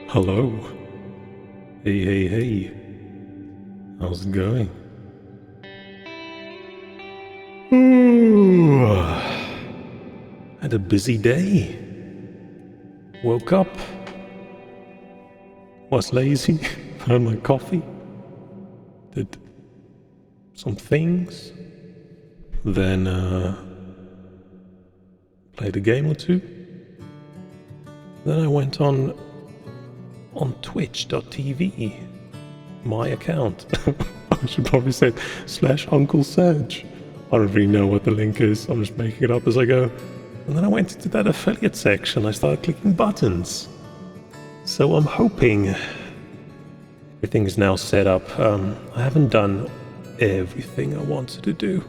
Hello. Hey. How's it going? Ooh, had a busy day. Woke up. Was lazy. Had my coffee. Did some things. Then, played a game or two. Then I went on twitch.tv. My account. I should probably say /Uncle Serge. I don't really know what the link is. I'm just making it up as I go. And then I went into that affiliate section. I started clicking buttons. So I'm hoping everything is now set up. I haven't done everything I wanted to do.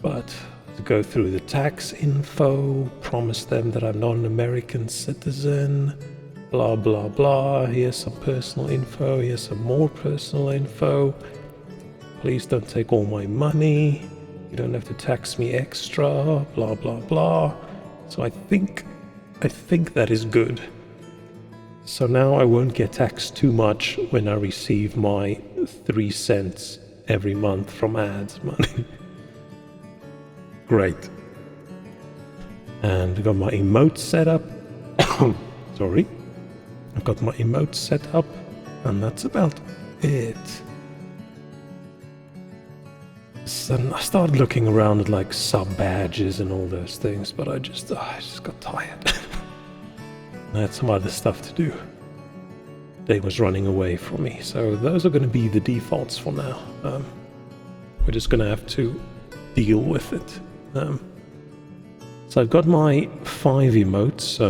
But to go through the tax info, promise them that I'm not an American citizen, blah blah blah, here's some personal info, here's some more personal info, please don't take all my money, you don't have to tax me extra, blah blah blah. So I think that is good. So now I won't get taxed too much when I receive my 3 cents every month from ads money. Great. And I got my emotes set up. Sorry. I've got my emotes set up, and that's about it. So I started looking around at like sub badges and all those things, but I just got tired. I had some other stuff to do. Day was running away from me, so those are going to be the defaults for now. We're just going to have to deal with it. So I've got my 5 emotes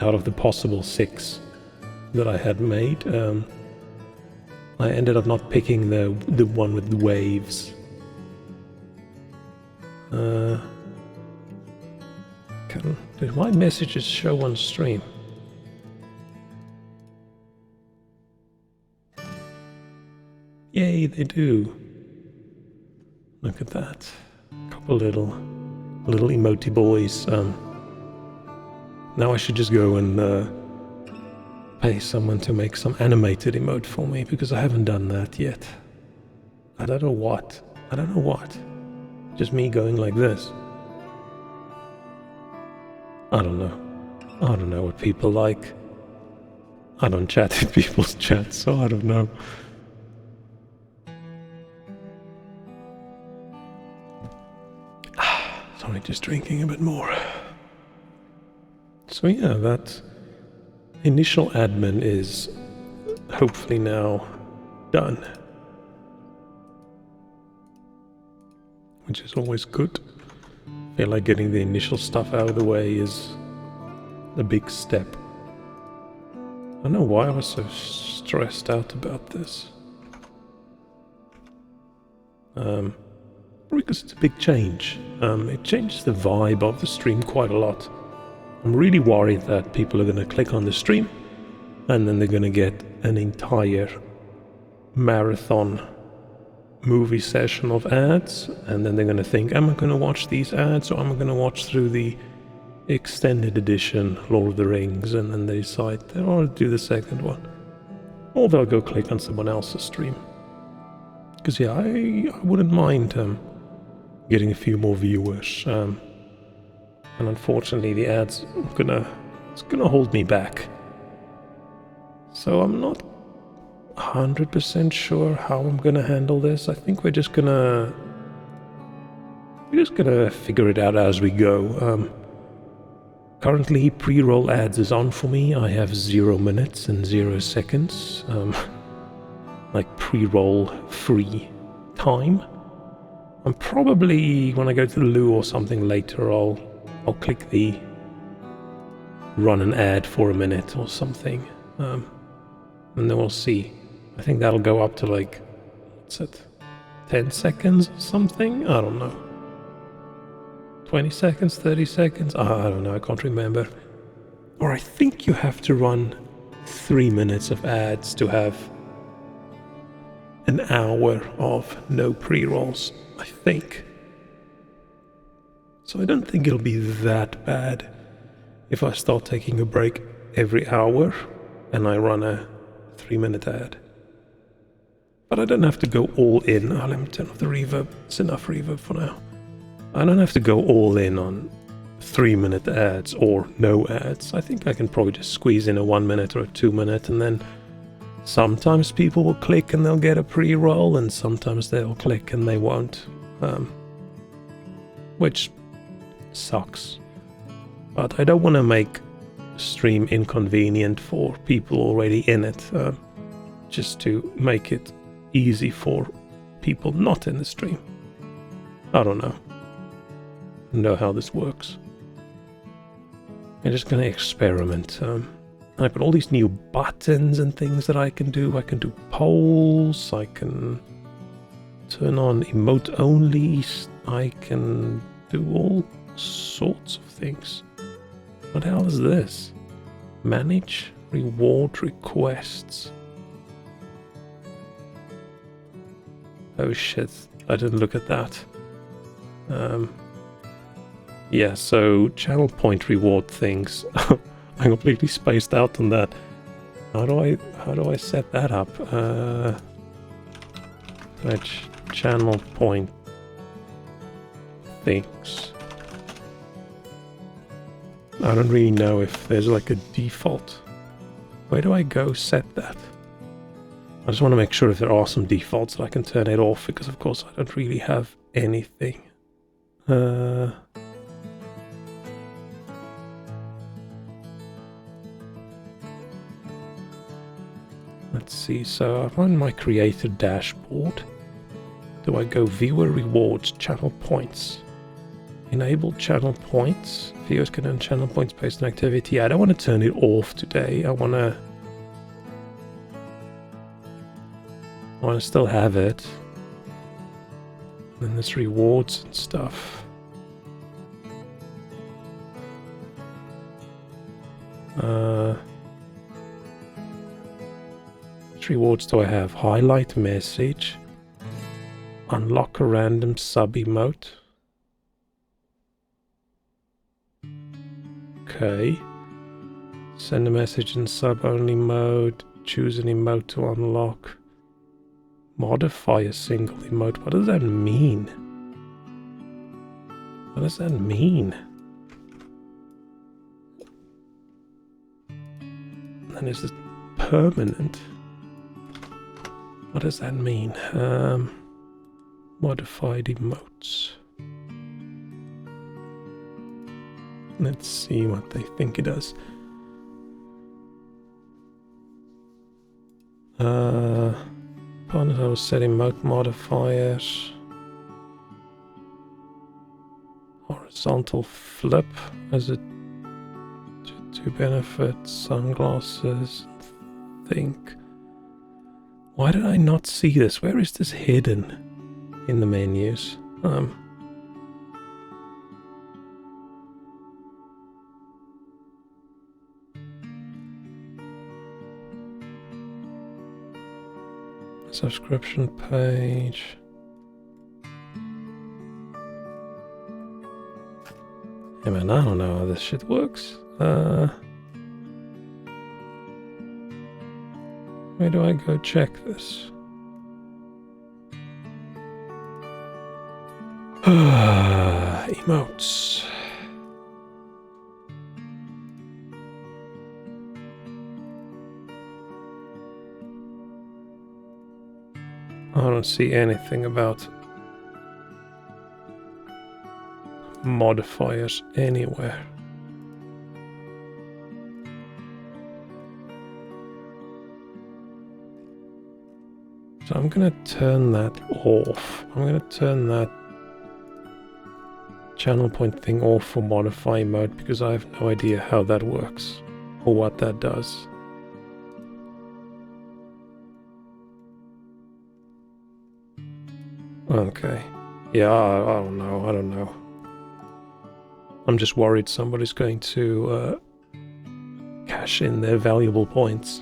out of the possible 6 that I had made. I ended up not picking the one with the waves. Did my messages show on stream? Yay, they do. Look at that. Couple little emoty boys. Now I should just go and pay someone to make some animated emote for me, because I haven't done that yet. I don't know what. Just me going like this. I don't know what people like. I don't chat in people's chats, so I don't know. Sorry, just drinking a bit more. So yeah, that initial admin is hopefully now done. Which is always good. I feel like getting the initial stuff out of the way is a big step. I don't know why I was so stressed out about this. Because it's a big change. It changes the vibe of the stream quite a lot. I'm really worried that people are going to click on the stream and then they're going to get an entire marathon movie session of ads, and then they're going to think, am I going to watch these ads, or am I going to watch through the extended edition Lord of the Rings, and then they decide they want to do the second one. Or they'll go click on someone else's stream. Because yeah, I wouldn't mind getting a few more viewers. And unfortunately the ads it's gonna hold me back. So I'm 100% sure how I'm gonna handle this. I think we're just gonna figure it out as we go. Currently, pre-roll ads is on for me. I have 0 minutes and 0 seconds. Like pre-roll free time. I'm probably, when I go to the loo or something later, I'll click the run an ad for a minute or something. And then we'll see. I think that'll go up to like, what's it, 10 seconds or something? I don't know. 20 seconds, 30 seconds? I don't know, I can't remember. Or I think you have to run 3 minutes of ads to have an hour of no pre-rolls, I think. So I don't think it'll be that bad if I start taking a break every hour and I run a 3-minute ad. But I don't have to go all in. Let me turn off the reverb. It's enough reverb for now. I don't have to go all in on 3-minute ads or no ads. I think I can probably just squeeze in a 1 minute or a 2 minute, and then sometimes people will click and they'll get a pre-roll, and sometimes they'll click and they won't. Which sucks. But I don't want to make stream inconvenient for people already in it, just to make it easy for people not in the stream. I don't know how this works. I'm just gonna experiment. I put all these new buttons and things that I can do. I can do polls, I can turn on emote only, I can do all sorts of things. What the hell is this? Manage reward requests. Oh shit, I didn't look at that. Yeah, so channel point reward things. I completely spaced out on that. How do I set that up? Channel point things. I don't really know if there's like a default. Where do I go set that? I just want to make sure if there are some defaults that I can turn it off, because of course I don't really have anything. Let's see, so I'm on my creator dashboard. Do I go viewer rewards, channel points? Enable channel points. Viewers can earn channel points based on activity. I don't want to turn it off today. I want to still have it. And then there's rewards and stuff. Which rewards do I have? Highlight message. Unlock a random sub emote. Okay. Send a message in sub only mode. Choose an emote to unlock. Modify a single emote. What does that mean? What does that mean? And is it permanent? What does that mean? Modified emotes. Let's see what they think it does. Partners, I was set emote modifiers. Horizontal flip as it to benefit sunglasses. Think. Why did I not see this? Where is this hidden in the menus? Subscription page. Hey man, I don't know how this shit works. Where do I go check this? Emotes. don't see anything about modifiers anywhere. So I'm gonna turn that off. I'm gonna turn that channel point thing off for modify mode because I have no idea how that works or what that does. Okay. Yeah, I don't know. I'm just worried somebody's going to cash in their valuable points.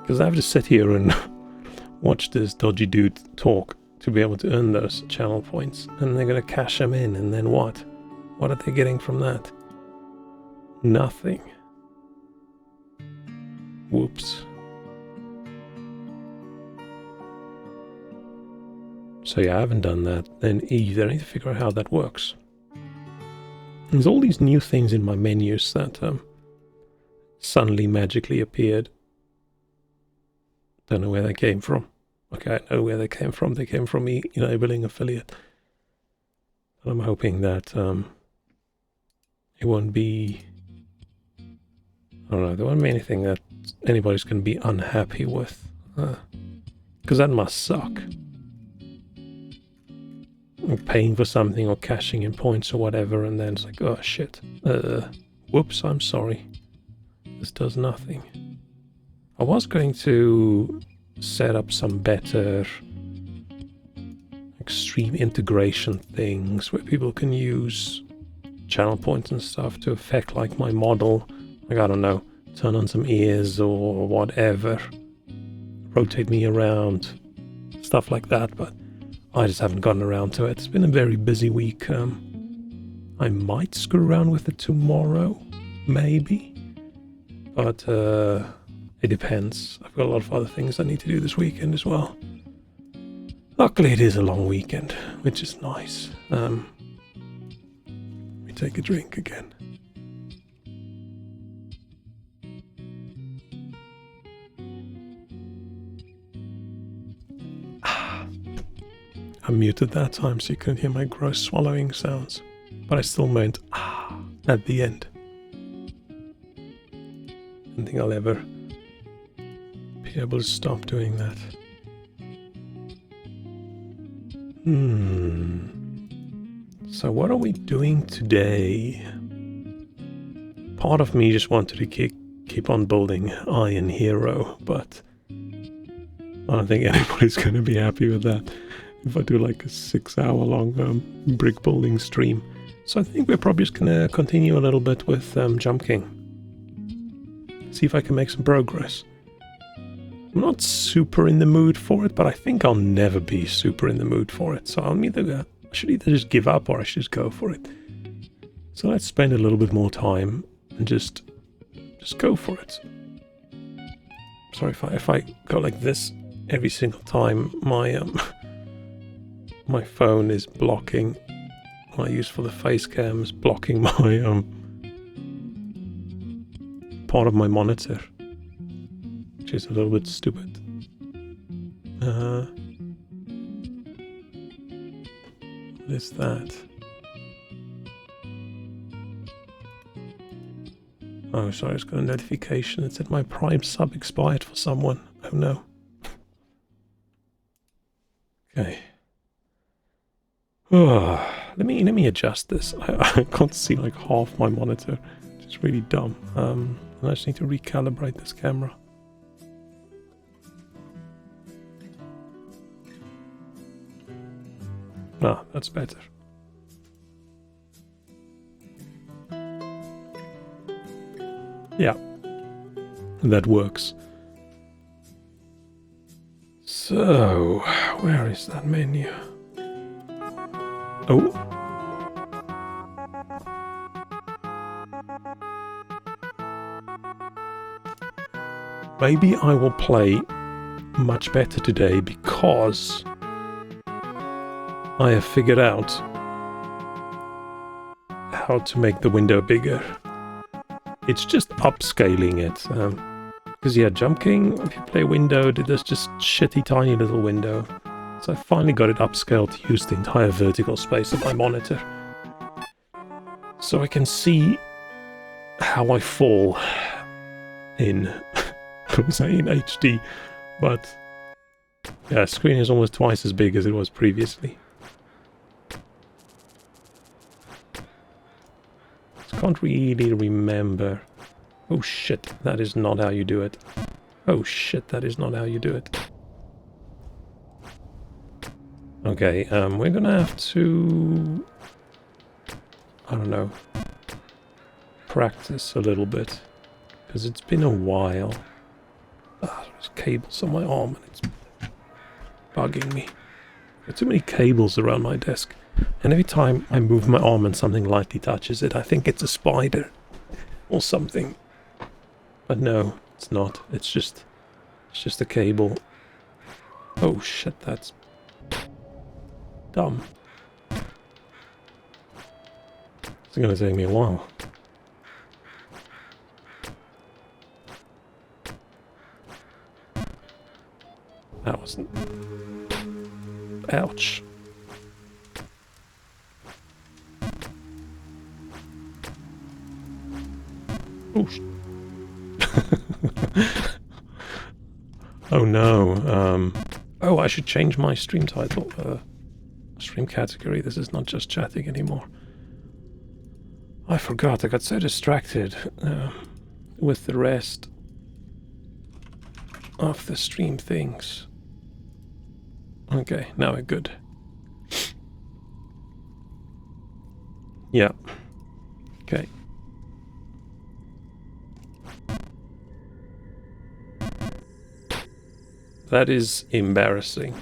Because I have to sit here and watch this dodgy dude talk to be able to earn those channel points. And they're going to cash them in, and then what? What are they getting from that? Nothing. Whoops. So yeah, I haven't done that then either. I need to figure out how that works. There's all these new things in my menus that suddenly magically appeared. Don't know where they came from. Okay, I know where they came from. They came from me enabling affiliate. And I'm hoping that it won't be... I don't know, there won't be anything that anybody's going to be unhappy with. Because that must suck. Paying for something or cashing in points or whatever, and then it's like, oh shit. Whoops, I'm sorry. This does nothing. I was going to set up some better extreme integration things where people can use channel points and stuff to affect like my model. Like, I don't know, turn on some ears or whatever. Rotate me around. Stuff like that, but I just haven't gotten around to it. It's been a very busy week. I might screw around with it tomorrow, maybe. But it depends. I've got a lot of other things I need to do this weekend as well. Luckily it is a long weekend, which is nice. Let me take a drink again. I muted that time so you couldn't hear my gross swallowing sounds. But I still meant at the end. I don't think I'll ever be able to stop doing that. So what are we doing today? Part of me just wanted to keep on building Iron Hero, but I don't think anybody's going to be happy with that if I do like a 6-hour-long brick building stream. So I think we're probably just going to continue a little bit with Jump King. See if I can make some progress. I'm not super in the mood for it, but I think I'll never be super in the mood for it. So I should either just give up or I should just go for it. So let's spend a little bit more time and just go for it. Sorry if I go like this every single time my my phone is blocking. What I use for the face cam is blocking my part of my monitor, which is a little bit stupid. What is that? Oh, sorry, I just got a notification. It said my Prime sub expired for someone. Oh no. Okay. Oh, let me adjust this. I can't see like half my monitor. It's really dumb. And I just need to recalibrate this camera. Ah, that's better. Yeah, that works. So, where is that menu? Oh. Maybe I will play much better today because I have figured out how to make the window bigger. It's just upscaling it. Because yeah, Jump King, if you play windowed, it does just shitty tiny little window. So I finally got it upscaled to use the entire vertical space of my monitor. So I can see how I fall in, I was saying in HD, but yeah, screen is almost twice as big as it was previously. Can't really remember. Oh shit, that is not how you do it. Oh shit, that is not how you do it. Okay, we're gonna have to... I don't know. Practice a little bit. Because it's been a while. There's cables on my arm and it's bugging me. There are too many cables around my desk. And every time I move my arm and something lightly touches it, I think it's a spider. Or something. But no, it's not. It's just a cable. Oh shit, that's dumb. It's gonna take me a while. That wasn't... Ouch. Oh, oh no. Oh, I should change my stream title. Stream category. This is not just chatting anymore. I forgot. I got so distracted with the rest of the stream things. Okay, now we're good. Yeah. Okay. That is embarrassing.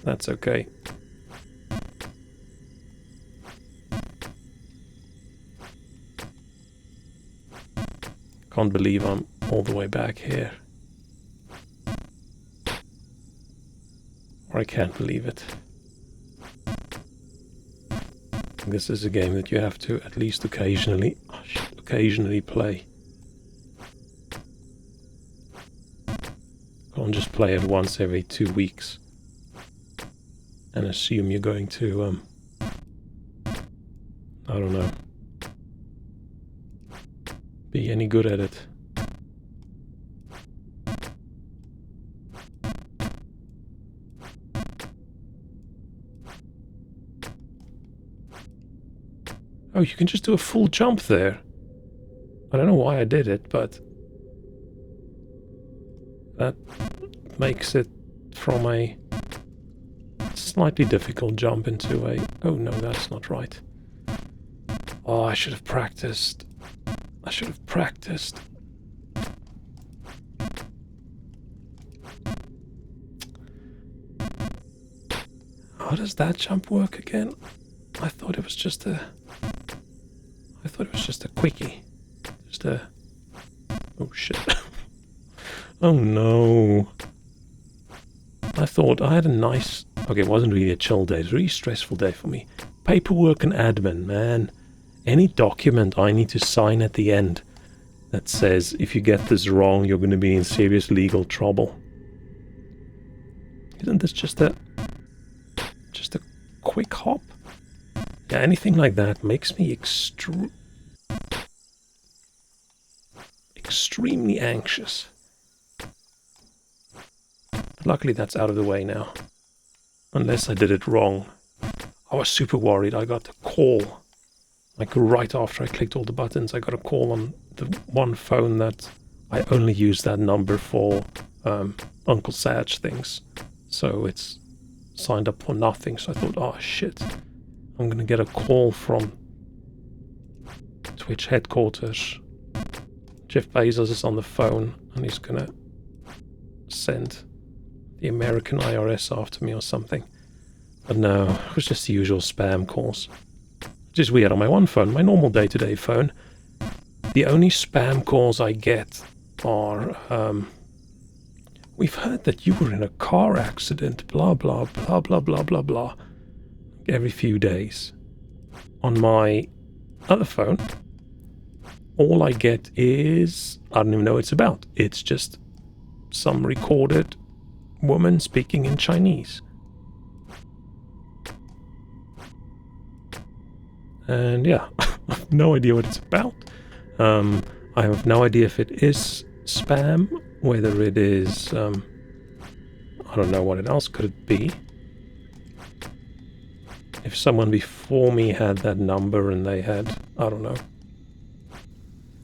That's okay. Can't believe I'm all the way back here. Or I can't believe it. This is a game that you have to at least occasionally play. Can't just play it once every 2 weeks and assume you're going to, I don't know, be any good at it. Oh, you can just do a full jump there. I don't know why I did it, but that makes it from a slightly difficult jump into a... Oh no, that's not right. Oh, I should have practiced. I should have practiced. How does that jump work again? I thought it was just a... I thought it was just a quickie. Just a... Oh shit. Oh no. I thought I had a nice... Okay, it wasn't really a chill day. It was a really stressful day for me. Paperwork and admin, man. Any document I need to sign at the end that says if you get this wrong, you're going to be in serious legal trouble. Isn't this just a quick hop? Yeah, anything like that makes me extremely anxious. But luckily that's out of the way now. Unless I did it wrong. I was super worried. I got a call. Like right after I clicked all the buttons, I got a call on the one phone that I only use that number for Uncle Sag things. So it's signed up for nothing. So I thought, oh shit. I'm gonna get a call from Twitch headquarters. Jeff Bezos is on the phone and he's gonna send the American IRS after me or something. But no, it was just the usual spam calls. Which is weird. On my one phone, my normal day-to-day phone, the only spam calls I get are, we've heard that you were in a car accident, blah, blah, blah, blah, blah, blah, blah, every few days. On my other phone, all I get is, I don't even know what it's about. It's just some recorded woman speaking in Chinese. And yeah, I have no idea what it's about. I have no idea if it is spam, whether it is, I don't know what else could it be. If someone before me had that number and they had, I don't know.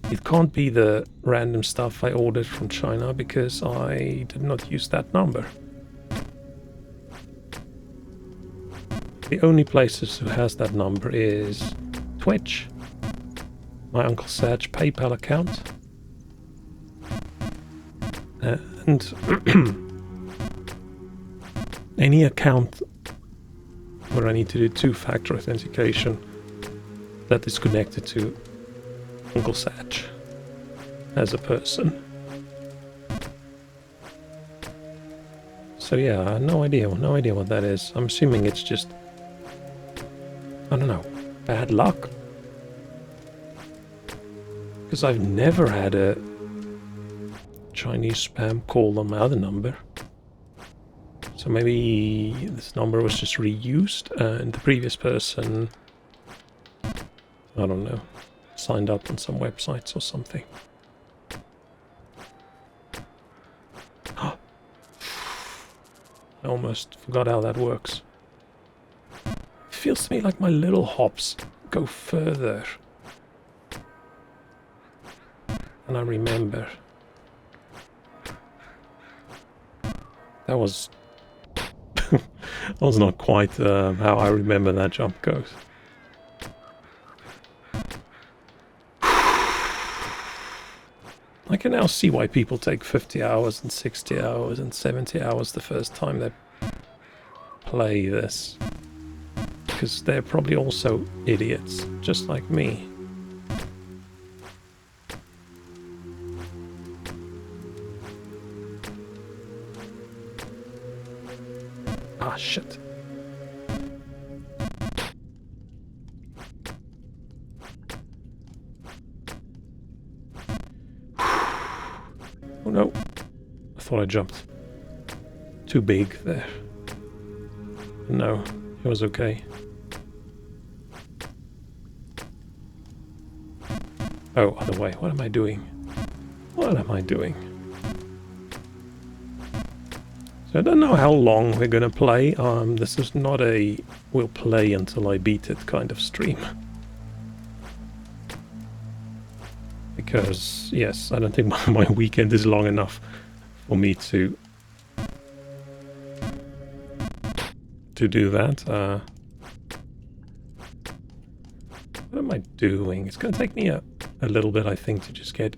It can't be the random stuff I ordered from China because I did not use that number. The only places who has that number is Twitch, my Uncle Serge PayPal account, and any account where I need to do two-factor authentication that is connected to Uncle Serge as a person. So yeah, no idea what that is. I'm assuming it's just, I don't know, bad luck. Because I've never had a Chinese spam call on my other number. So maybe this number was just reused and the previous person, I don't know, signed up on some websites or something. I almost forgot how that works. It feels to me like my little hops go further than I remember. That was not quite how I remember that jump goes. I can now see why people take 50 hours and 60 hours and 70 hours the first time they play this. Because they're probably also idiots, just like me. Ah, shit. Oh no. I thought I jumped too big there. No, it was okay. Oh, other way. What am I doing? What am I doing? So I don't know how long we're gonna play. This is not a we'll play until I beat it kind of stream. Because, yes, I don't think my weekend is long enough for me to do that. What am I doing? It's gonna take me a little bit, I think, to just get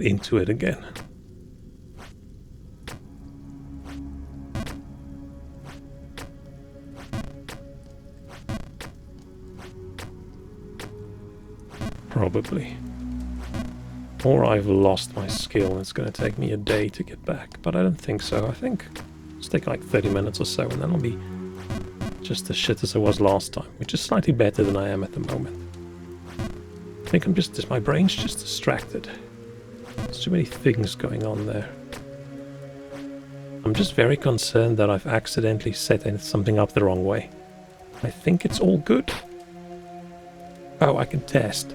into it again. Probably. Or I've lost my skill and it's going to take me a day to get back. But I don't think so. I think it's take like 30 minutes or so and then I'll be just as shit as I was last time. Which is slightly better than I am at the moment. I think my brain's just distracted. There's too many things going on there. I'm just very concerned that I've accidentally set something up the wrong way. I think it's all good. Oh, I can test.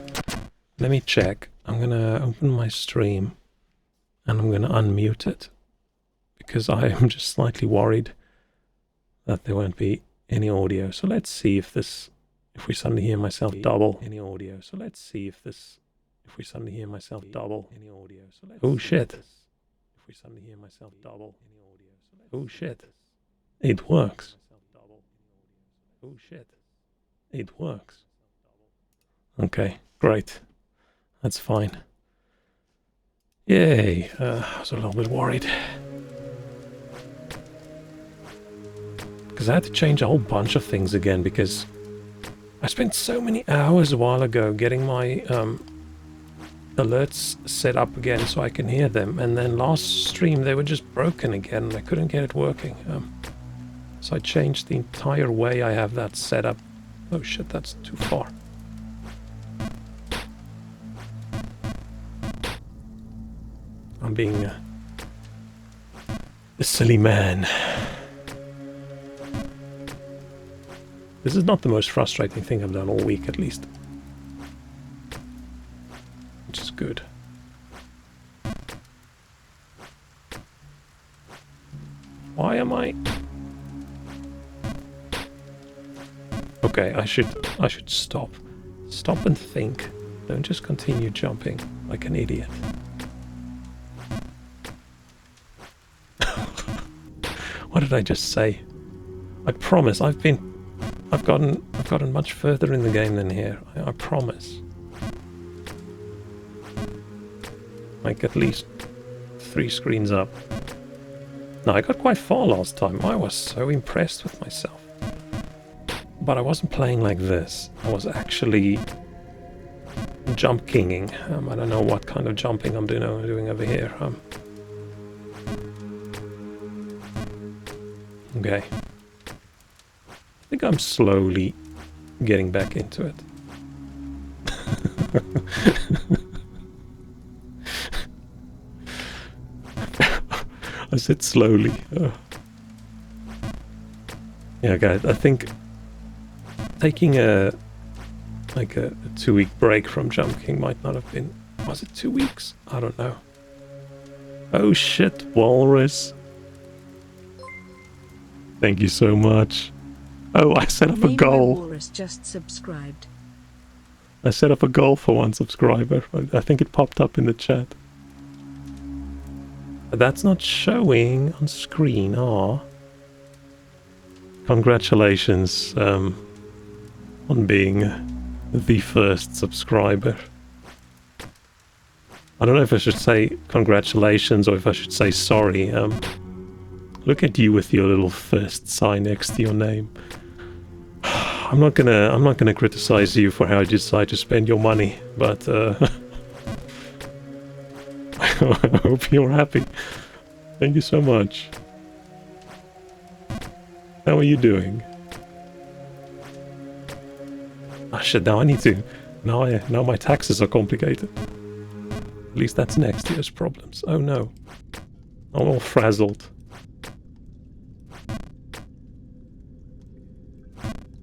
Let me check. I'm gonna open my stream and I'm gonna unmute it because I am just slightly worried that there won't be any audio. So let's see if we suddenly hear myself double any audio. So let's see if we suddenly hear myself double any audio. So oh shit. If we suddenly hear myself double any audio. Oh shit. It works. Oh shit. It works. Okay, great. That's fine. Yay. I was a little bit worried. Because I had to change a whole bunch of things again because I spent so many hours a while ago getting my alerts set up again so I can hear them. And then last stream they were just broken again and I couldn't get it working. So I changed the entire way I have that set up. Oh shit, that's too far. I'm being a silly man. This is not the most frustrating thing I've done all week, at least. Which is good. Why am I... Okay, I should stop. Stop and think. Don't just continue jumping like an idiot. What did I just say? I promise I've gotten much further in the game than here. I promise. Like at least 3 screens up. No, I got quite far last time. I was so impressed with myself. But I wasn't playing like this. I was actually jump kinging. I don't know what kind of jumping I'm doing over here. Okay. I think I'm slowly getting back into it. I said slowly. Yeah, guys, I think taking a 2-week break from Jump King might not have been... Was it 2 weeks? I don't know. Oh shit, Walrus. Thank you so much. Oh, I set up a goal. Walrus just subscribed. I set up a goal for 1 subscriber. I think it popped up in the chat. But that's not showing on screen, Congratulations on being the first subscriber. I don't know if I should say congratulations or if I should say sorry. Look at you with your little first sign next to your name. I'm not gonna criticize you for how you decide to spend your money, but I hope you're happy. Thank you so much. How are you doing? Ah shit, now I need to... Now my taxes are complicated. At least that's next year's problems. Oh no. I'm all frazzled.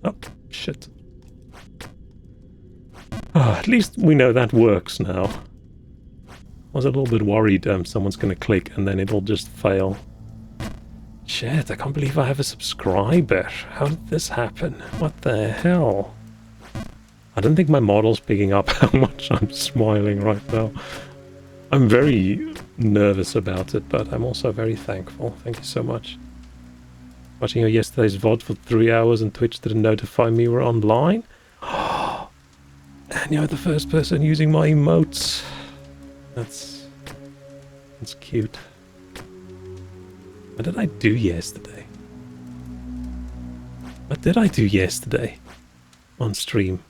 Oh, shit. Oh, at least we know that works now. I was a little bit worried someone's gonna click and then it'll just fail. Shit, I can't believe I have a subscriber. How did this happen? What the hell? I don't think my model's picking up how much I'm smiling right now. I'm very nervous about it, but I'm also very thankful. Thank you so much. Watching your yesterday's VOD for 3 hours and Twitch didn't notify me we're online. And you're the first person using my emotes. That's cute. What did I do yesterday? What did I do yesterday on stream?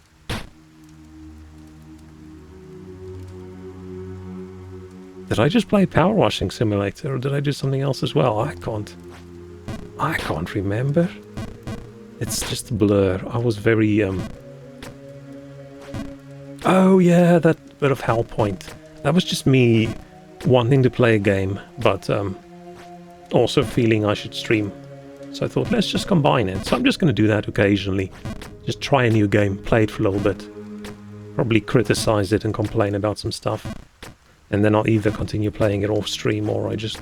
Did I just play Power Washing Simulator or did I do something else as well? I can't remember. It's just a blur. I was very Oh yeah, that bit of Hellpoint. That was just me wanting to play a game, but also feeling I should stream. So I thought, let's just combine it. So I'm just going to do that occasionally. Just try a new game, play it for a little bit. Probably criticize it and complain about some stuff. And then I'll either continue playing it off stream or I'll just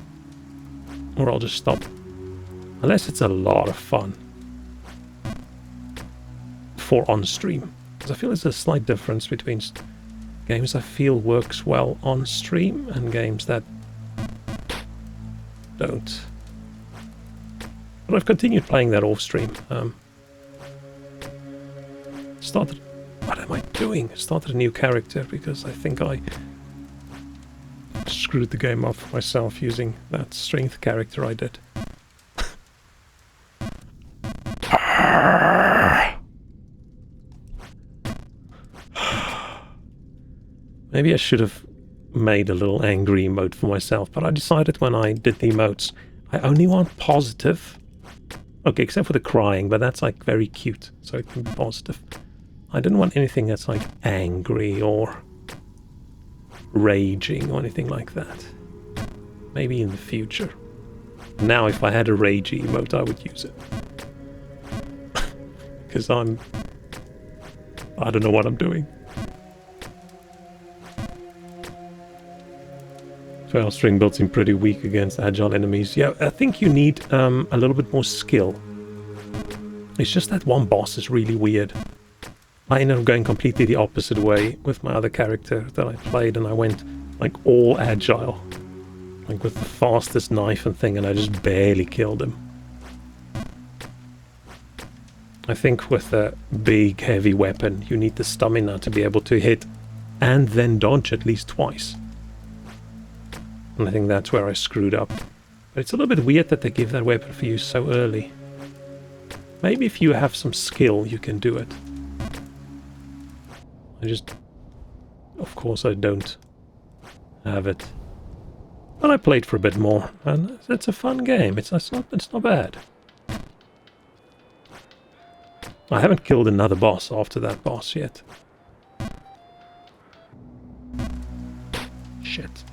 stop. Unless it's a lot of fun. For on stream. Because I feel there's a slight difference between games I feel works well on stream and games that don't. But I've continued playing that off stream. What am I doing? Started a new character because I think I screwed the game up for myself using that strength character I did. Maybe I should have made a little angry emote for myself, but I decided when I did the emotes, I only want positive. Okay, except for the crying, but that's like very cute, so it can be positive. I didn't want anything that's like angry or raging or anything like that. Maybe in the future. Now, if I had a rage emote, I would use it. Because I don't know what I'm doing. 12 string build seem pretty weak against agile enemies. Yeah, I think you need a little bit more skill. It's just that one boss is really weird. I ended up going completely the opposite way with my other character that I played, and I went like all agile. Like with the fastest knife and thing, and I just barely killed him. I think with a big heavy weapon, you need the stamina to be able to hit and then dodge at least twice. And I think that's where I screwed up. But it's a little bit weird that they give that weapon for you so early. Maybe if you have some skill, you can do it. Of course I don't have it. But I played for a bit more, and it's a fun game. It's not bad. I haven't killed another boss after that boss yet. Shit.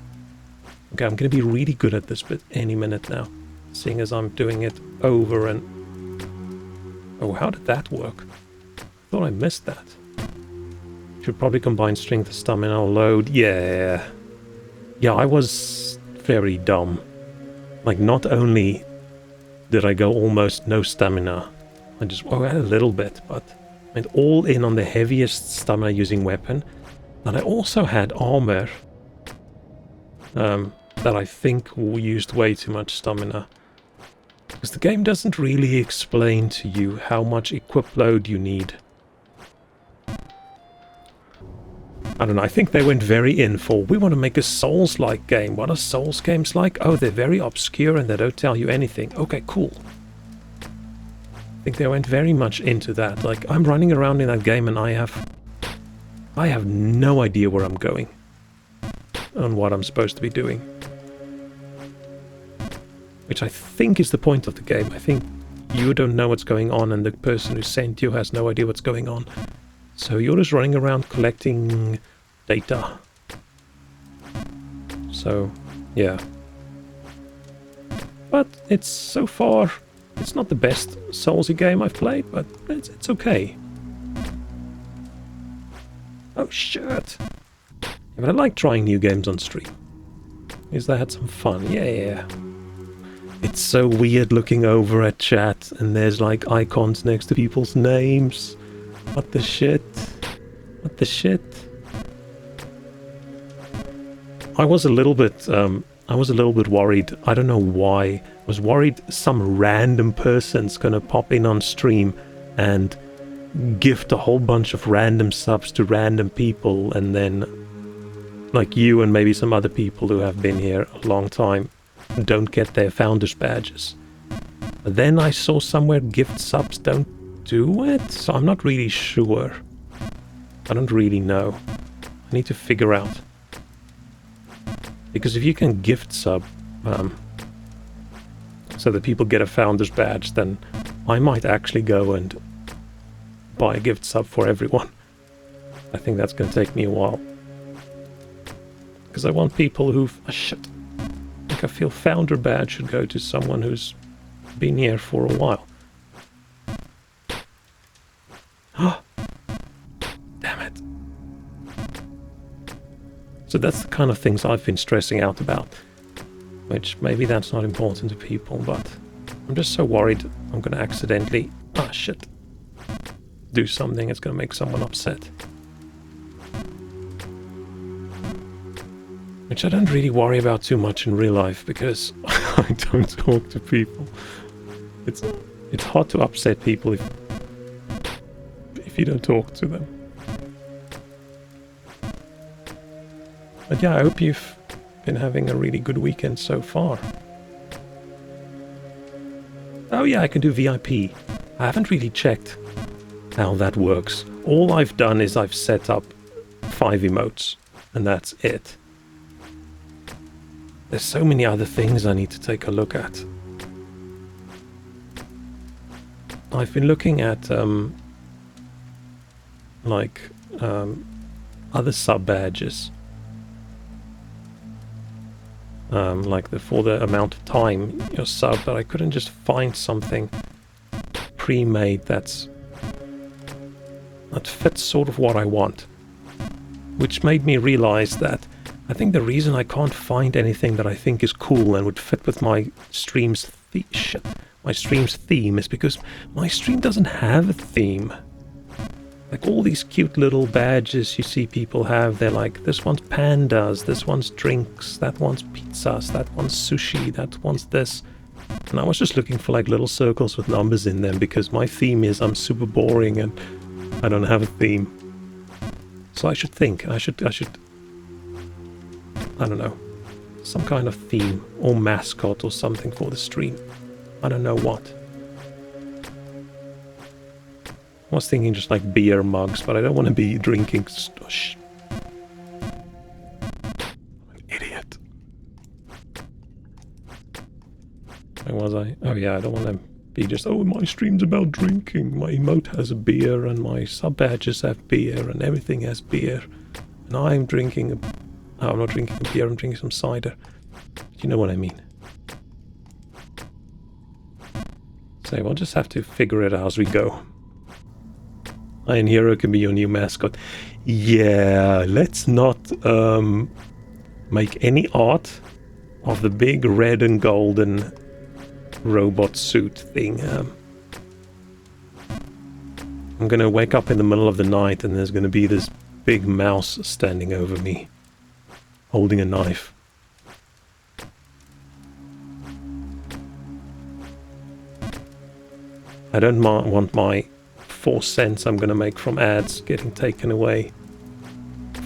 Okay, I'm gonna be really good at this bit any minute now, seeing as I'm doing it over and... Oh, how did that work? I thought I missed that. Should probably combine strength, stamina, load. Yeah. Yeah, I was very dumb. Like, not only did I go almost no stamina, I had a little bit, but I went all in on the heaviest stamina using weapon. And I also had armor that I think used way too much stamina. Because the game doesn't really explain to you how much equip load you need. I don't know, I think they went very in for, we want to make a Souls-like game. What are Souls games like? Oh, they're very obscure and they don't tell you anything. Okay, cool. I think they went very much into that. Like, I'm running around in that game and I have no idea where I'm going. And what I'm supposed to be doing. Which I think is the point of the game. I think you don't know what's going on and the person who sent you has no idea what's going on. So you're just running around collecting data. So, yeah. But it's so far, it's not the best Soulsy game I've played, but it's okay. Oh shit! Yeah, but I like trying new games on stream. Because I had some fun, yeah. It's so weird looking over at chat and there's like icons next to people's names. What the shit? What the shit? I was a little bit worried. I don't know why. I was worried some random person's gonna pop in on stream and gift a whole bunch of random subs to random people, and then like you and maybe some other people who have been here a long time don't get their founders badges. But then I saw somewhere gift subs don't do it, so I'm not really sure. I don't really know. I need to figure out. Because if you can gift sub so that people get a founder's badge, then I might actually go and buy a gift sub for everyone. I think that's going to take me a while. Because I want people who've... Oh, shit. I feel founder badge should go to someone who's been here for a while. Damn it. So that's the kind of things I've been stressing out about. Which maybe that's not important to people, but I'm just so worried I'm going to accidentally... Ah, shit. Do something that's going to make someone upset. Which I don't really worry about too much in real life, because I don't talk to people. It's hard to upset people if you don't talk to them. But yeah, I hope you've been having a really good weekend so far. Oh yeah, I can do VIP. I haven't really checked how that works. All I've done is I've set up 5 emotes, and that's it. There's so many other things I need to take a look at. I've been looking at other sub badges. like for the amount of time you're sub, but I couldn't just find something pre-made that fits sort of what I want. Which made me realize that I think the reason I can't find anything that I think is cool and would fit with my stream's theme is because my stream doesn't have a theme. Like all these cute little badges you see people have, they're like, this one's pandas, this one's drinks, that one's pizzas, that one's sushi, that one's this. And I was just looking for like little circles with numbers in them because my theme is I'm super boring and I don't have a theme. So I should think, I should, I don't know, some kind of theme or mascot or something for the stream. I don't know what. I was thinking just like beer mugs, but I don't want to be drinking stush. I'm an idiot. Where was I? Oh yeah, I don't want to be just, oh, my stream's about drinking. My emote has a beer and my sub badges have beer and everything has beer. And I'm drinking I'm not drinking a beer, I'm drinking some cider. You know what I mean. So we'll just have to figure it out as we go. Iron Hero can be your new mascot. Yeah, let's not make any art of the big red and golden robot suit thing. I'm gonna wake up in the middle of the night and there's gonna be this big mouse standing over me, holding a knife. I don't want my 4 cents I'm gonna make from ads getting taken away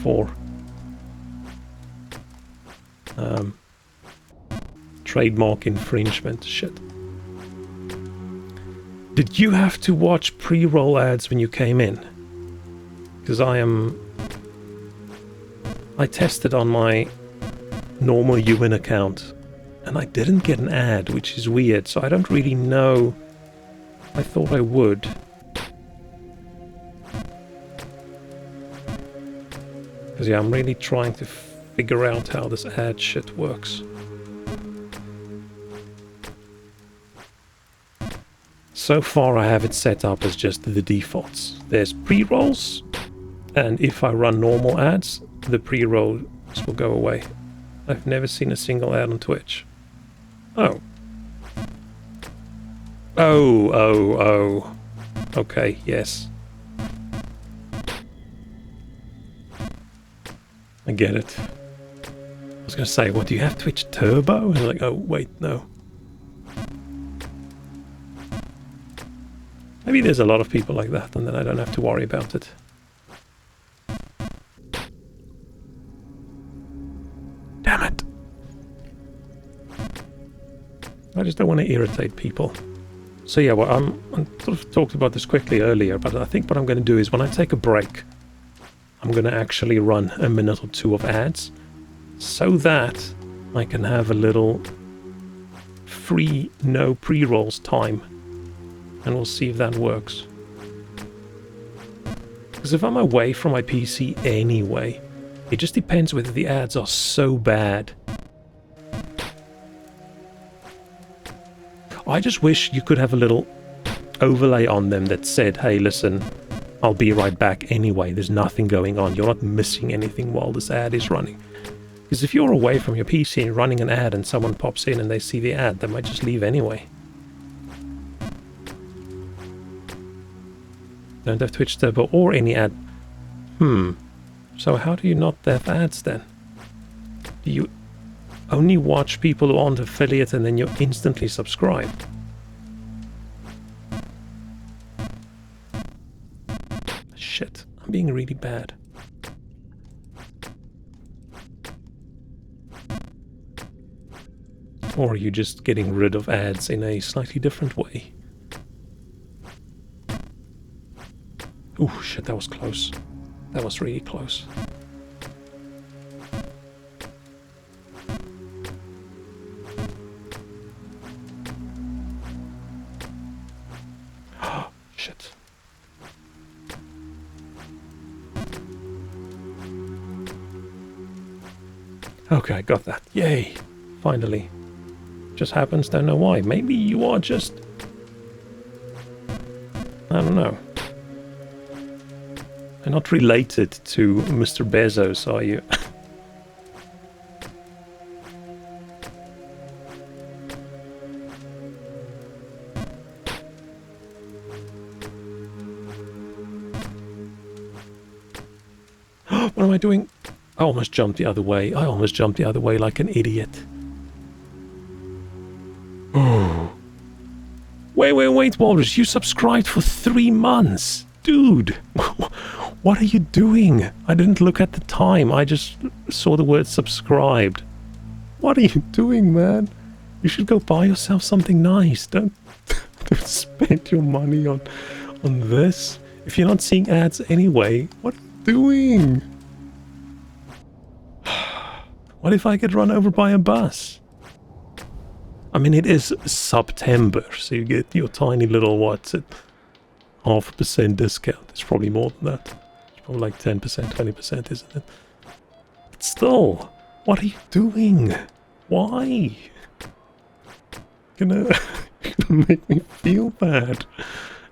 for trademark infringement shit. Did you have to watch pre-roll ads when you came in? Because I tested on my normal Uwin account and I didn't get an ad, which is weird, so I don't really know. I thought I would. Because yeah, I'm really trying to figure out how this ad shit works. So far I have it set up as just the defaults. There's pre-rolls, and if I run normal ads, the pre-rolls will go away. I've never seen a single ad on Twitch. Oh. Oh. Okay, yes. I get it. I was gonna say, what, do you have Twitch Turbo? And I'm like, oh, wait, no. Maybe there's a lot of people like that, and then I don't have to worry about it. Damn it. I just don't want to irritate people. So yeah, well, I sort of talked about this quickly earlier, but I think what I'm going to do is when I take a break, I'm going to actually run a minute or two of ads so that I can have a little free, no pre-rolls time. And we'll see if that works. Because if I'm away from my PC anyway, it just depends whether the ads are so bad. I just wish you could have a little overlay on them that said, hey, listen, I'll be right back anyway. There's nothing going on. You're not missing anything while this ad is running. Because if you're away from your PC and running an ad and someone pops in and they see the ad, they might just leave anyway. Don't have Twitch Turbo or any ad. So how do you not have ads then? Do you only watch people who aren't affiliate and then you instantly subscribe? Shit, I'm being really bad. Or are you just getting rid of ads in a slightly different way? Oh shit, that was close. That was really close. Shit. Okay, I got that. Yay. Finally. Just happens, don't know why. Maybe you are just... I don't know. You're not related to Mr. Bezos, are you? What am I doing? I almost jumped the other way. I almost jumped the other way like an idiot. Oh. Wait, Walrus. You subscribed for 3 months. Dude. What are you doing? I didn't look at the time. I just saw the word subscribed. What are you doing, man? You should go buy yourself something nice. Don't spend your money on this. If you're not seeing ads anyway, what are you doing? What if I get run over by a bus? I mean, it is September, so you get your tiny little, what's it, 0.5% discount. It's probably more than that. It's probably like 10%, 20%, isn't it? But still, what are you doing? Why? You're gonna make me feel bad.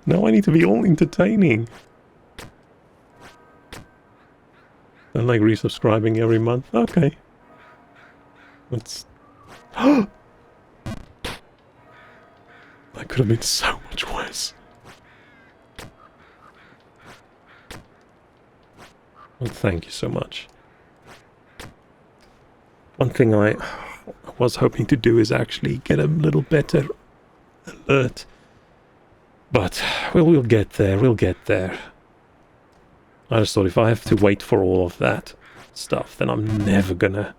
Now I need to be all entertaining. And like resubscribing every month. Okay. Let's... That could have been so much worse. Well, thank you so much. One thing I was hoping to do is actually get a little better alert. But we'll get there, we'll get there. I just thought if I have to wait for all of that stuff, then I'm never gonna...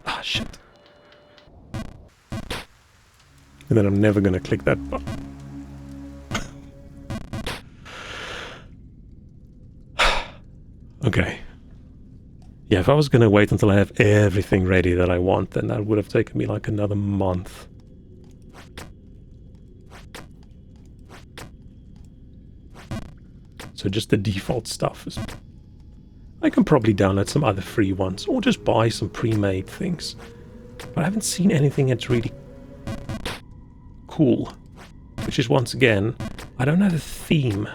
Ah, shit. And then I'm never gonna click that button. Okay. Yeah, if I was gonna wait until I have everything ready that I want, then that would have taken me like another month. So just the default stuff is... I can probably download some other free ones, or just buy some pre-made things. But I haven't seen anything that's really cool. Which is, once again, I don't have a theme.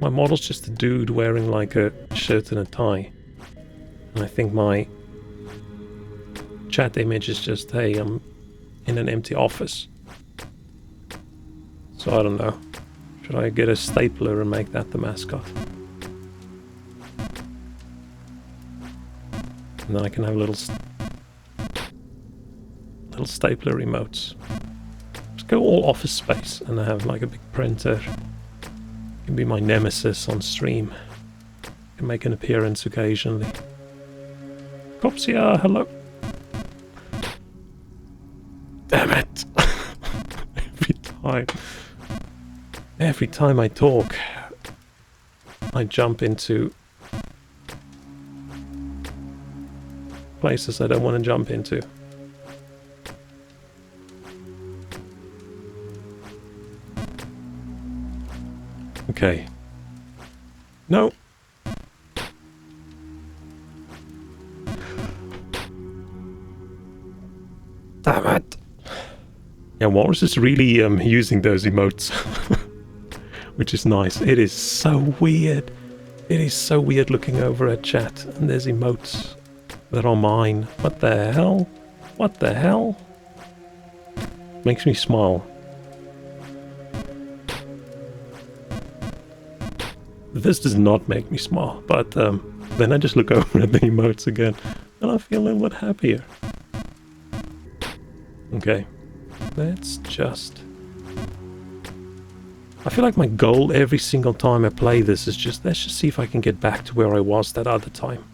My model's just a dude wearing like a shirt and a tie. And I think my chat image is just, hey, I'm in an empty office. So I don't know. Should I get a stapler and make that the mascot? And then I can have little stapler remotes. Just go all office space and I have like a big printer. Can be my nemesis on stream. Can make an appearance occasionally. Copsia, hello. Damn it! Every time I talk, I jump into places I don't want to jump into. Okay. No. Damn it. Yeah, Walrus is really using those emotes. Which is nice. It is so weird. It is so weird looking over at chat and there's emotes that are mine. What the hell? What the hell? Makes me smile. This does not make me smile, but then I just look over at the emotes again and I feel a little bit happier. Okay. Let's just... I feel like my goal every single time I play this is just, let's just see if I can get back to where I was that other time.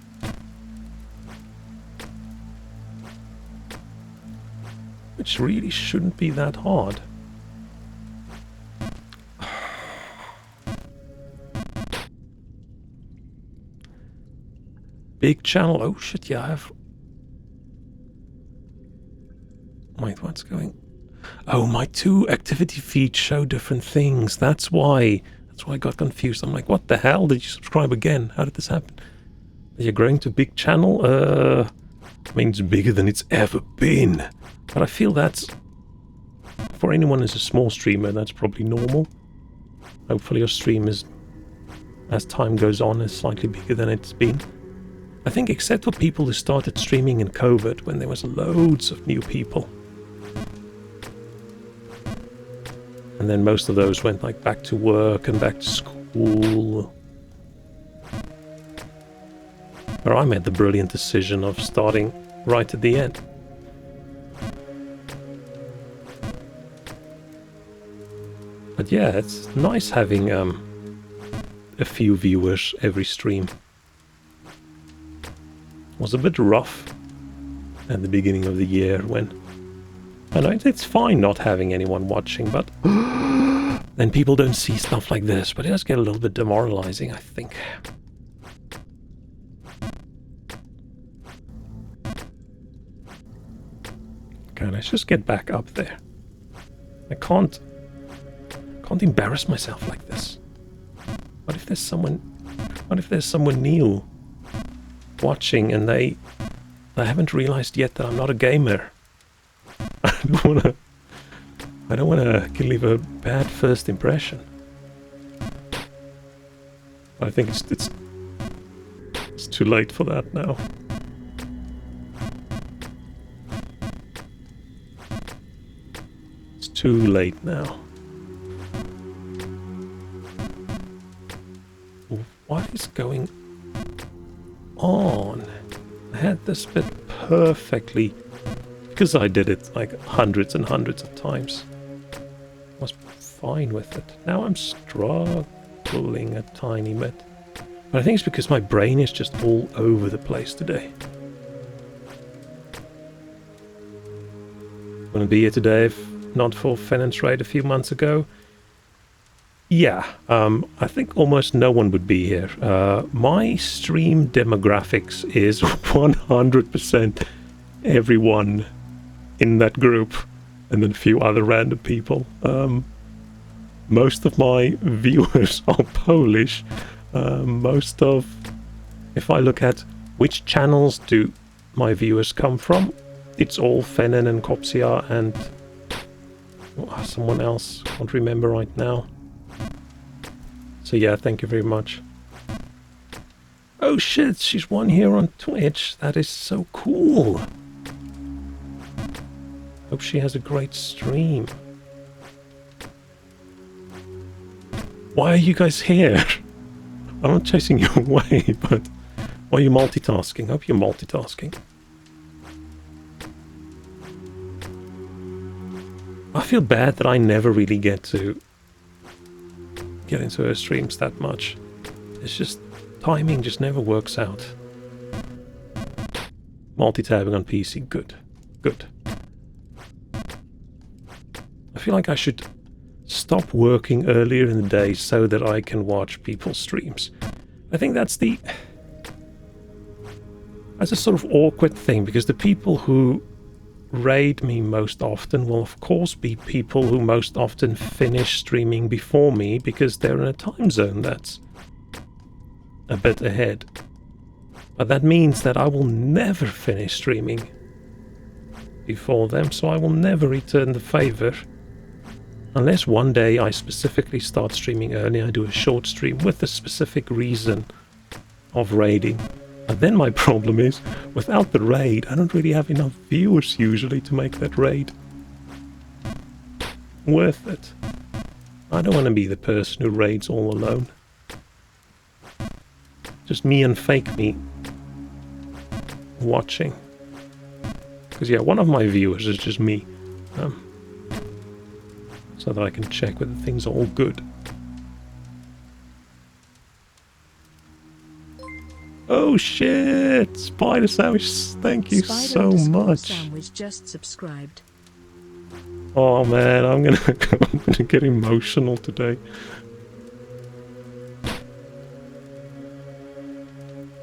Which really shouldn't be that hard. Big channel. Oh shit, yeah, I have... Wait, what's going... Oh, my 2 activity feeds show different things. That's why I got confused. I'm like, what the hell? Did you subscribe again? How did this happen? You're growing to big channel? I mean, it's bigger than it's ever been. But I feel that's... For anyone who's a small streamer, that's probably normal. Hopefully your stream is, as time goes on, is slightly bigger than it's been. I think except for people who started streaming in COVID, when there was loads of new people. And then most of those went like back to work and back to school. Or I made the brilliant decision of starting right at the end. But yeah, it's nice having a few viewers every stream. It was a bit rough at the beginning of the year when... I know it's fine not having anyone watching, but then people don't see stuff like this. But it does get a little bit demoralizing, I think. Okay, let's just get back up there. I can't embarrass myself like this. What if there's someone new watching and they haven't realized yet that I'm not a gamer? I don't wanna leave a bad first impression. I think it's too late for that now. It's too late now. What is going on? I had this bit perfectly, because I did it like hundreds and hundreds of times. I was fine with it. Now I'm struggling a tiny bit. But I think it's because my brain is just all over the place today. Wouldn't be here today if not for Fennon's raid a few months ago. Yeah, I think almost no one would be here. My stream demographics is 100% everyone in that group, and then a few other random people. Most of my viewers are Polish. If I look at which channels do my viewers come from, it's all Fennon and Kopsia and someone else, can't remember right now. So yeah, thank you very much. Oh shit, she's one here on Twitch. That is so cool. Hope she has a great stream. Why are you guys here? I'm not chasing you away, but why are you multitasking? Hope you're multitasking. I feel bad that I never really get to get into her streams that much. It's just timing just never works out. Multitabbing on PC, good. Good. I feel like I should stop working earlier in the day so that I can watch people's streams. I think that's a sort of awkward thing, because the people who raid me most often will of course be people who most often finish streaming before me, because they're in a time zone that's a bit ahead. But that means that I will never finish streaming before them, so I will never return the favor. Unless one day I specifically start streaming early, I do a short stream with a specific reason of raiding. But then my problem is, without the raid, I don't really have enough viewers usually to make that raid worth it. I don't want to be the person who raids all alone. Just me and fake me watching. Because yeah, one of my viewers is just me. So that I can check whether things are all good. Oh shit! Spider Sandwich, thank you so much. Sandwich just subscribed. Oh man, I'm gonna get emotional today.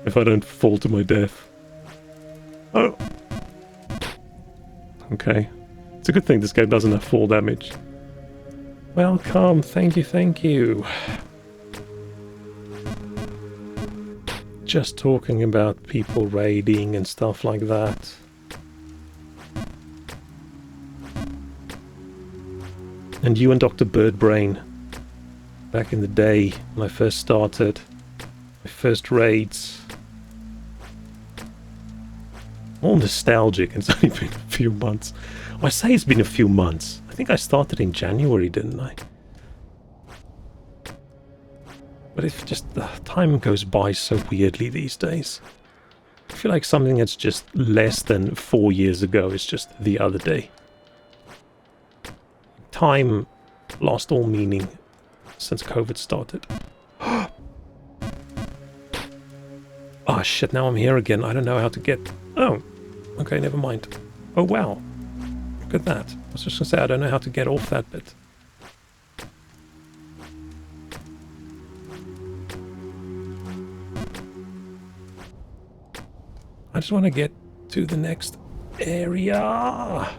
If I don't fall to my death. Oh! Okay. It's a good thing this game doesn't have fall damage. Welcome, thank you, thank you. just talking about people raiding and stuff like that. And you and Dr. Birdbrain, back in the day when I first started, my first raids. All nostalgic, it's only been a few months. I say it's been a few months. I think I started in January, didn't I? But it's just, time goes by so weirdly these days. I feel like something that's just less than 4 years ago is just the other day. Time lost all meaning since COVID started. Oh shit, now I'm here again. I don't know how to get... Oh, okay, never mind. Oh wow. Look at that. I was just gonna say, I don't know how to get off that bit. I just want to get to the next area.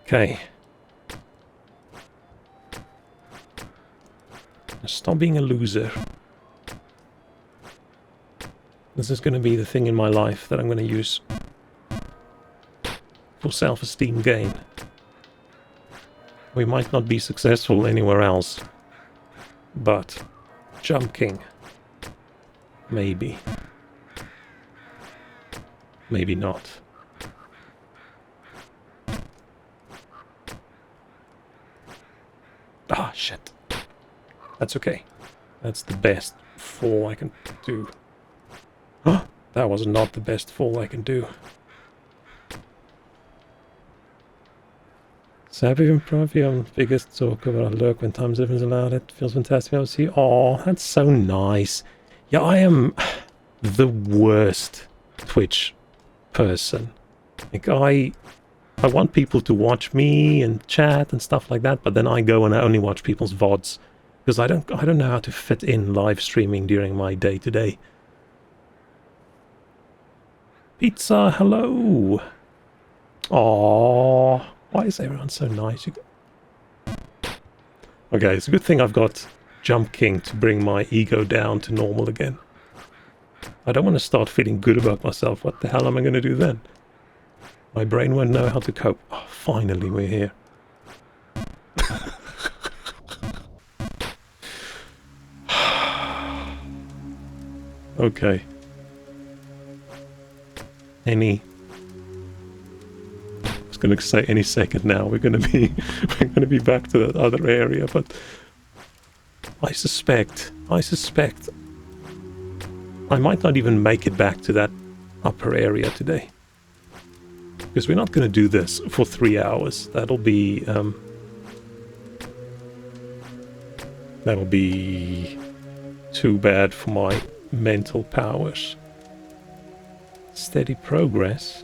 Okay. Stop being a loser. This is going to be the thing in my life that I'm going to use for self-esteem gain. We might not be successful anywhere else, but Jump King, maybe. Maybe not. Ah, shit. That's okay. That's the best fall I can do. Huh? That was not the best fall I can do. Savvy improv, I'm biggest talk about lurk when time difference allowed. It feels fantastic. I see. Oh, that's so nice. Yeah, I am the worst Twitch person. Like I want people to watch me and chat and stuff like that, but then I go and I only watch people's VODs because I don't know how to fit in live streaming during my day-to-day. Pizza, hello. Aww. Why is everyone so nice? Okay, it's a good thing I've got Jump King to bring my ego down to normal again. I don't want to start feeling good about myself. What the hell am I going to do then? My brain won't know how to cope. Oh, finally we're here. Okay. I was going to say any second now we're going to be back to that other area, but I suspect I might not even make it back to that upper area today, because we're not going to do this for 3 hours. That'll be too bad for my mental powers. Steady progress.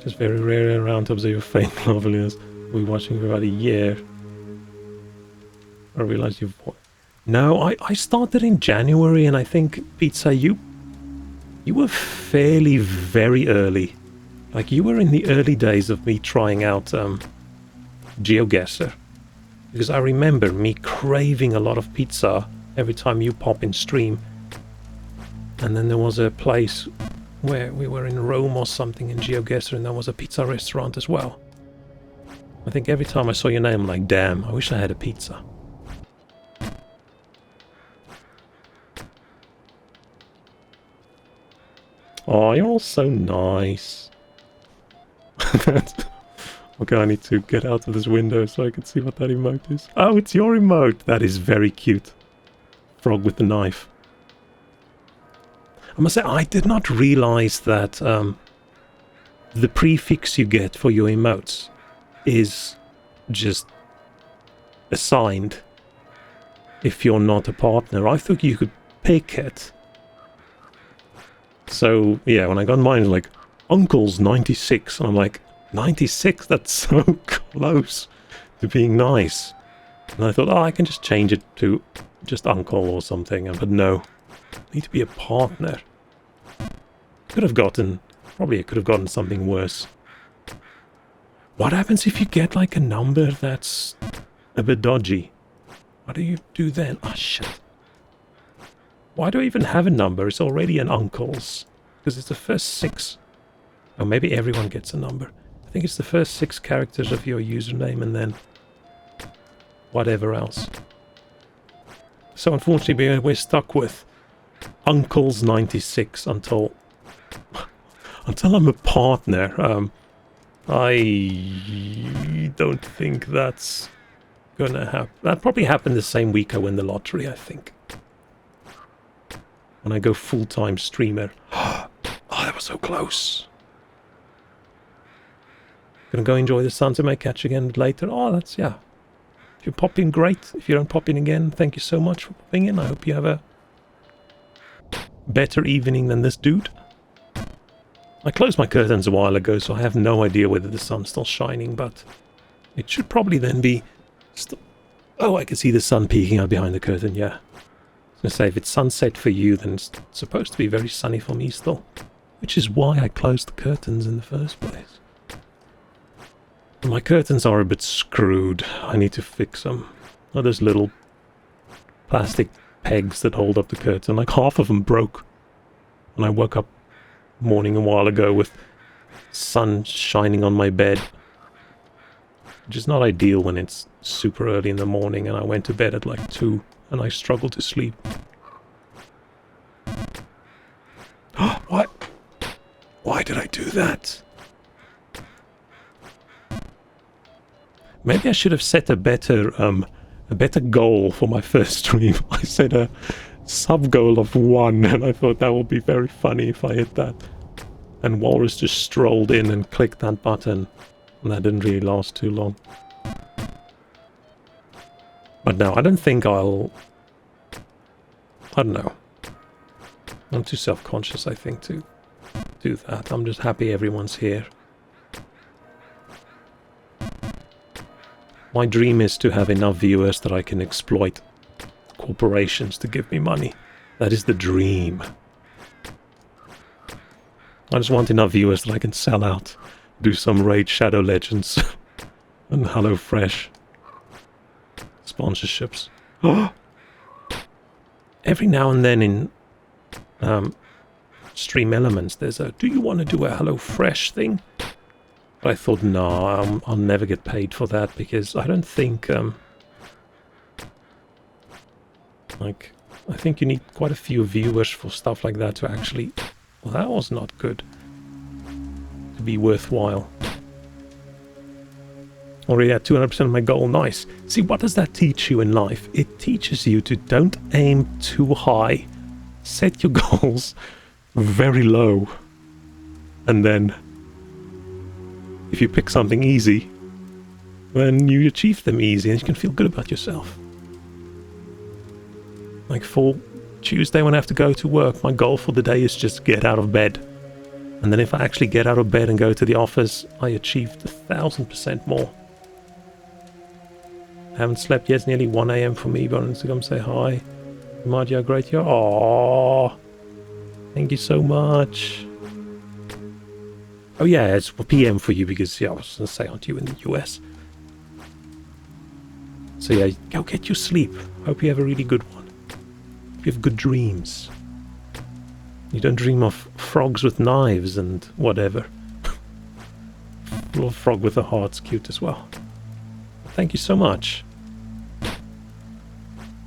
Just very rare around to observe your faint loveliness. We're watching for about a year. I realize you've... No, I started in January, and I think, Pizza, you were fairly very early. Like, you were in the early days of me trying out GeoGuessr. Because I remember me craving a lot of pizza every time you pop in stream. And then there was a place where we were in Rome or something in GeoGuessr, and there was a pizza restaurant as well. I think every time I saw your name, I'm like, damn, I wish I had a pizza. Oh, you're all so nice. Okay, I need to get out of this window so I can see what that emote is. Oh, it's your emote! That is very cute. Frog with the knife. I must say, I did not realize that the prefix you get for your emotes is just assigned if you're not a partner. I thought you could pick it. So, yeah, when I got mine, it was like, Uncle's 96, and I'm like, 96? That's so close to being nice. And I thought, oh, I can just change it to just Uncle or something, but no. Need to be a partner. Probably I could have gotten something worse. What happens if you get like a number that's a bit dodgy? What do you do then? Oh, shit. Why do I even have a number? It's already an uncle's. Because it's the first 6. Or maybe everyone gets a number. I think it's the first 6 characters of your username and then whatever else. So unfortunately we're stuck with Uncle's 96 until I'm a partner. I don't think that's gonna happen. That probably happened the same week I win the lottery, I think. When I go full-time streamer. Oh, that was so close. Gonna go enjoy the sunset. May catch you again later. Oh, that's, yeah. If you pop in, great. If you don't pop in again, thank you so much for popping in. I hope you have a better evening than this dude. I closed my curtains a while ago, so I have no idea whether the sun's still shining, but it should probably then be... Oh, I can see the sun peeking out behind the curtain, yeah. I was going to say, if it's sunset for you, then it's supposed to be very sunny for me still. Which is why I closed the curtains in the first place. My curtains are a bit screwed. I need to fix them. Oh, those little plastic pegs that hold up the curtain. Like half of them broke. And I woke up morning a while ago with sun shining on my bed. Which is not ideal when it's super early in the morning and I went to bed at like 2 and I struggled to sleep. What? Why did I do that? Maybe I should have set a better goal for my first stream. I set a sub goal of 1 and I thought that would be very funny if I hit that. And Walrus just strolled in and clicked that button. And that didn't really last too long. But no, I don't think I'll... I don't know. I'm too self-conscious, I think, to do that. I'm just happy everyone's here. My dream is to have enough viewers that I can exploit corporations to give me money. That is the dream. I just want enough viewers that I can sell out. Do some Raid Shadow Legends and HelloFresh sponsorships. Every now and then in Stream Elements there's a do you want to do a HelloFresh thing? But I thought no, I'll never get paid for that because I don't think like I think you need quite a few viewers for stuff like that to actually well that was not good. To be worthwhile. Already at 200% of my goal, nice. See, what does that teach you in life? It teaches you to don't aim too high. Set your goals very low. And then, if you pick something easy, then you achieve them easy and you can feel good about yourself. Like for Tuesday when I have to go to work, my goal for the day is just get out of bed. And then if I actually get out of bed and go to the office, I achieved 1,000% more. I haven't slept yet. It's nearly 1 AM for me, but I wanted to come say hi. Madia, great here. Aww. Thank you so much. Oh yeah, it's PM for you because, yeah, I was going to say, aren't you in the US? So yeah, go get your sleep. Hope you have a really good one. Hope you have good dreams. You don't dream of frogs with knives and whatever. Little frog with a heart's cute as well. Thank you so much.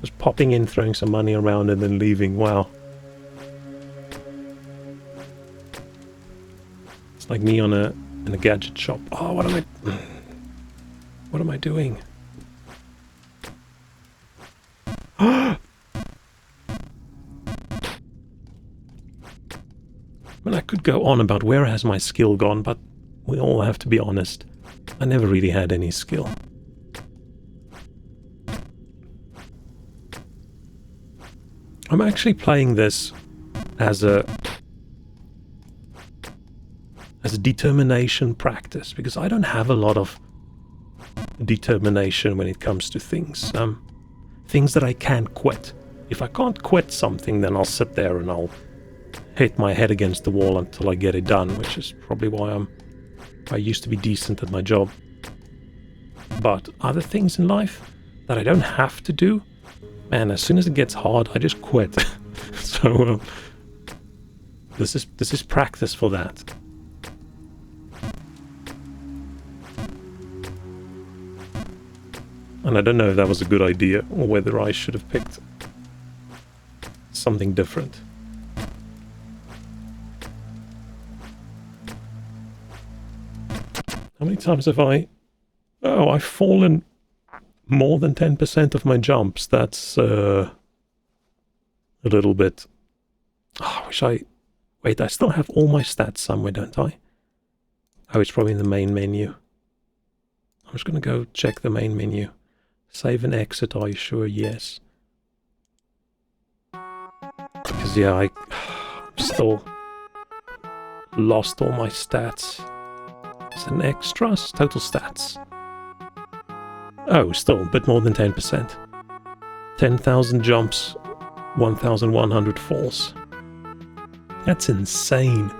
Just popping in, throwing some money around and then leaving. Wow. It's like me in a gadget shop. Oh, what am I doing? I mean, I could go on about where has my skill gone, but we all have to be honest. I never really had any skill. I'm actually playing this as a determination practice because I don't have a lot of determination when it comes to things. Things that I can't quit. If I can't quit something, then I'll sit there and I'll hit my head against the wall until I get it done, which is probably why I'm I used to be decent at my job. But other things in life that I don't have to do, man, as soon as it gets hard, I just quit. So this is practice for that. And I don't know if that was a good idea or whether I should have picked something different. How many times have I... Oh, I've fallen more than 10% of my jumps. That's a little bit... Oh, I wish I... Wait, I still have all my stats somewhere, don't I? Oh, it's probably in the main menu. I'm just going to go check the main menu. Save and exit, are you sure? Yes. Because, yeah, I'm still lost all my stats. Is it an extras? Total stats. Oh, still a bit more than 10%. 10,000 jumps, 1,100 falls. That's insane.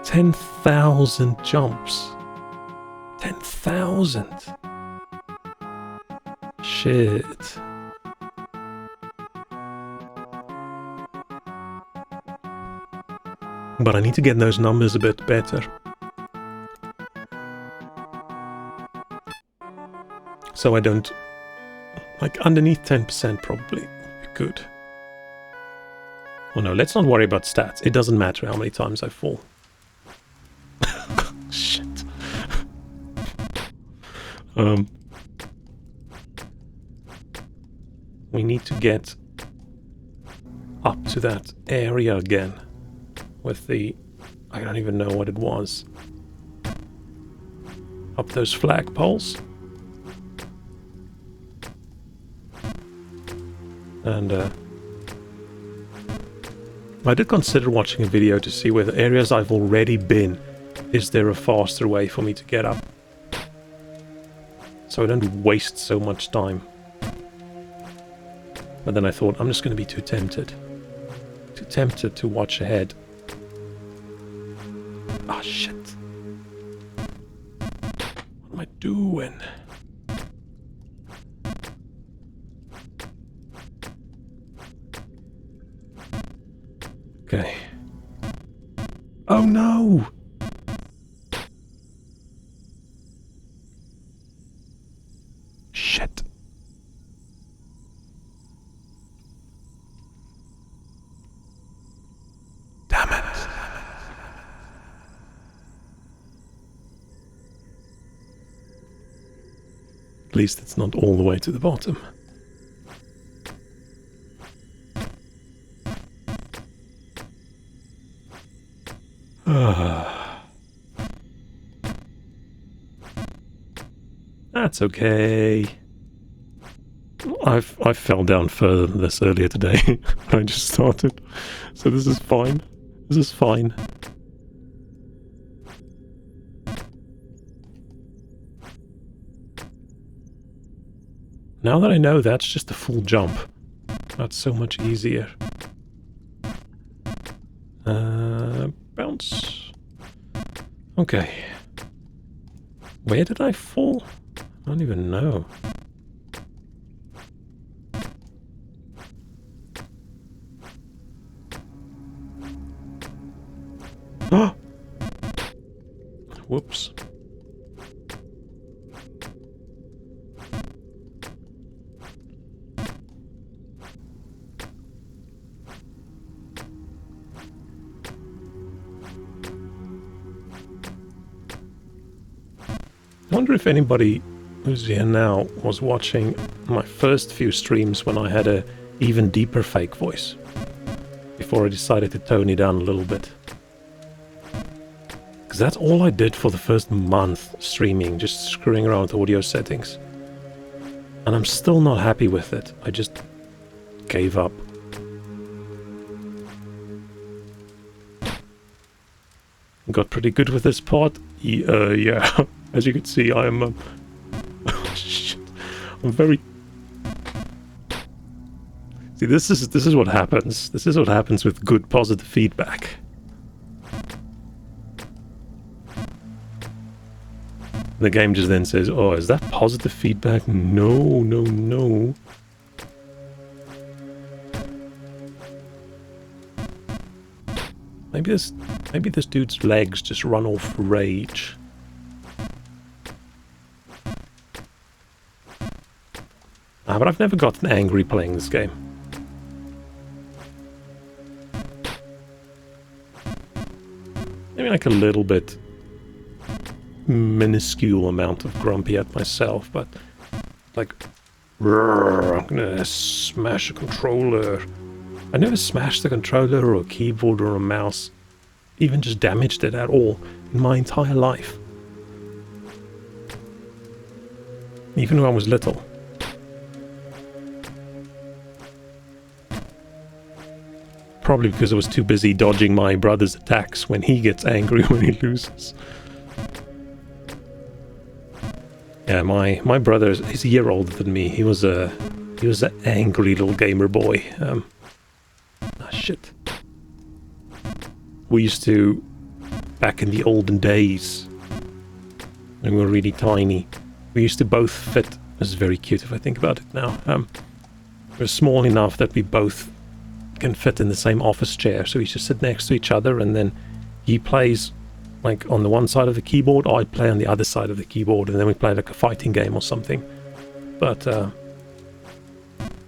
10,000 jumps. 10,000. Shit. But I need to get those numbers a bit better. So I don't... Like, underneath 10% probably would be good. Oh no, let's not worry about stats. It doesn't matter how many times I fall. Shit. We need to get up to that area again with the... I don't even know what it was. Up those flagpoles. And I did consider watching a video to see whether areas I've already been, is there a faster way for me to get up? So I don't waste so much time. But then I thought, I'm just going to be too tempted. Too tempted to watch ahead. Ah, shit. What am I doing? Okay. Oh no! Shit. Damn it. At least it's not all the way to the bottom. That's okay. I fell down further than this earlier today. I just started. So this is fine. This is fine. Now that I know that's just a full jump, that's so much easier. Bounce. Okay. Where did I fall? I don't even know. Ah! Whoops. I wonder if anybody who's here now was watching my first few streams when I had a even deeper fake voice, before I decided to tone it down a little bit. Because that's all I did for the first month streaming, just screwing around with audio settings. And I'm still not happy with it. I just gave up. Got pretty good with this part. Yeah. As you can see, I am... shit. I'm very... See, this is what happens. This is what happens with good positive feedback. The game just then says, oh, is that positive feedback? No, no, no. Maybe this dude's legs just run off rage. But I've never gotten angry playing this game. Maybe like a little bit minuscule amount of grumpy at myself, but like, I'm gonna smash a controller. I never smashed a controller or a keyboard or a mouse, even just damaged it at all in my entire life. Even when I was little. Probably because I was too busy dodging my brother's attacks when he gets angry when he loses. Yeah, my brother is a year older than me. He was an angry little gamer boy. Shit. We used to, back in the olden days, when we were really tiny, we used to both fit. This is very cute if I think about it now. We're small enough that we both can fit in the same office chair, so we just sit next to each other, and then he plays like on the one side of the keyboard, I'd play on the other side of the keyboard, and then we play like a fighting game or something. But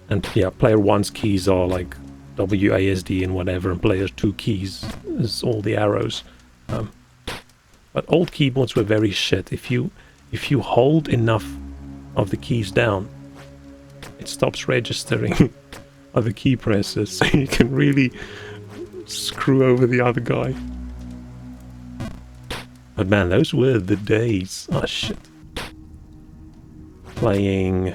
and yeah, player one's keys are like WASD and whatever, and player two keys is all the arrows. But old keyboards were very shit. If you hold enough of the keys down, it stops registering other key presses, so you can really screw over the other guy. But man, those were the days. Oh shit. Playing...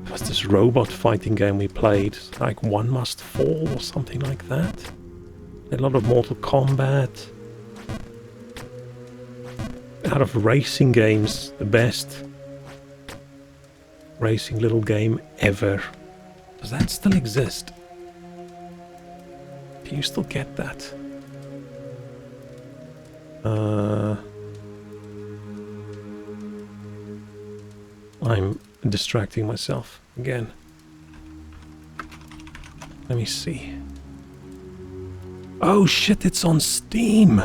what's this robot fighting game we played? Like One Must Fall or something like that. A lot of Mortal Kombat. Out of racing games, the best racing little game ever. Does that still exist? Do you still get that? I'm distracting myself again. Let me see. Oh shit, it's on Steam!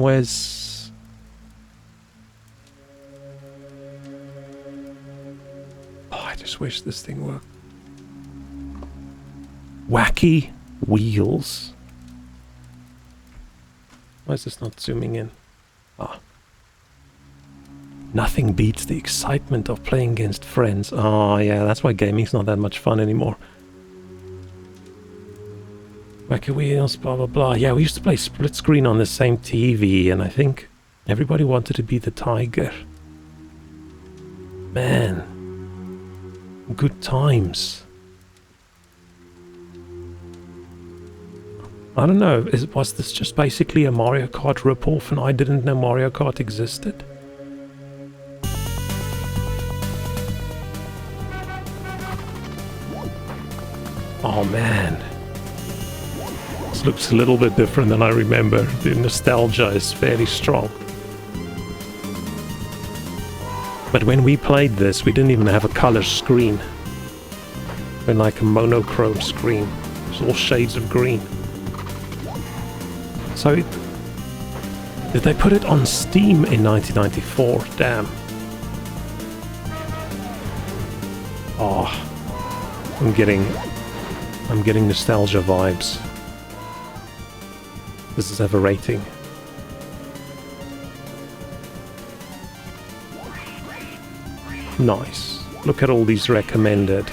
Where's... oh, I just wish this thing worked. Wacky Wheels. Why is this not zooming in? Ah. Nothing beats the excitement of playing against friends. Oh yeah, that's why gaming's not that much fun anymore. Wacky Wheels, blah blah blah. Yeah, we used to play split screen on the same TV, and I think everybody wanted to be the tiger. Man. Good times. I don't know, was this just basically a Mario Kart ripoff and I didn't know Mario Kart existed? Oh man. This looks a little bit different than I remember. The nostalgia is fairly strong. But when we played this, we didn't even have a color screen. We had like a monochrome screen. It's all shades of green. So, did they put it on Steam in 1994? Damn. Oh, I'm getting nostalgia vibes. Does this have a rating? Nice. Look at all these recommended.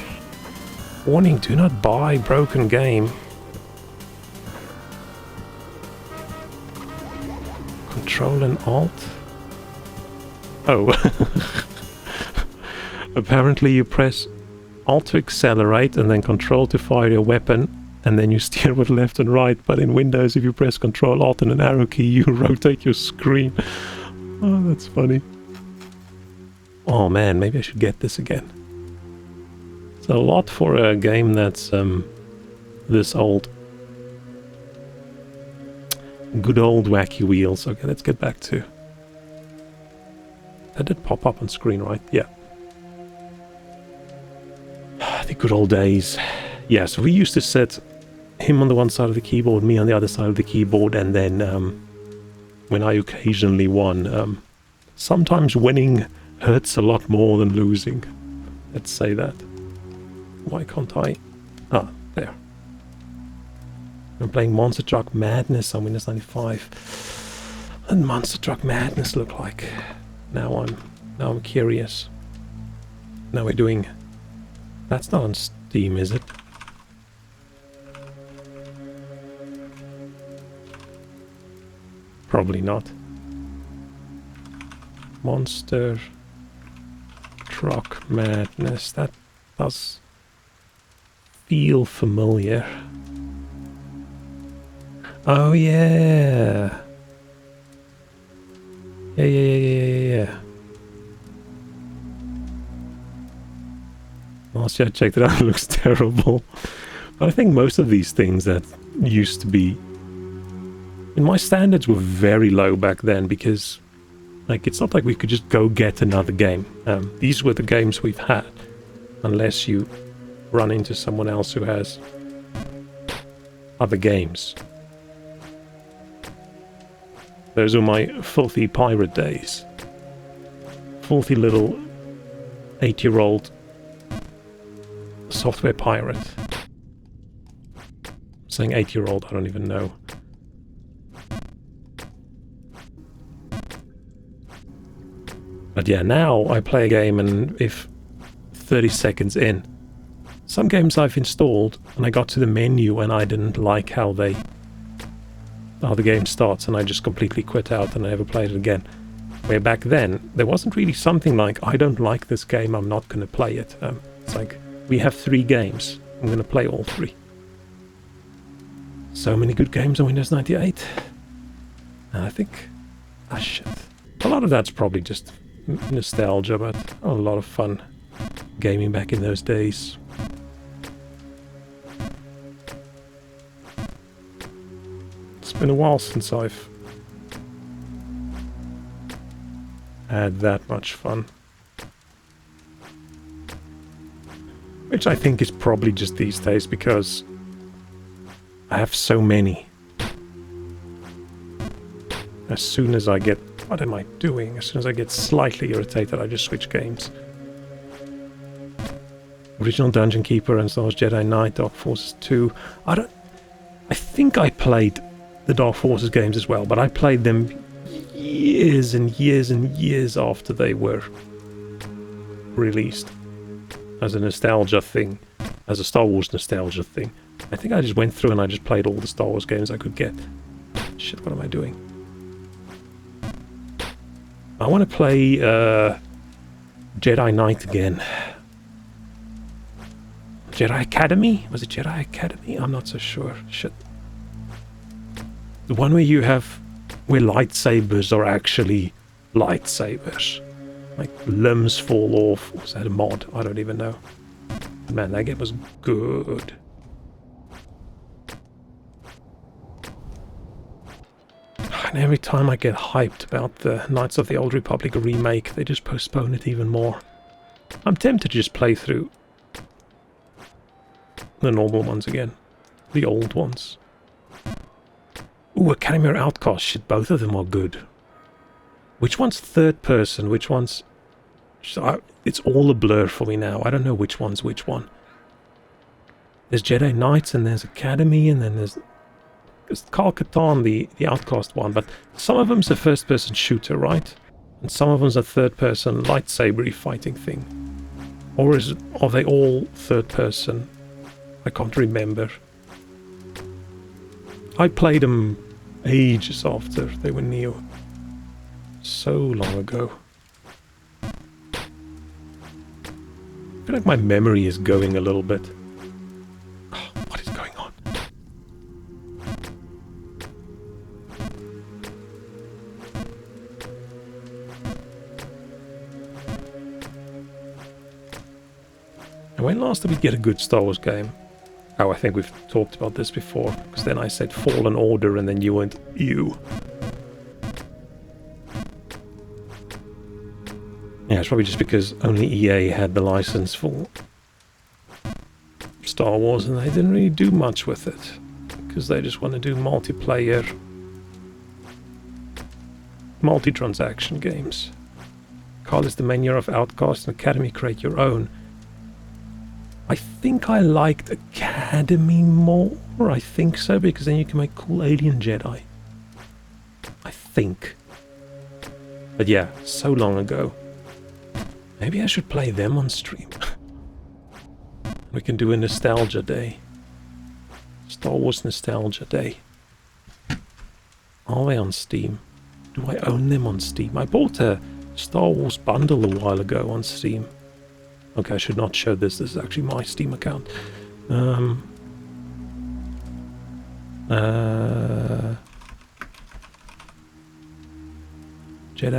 Warning, do not buy broken game. Control and Alt? Oh. Apparently you press Alt to accelerate and then Control to fire your weapon, and then you steer with left and right, but in Windows if you press Control Alt and an arrow key you rotate your screen. Oh, that's funny. Oh man, maybe I should get this again. a lot for a game that's this old. Good old wacky wheels. Okay, let's get back to... That did pop up on screen, right? Yeah. The good old days. Yeah, so we used to set him on the one side of the keyboard, me on the other side of the keyboard, and then when I occasionally won, sometimes winning hurts a lot more than losing. Let's say that. Why can't I? Ah, there. I'm playing Monster Truck Madness on Windows 95. What did Monster Truck Madness look like? Now I'm curious. Now we're doing... That's not on Steam, is it? Probably not. Monster Truck Madness. That does feel familiar. Oh yeah. Yeah. Last year I checked it out, it looks terrible. But I think most of these things that used to be... And my standards were very low back then because, like, it's not like we could just go get another game. These were the games we've had, unless you run into someone else who has other games. Those are my filthy pirate days. Filthy little 8-year-old software pirate. I'm saying 8-year-old, I don't even know. But yeah, now I play a game and if 30 seconds in, some games I've installed and I got to the menu and I didn't like how the game starts and I just completely quit out and I never played it again. Where back then, there wasn't really something like, I don't like this game, I'm not going to play it. It's like, we have 3 games, I'm going to play all 3. So many good games on Windows 98. And I think, shit. A lot of that's probably just nostalgia, but a lot of fun gaming back in those days. It's been a while since I've had that much fun. Which I think is probably just these days because I have so many. As soon as I get... What am I doing? As soon as I get slightly irritated, I just switch games. Original Dungeon Keeper and Star Wars Jedi Knight, Dark Forces 2. I think I played the Dark Forces games as well, but I played them years and years and years after they were released. As a nostalgia thing. As a Star Wars nostalgia thing. I think I just went through and I just played all the Star Wars games I could get. Shit, what am I doing? I want to play Jedi Knight again. Jedi Academy? Was it Jedi Academy? I'm not so sure. Shit. The one where you have... where lightsabers are actually lightsabers. Like limbs fall off. Was that a mod? I don't even know. Man, that game was good. And every time I get hyped about the Knights of the Old Republic remake, they just postpone it even more. I'm tempted to just play through the normal ones again. The old ones. Ooh, Academy or Outcast. Shit, both of them are good. Which one's third person? Which one's... It's all a blur for me now. I don't know which one's which one. There's Jedi Knights and there's Academy and then there's Kal Katarn, the Outcast one, but some of them's a first-person shooter, right? And some of them's a third-person lightsaber-y fighting thing. Or are they all third-person? I can't remember. I played them ages after they were new. So long ago. I feel like my memory is going a little bit. Oh, what is going on? And when last did we get a good Star Wars game? Oh, I think we've talked about this before, because then I said Fallen Order and then you went, ew. Yeah, it's probably just because only EA had the license for Star Wars and they didn't really do much with it. Because they just want to do multiplayer, multi-transaction games. Carl is the mayor of Outcast and Academy, create your own. I think I liked Academy more. I think so, because then you can make cool alien Jedi. I think. But yeah, so long ago. Maybe I should play them on stream. We can do a nostalgia day. Star Wars nostalgia day. Are they on Steam? Do I own them on Steam? I bought a Star Wars bundle a while ago on Steam. Okay, I should not show this. This is actually my Steam account. Jedi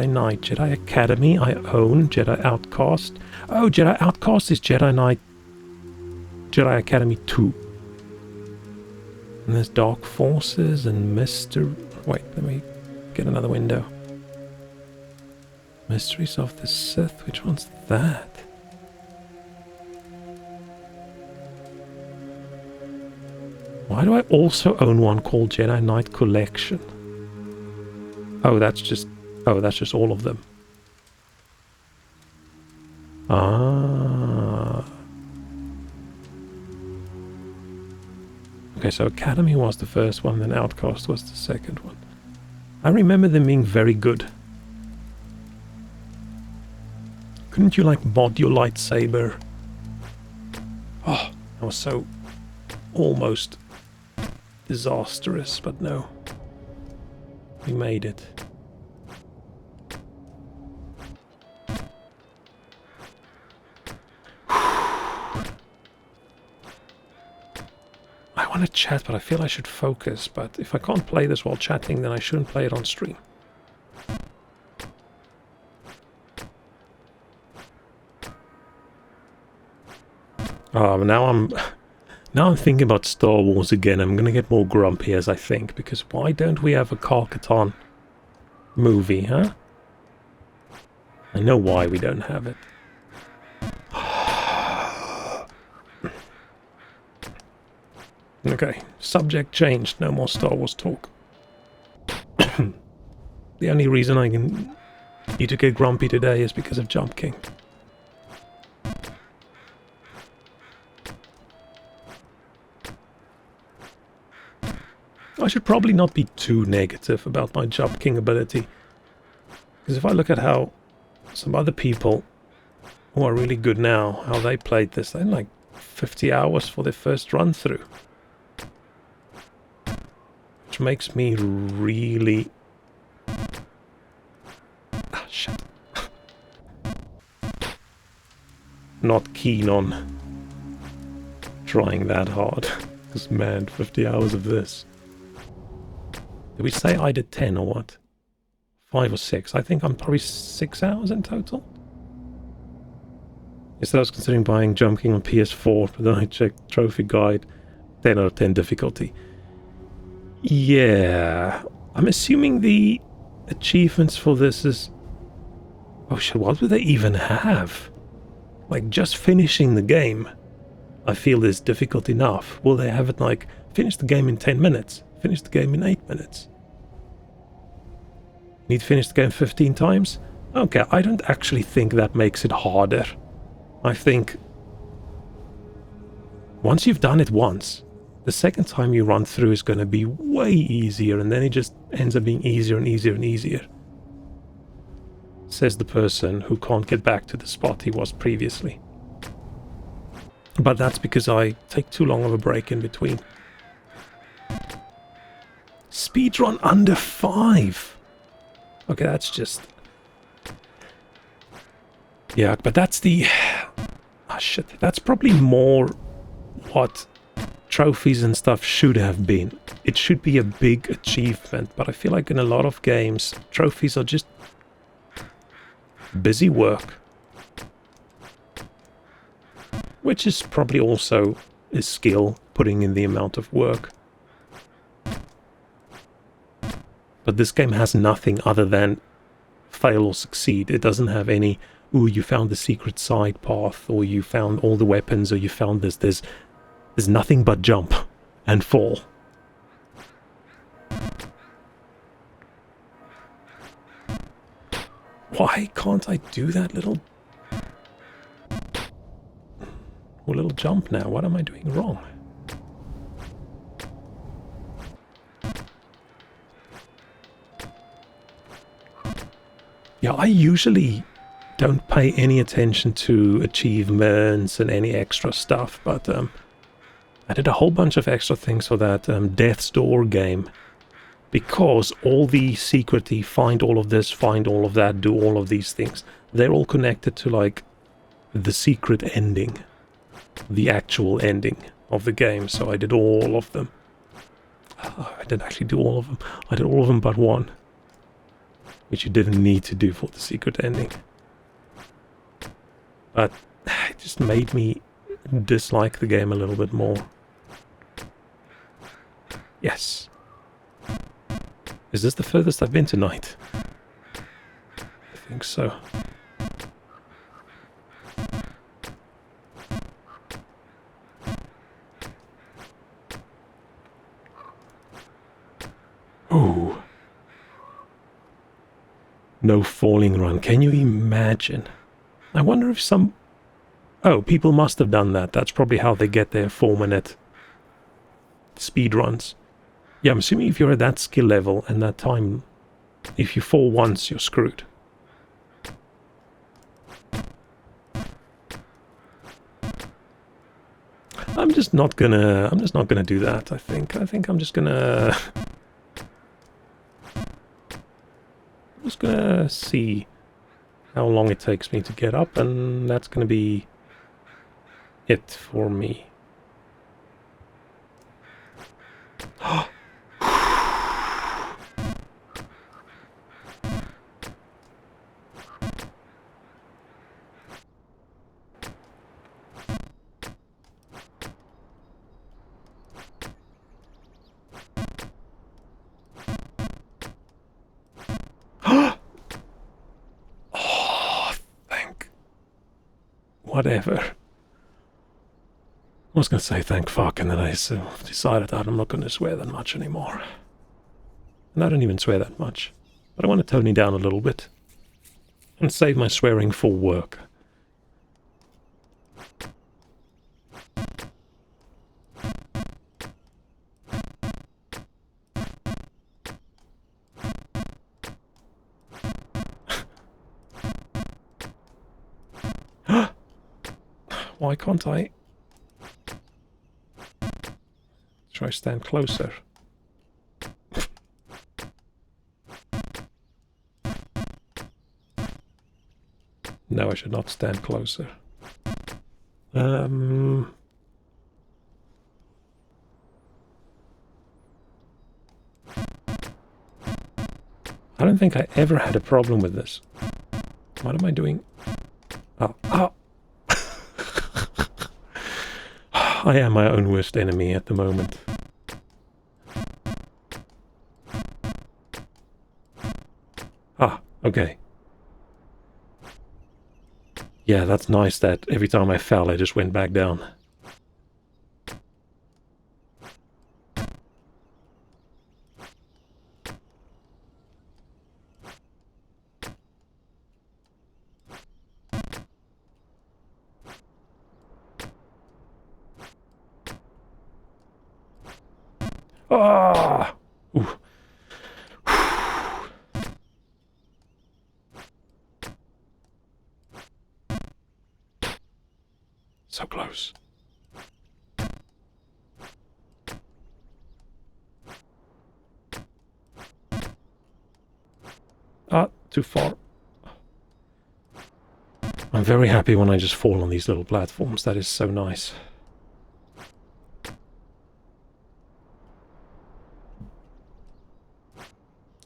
Knight, Jedi Academy, I own. Jedi Outcast. Oh, Jedi Outcast is Jedi Knight, Jedi Academy 2. And there's Dark Forces and Mr... Wait, let me get another window. Mysteries of the Sith, which one's that? Why do I also own one called Jedi Knight Collection? Oh, that's just all of them. Ah. Okay, so Academy was the first one, then Outcast was the second one. I remember them being very good. Couldn't you, like, mod your lightsaber? Oh, that was so almost disastrous, but no. We made it. I want to chat, but I feel I should focus. But if I can't play this while chatting, then I shouldn't play it on stream. Now I'm thinking about Star Wars again. I'm gonna get more grumpy as I think, because why don't we have a Carcaton movie, huh? I know why we don't have it. Okay, subject changed. No more Star Wars talk. The only reason I need to get grumpy today is because of Jump King. I should probably not be too negative about my Jump King ability. Because if I look at how some other people who are really good now, how they played this, they had like 50 hours for their first run through. Which makes me really... Ah, shit. Not keen on trying that hard. Because man, 50 hours of this. Did we say I did 10 or what? 5 or 6? I think I'm probably 6 hours in total. Yes, I was considering buying Jump King on PS4, but then I checked Trophy Guide. 10 out of 10 difficulty. Yeah. I'm assuming the achievements for this is... Oh shit, what do they even have? Like, just finishing the game, I feel is difficult enough. Will they have it like, finish the game in 10 minutes? Finish the game in 8 minutes? Need to finish the game 15 times? Okay, I don't actually think that makes it harder. I think once you've done it once, the second time you run through is going to be way easier, and then it just ends up being easier and easier and easier. Says the person who can't get back to the spot he was previously. But that's because I take too long of a break in between. Speedrun under 5! Okay, that's just... Yeah, but that's the... Ah, shit. That's probably more what trophies and stuff should have been. It should be a big achievement, but I feel like in a lot of games, trophies are just busy work. which is probably also a skill, putting in the amount of work. But this game has nothing other than fail or succeed. It doesn't have any, ooh, you found the secret side path, or you found all the weapons, or you found this. There's nothing but jump and fall. Why can't I do that little jump now? What am I doing wrong? Yeah, I usually don't pay any attention to achievements and any extra stuff, but I did a whole bunch of extra things for that Death's Door game, because all the secrety, find all of this, find all of that, do all of these things, they're all connected to, like, the secret ending, the actual ending of the game. So I did all of them. I didn't actually do all of them. I did all of them but one, which you didn't need to do for the secret ending. But it just made me dislike the game a little bit more. Yes. Is this the furthest I've been tonight? I think so. Oh. No falling run. Can you imagine? I wonder if some... Oh, people must have done that. That's probably how they get their 4-minute speed runs. Yeah, I'm assuming if you're at that skill level and that time, if you fall once, you're screwed. I'm just not gonna do that, I think. I think I'm just gonna see how long it takes me to get up, and that's gonna be it for me. Whatever. I was going to say thank fuck, and then I decided that I'm not going to swear that much anymore. And I don't even swear that much. But I want to tone it down a little bit. And save my swearing for work. Why can't I? Should I stand closer? No, I should not stand closer. I don't think I ever had a problem with this. What am I doing? Oh, oh. I am my own worst enemy at the moment. Ah, okay. Yeah, that's nice that every time I fell, I just went back down. Ah! Ooh. So close. Ah, too far. I'm very happy when I just fall on these little platforms. That is so nice.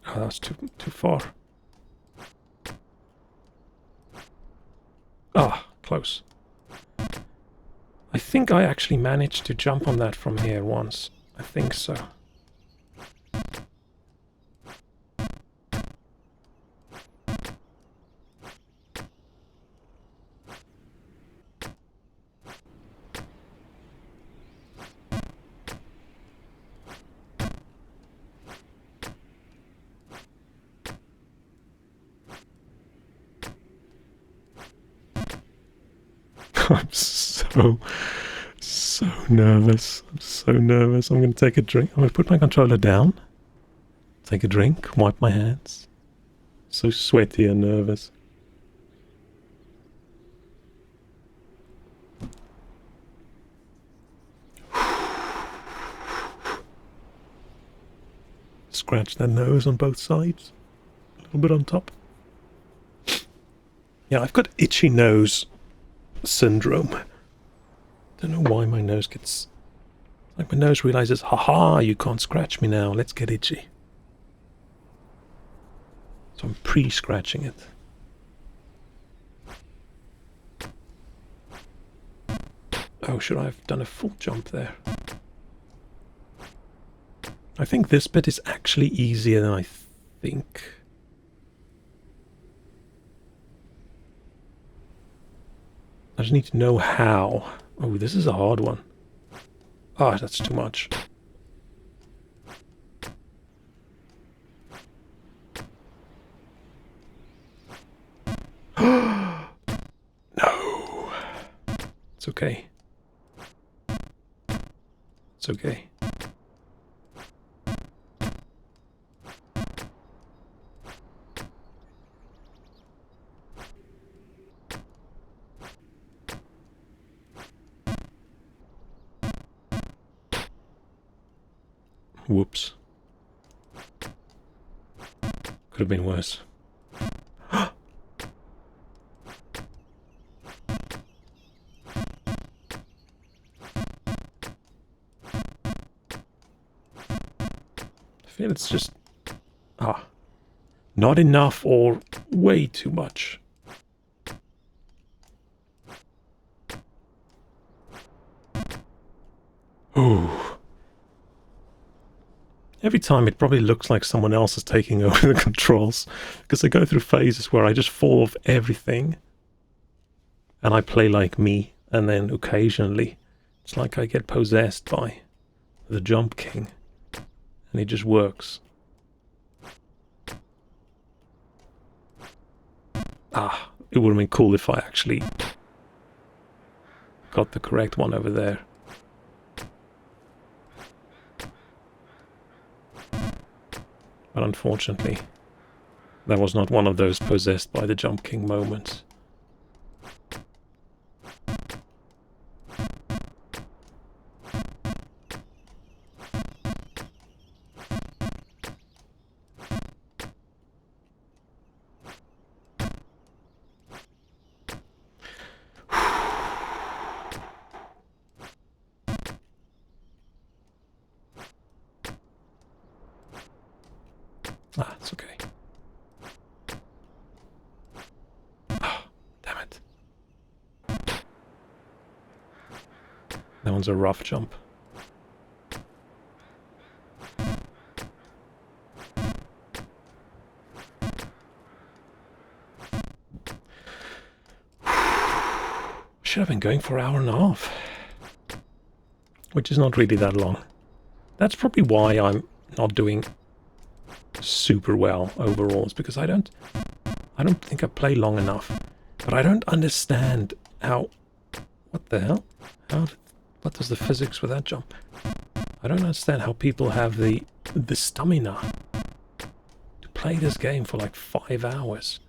Oh, that's too far. Ah, close. think I actually managed to jump on that from here once. I think so. I'm so nervous. I'm so nervous. I'm going to take a drink. I'm going to put my controller down. Take a drink. Wipe my hands. So sweaty and nervous. Scratch that nose on both sides. A little bit on top. Yeah, I've got itchy nose syndrome. Don't know why my nose gets... Like my nose realizes, haha, you can't scratch me now, let's get itchy. So I'm pre-scratching it. Oh, should I have done a full jump there? I think this bit is actually easier than I think. I just need to know how. Oh, this is a hard one. Ah, that's too much. No! It's okay. It's okay. Whoops. Could have been worse. I feel it's just... not enough or way too much. Ooh. Every time it probably looks like someone else is taking over the controls, because I go through phases where I just fall off everything and I play like me, and then occasionally it's like I get possessed by the Jump King and it just works. It would have been cool if I actually got the correct one over there. But unfortunately, that was not one of those possessed by the Jump King moments. It's okay. Damn it. That one's a rough jump. Should have been going for an hour and a half. Which is not really that long. That's probably why I'm not doing super well overall. It's because I don't think I play long enough. But I don't understand how... What the hell? What does the physics with that jump? I don't understand how people have the stamina to play this game for like 5 hours.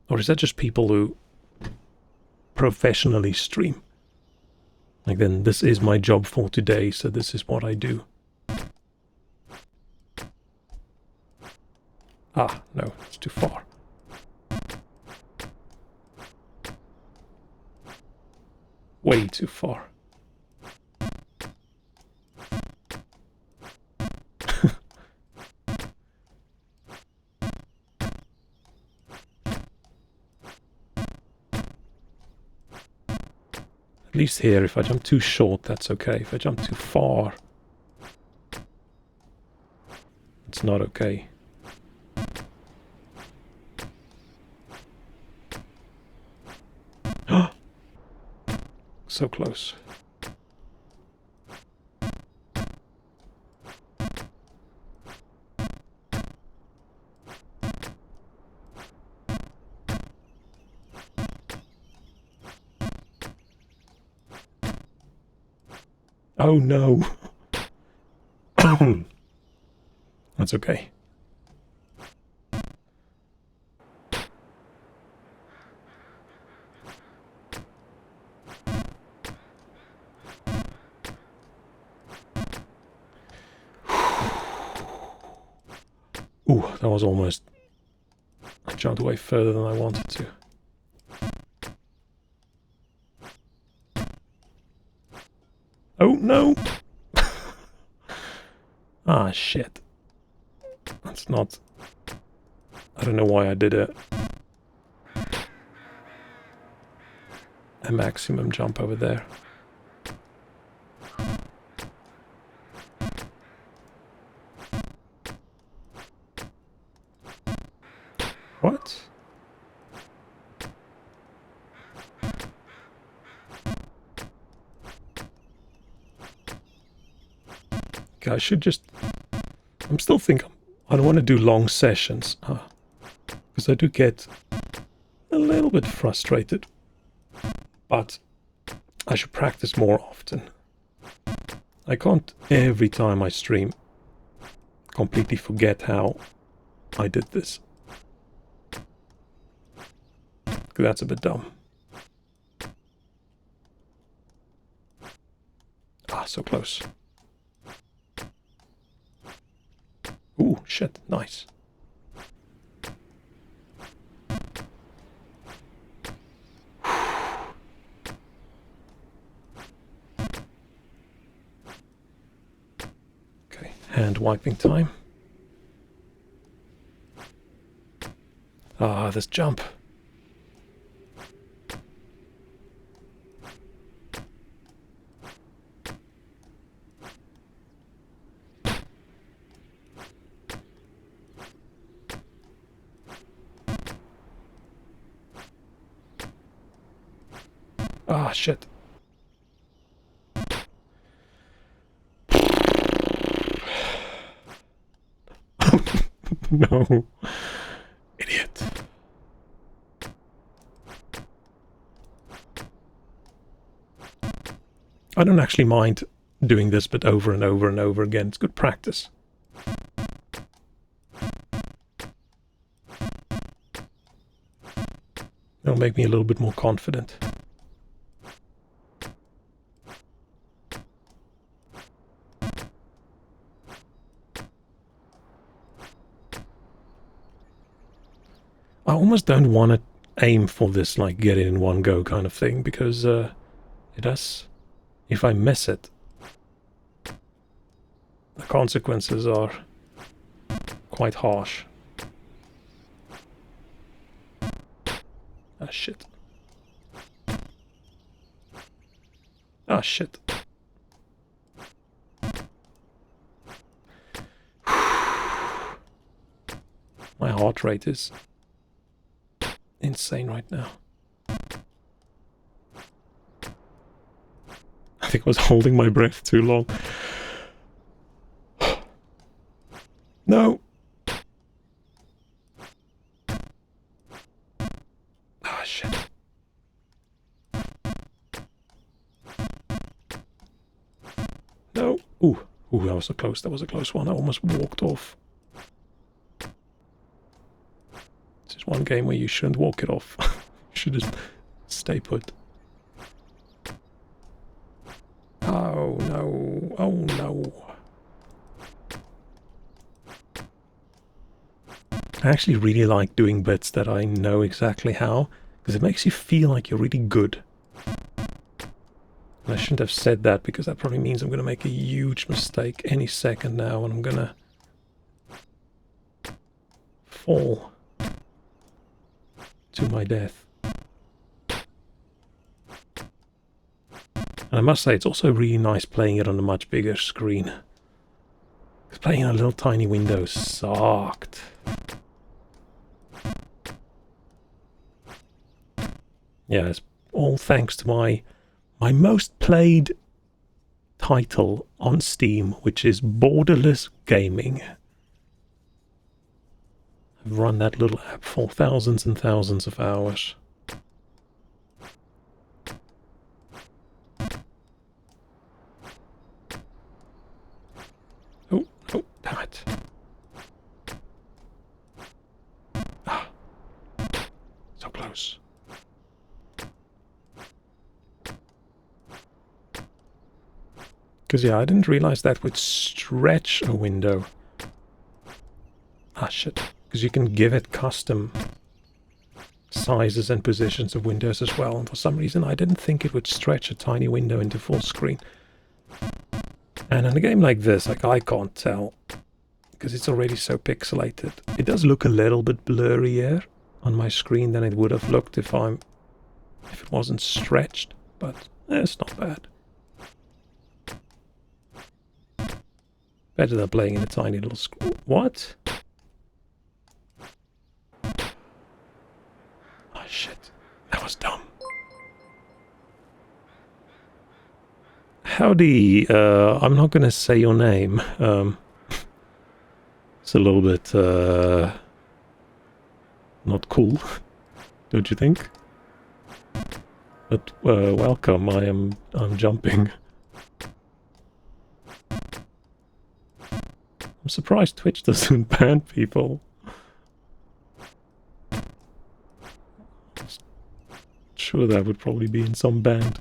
Or is that just people who professionally stream? Like, then this is my job for today, so this is what I do. No, it's too far. Way too far. At least here, if I jump too short, that's okay. If I jump too far, it's not okay. So close. Oh no. That's okay. Ooh, that was almost... I jumped way further than I wanted to. Oh no! Ah, shit. That's not... I don't know why I did a maximum jump over there. What? Okay, I should just... I'm still thinking... I don't want to do long sessions. Because I do get a little bit frustrated. But I should practice more often. I can't every time I stream completely forget how I did this. That's a bit dumb. Ah, so close. Ooh, shit, nice. Okay, hand wiping time. Ah, this jump. Ah, shit. No. Idiot. I don't actually mind doing this bit over and over and over again. It's good practice. It'll make me a little bit more confident. I almost don't want to aim for this, like, get it in one go kind of thing, because it does... If I miss it, the consequences are quite harsh. Ah, shit. Ah, shit. My heart rate is insane right now. I think I was holding my breath too long. No. Ah, shit. No. Ooh, that was a close. That was a close one. I almost walked off. This is one game where you shouldn't walk it off. You should just stay put. Oh no. Oh no. I actually really like doing bits that I know exactly how, because it makes you feel like you're really good. And I shouldn't have said that, because that probably means I'm going to make a huge mistake any second now, and I'm going to fall to my death. And I must say, it's also really nice playing it on a much bigger screen. Because playing in a little tiny window sucked. Yeah, it's all thanks to my most played title on Steam, which is Borderless Gaming. I've run that little app for thousands and thousands of hours. Oh, damn it. Ah, so close. Because, yeah, I didn't realize that would stretch a window. Ah, shit. Because you can give it custom sizes and positions of windows as well. And for some reason, I didn't think it would stretch a tiny window into full screen. And in a game like this, like, I can't tell. Because it's already so pixelated. It does look a little bit blurrier on my screen than it would have looked if it wasn't stretched. But it's not bad. Better than playing in a tiny little screen. What? Oh shit. That was dumb. Howdy, I'm not gonna say your name. It's a little bit, not cool, don't you think? But, welcome, I'm jumping. I'm surprised Twitch doesn't ban people. Sure, that would probably be in some banned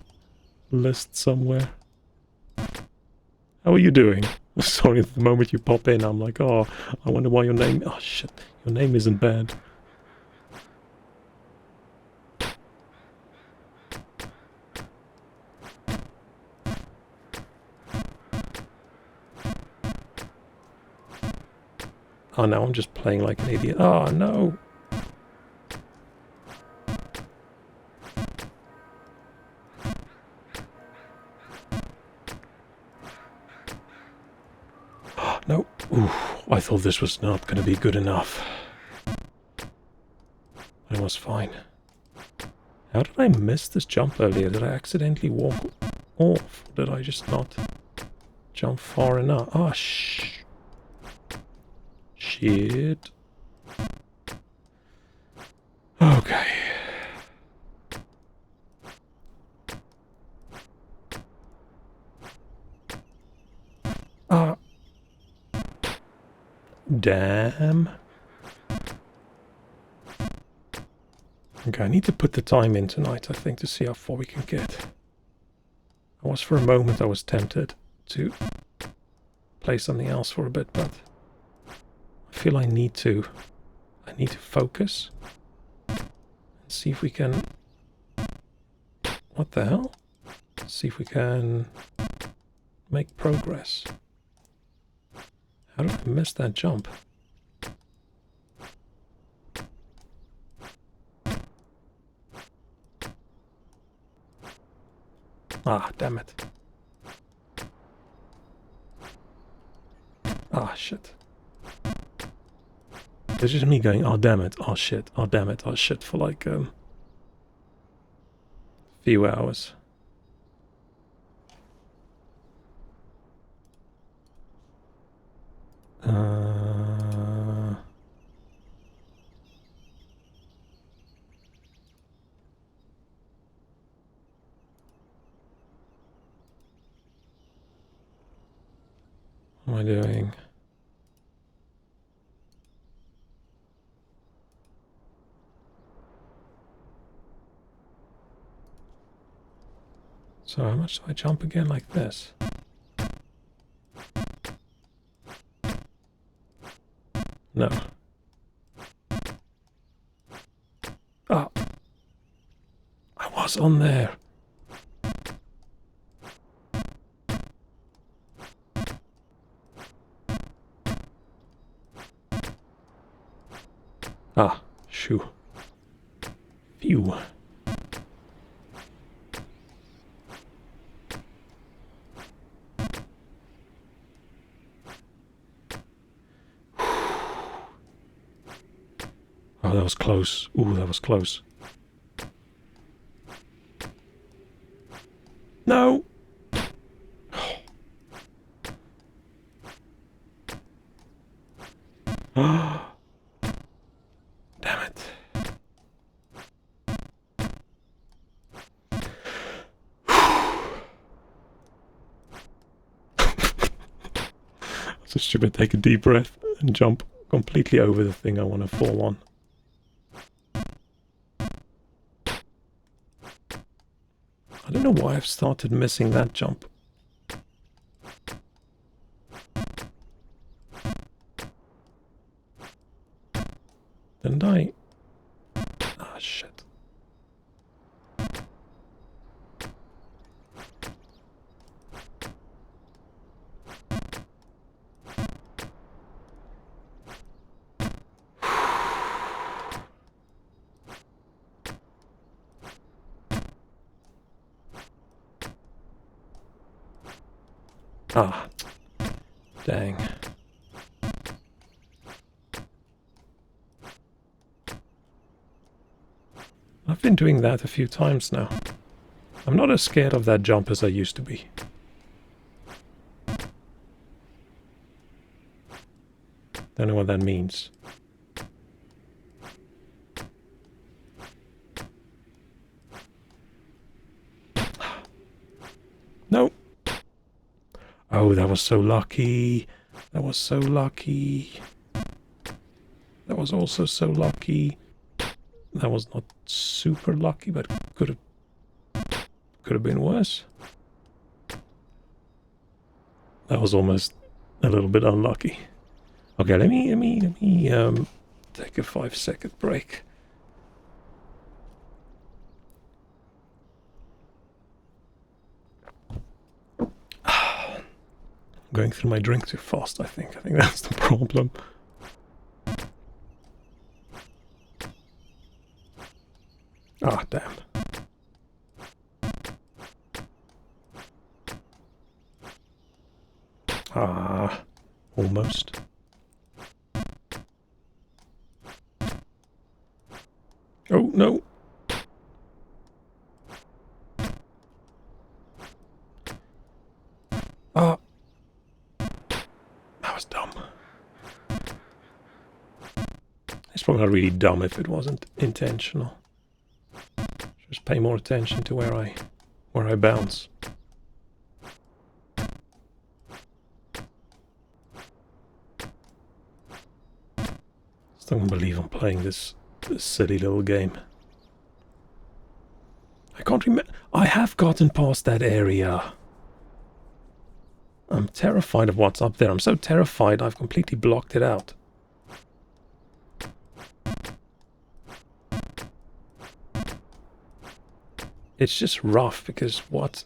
list somewhere. How are you doing? Sorry, the moment you pop in, I'm like, oh, I wonder why your name... Oh, shit. Your name isn't banned. Oh, now I'm just playing like an idiot. Oh, no. No. Ooh, I thought this was not going to be good enough. It was fine. How did I miss this jump earlier? Did I accidentally walk off? Or did I just not jump far enough? Oh, shit. Okay. Damn. Okay, I need to put the time in tonight, I think, to see how far we can get. For a moment, I was tempted to play something else for a bit, but I feel I need to focus and see if we can... What the hell? See if we can make progress. How did I miss that jump? Ah, damn it. Ah, shit. It's just me going, oh damn it, oh shit, oh damn it, oh shit, for like, few hours. What am I doing? So how much do I jump again like this? No. Ah. I was on there. Ah, shoo. Phew. Oh, that was close. Ooh, that was close. No! Damn it. So stupid. Take a deep breath and jump completely over the thing I want to fall on. I don't know why I've started missing that jump. Didn't I? Ah, shit. Ah, dang. I've been doing that a few times now. I'm not as scared of that jump as I used to be. Don't know what that means. No. Oh, that was so lucky. That was so lucky. That was also so lucky. That was not super lucky, but could have been worse. That was almost a little bit unlucky. Okay, let me take a 5-second break. I'm going through my drink too fast, I think. I think that's the problem. Ah, damn. Ah, almost. Oh, no. Ah. That was dumb. It's probably not really dumb if it wasn't intentional. Just pay more attention to where I bounce. Still can't believe I'm playing this silly little game. I can't remember. I have gotten past that area. I'm terrified of what's up there. I'm so terrified I've completely blocked it out. It's just rough because what?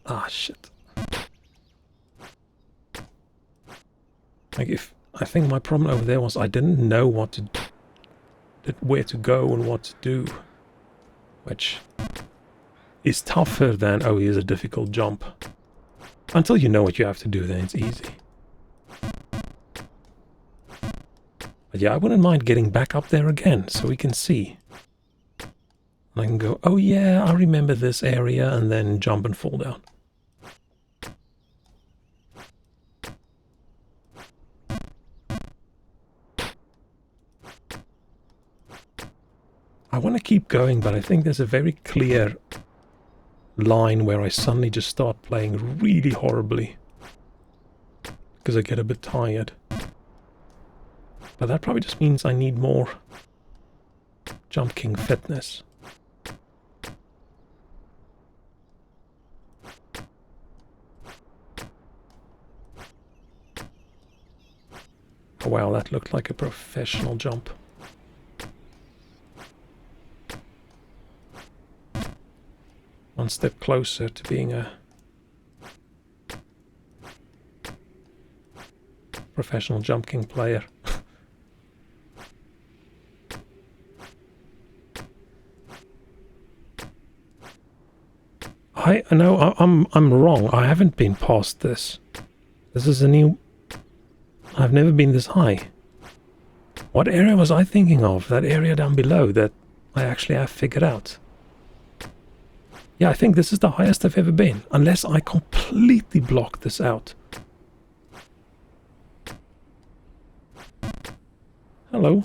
Ah, shit. Like I think my problem over there was I didn't know where to go and what to do. Which is tougher than, oh, here's a difficult jump. Until you know what you have to do, then it's easy. But yeah, I wouldn't mind getting back up there again so we can see. And I can go, oh yeah, I remember this area, and then jump and fall down. I want to keep going, but I think there's a very clear line where I suddenly just start playing really horribly. Because I get a bit tired. But that probably just means I need more Jump King fitness. Oh, wow, that looked like a professional jump. One step closer to being a professional Jump King player. I know I'm wrong. I haven't been past this. This is a new. I've never been this high. What area was I thinking of? That area down below that I actually have figured out. Yeah, I think this is the highest I've ever been. Unless I completely block this out. Hello.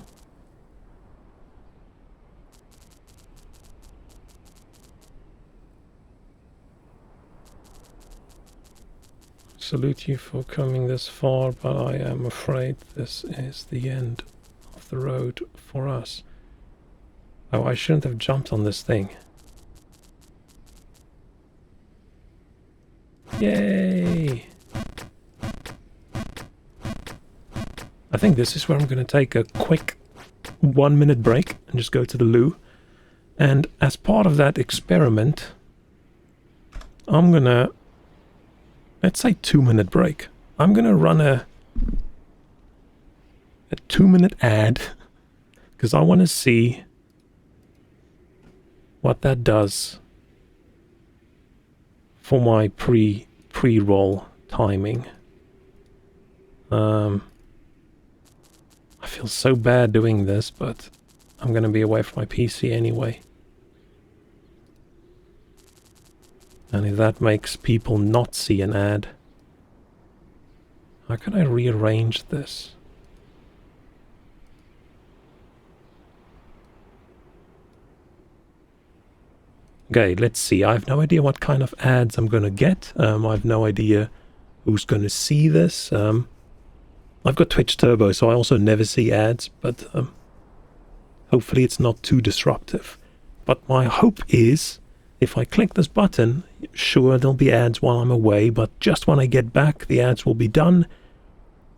Salute you for coming this far, but I am afraid this is the end of the road for us. Oh, I shouldn't have jumped on this thing. Yay! I think this is where I'm going to take a quick 1-minute break and just go to the loo. And as part of that experiment, I'm going to, let's say 2-minute break. I'm going to run a 2-minute ad because I want to see what that does for my pre-roll timing. I feel so bad doing this, but I'm going to be away from my PC anyway. And if that makes people not see an ad, how can I rearrange this? Okay, let's see. I have no idea what kind of ads I'm going to get. I have no idea who's going to see this. I've got Twitch Turbo, so I also never see ads, but hopefully it's not too disruptive. But my hope is, if I click this button, sure, there'll be ads while I'm away, but just when I get back, the ads will be done,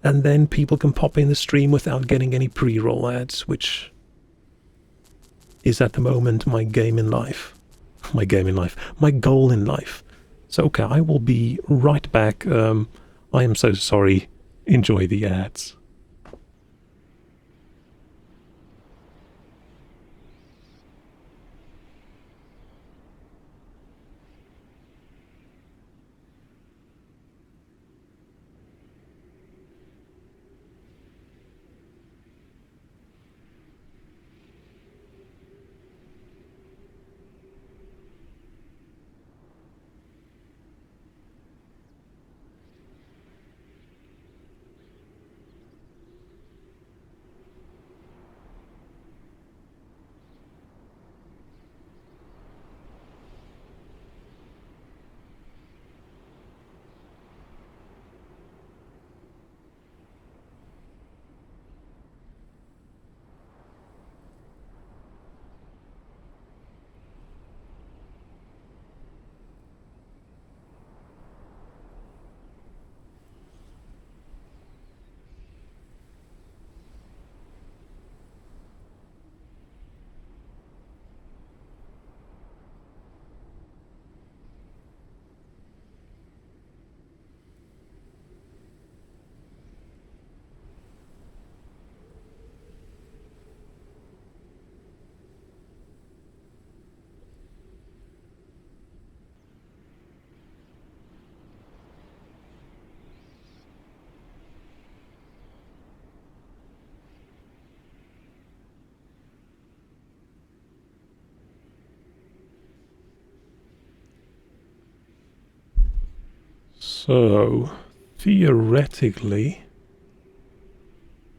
and then people can pop in the stream without getting any pre-roll ads, which is at the moment my game in life. My game in life. My goal in life. So, okay, I will be right back. I am so sorry. Enjoy the ads. So, theoretically,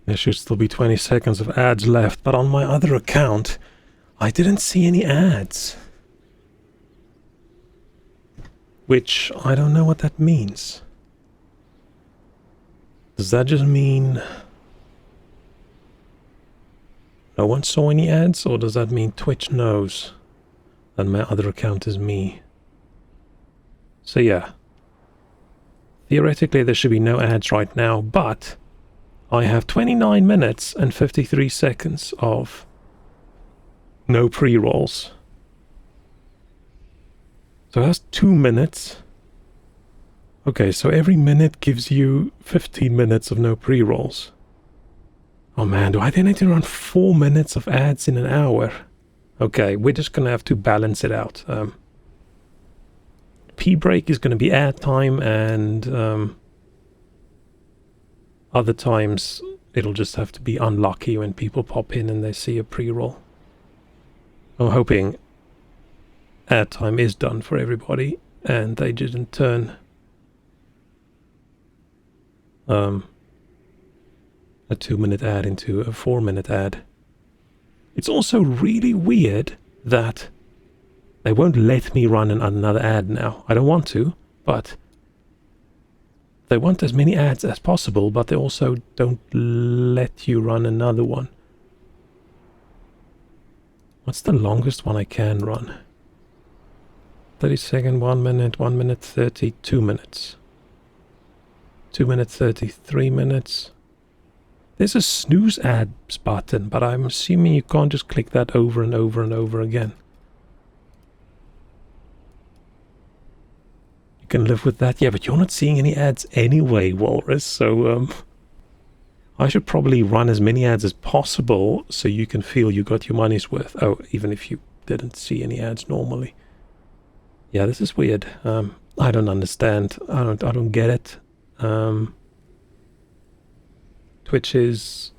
there should still be 20 seconds of ads left, but on my other account, I didn't see any ads. Which, I don't know what that means. Does that just mean no one saw any ads, or does that mean Twitch knows that my other account is me? So yeah. Theoretically, there should be no ads right now, but I have 29 minutes and 53 seconds of no pre-rolls. So that's 2 minutes. Okay, so every minute gives you 15 minutes of no pre-rolls. Oh man, do I then need to run 4 minutes of ads in an hour? Okay, we're just gonna have to balance it out. P-break is gonna be ad time, and other times it'll just have to be unlucky when people pop in and they see a pre-roll. I'm hoping ad time is done for everybody and they didn't turn a 2-minute ad into a 4-minute ad. It's also really weird that they won't let me run another ad now. I don't want to, but they want as many ads as possible, but they also don't let you run another one. What's the longest one I can run? 30 second, 1 minute, 1 minute 30, 2 minutes. 2 minutes 30, 3 minutes. There's a snooze ads button, but I'm assuming you can't just click that over and over and over again. You can live with that. Yeah, but you're not seeing any ads anyway, Walrus, so I should probably run as many ads as possible so you can feel you got your money's worth. Oh, even if you didn't see any ads normally. Yeah, this is weird. I don't understand. I don't get it. Twitch is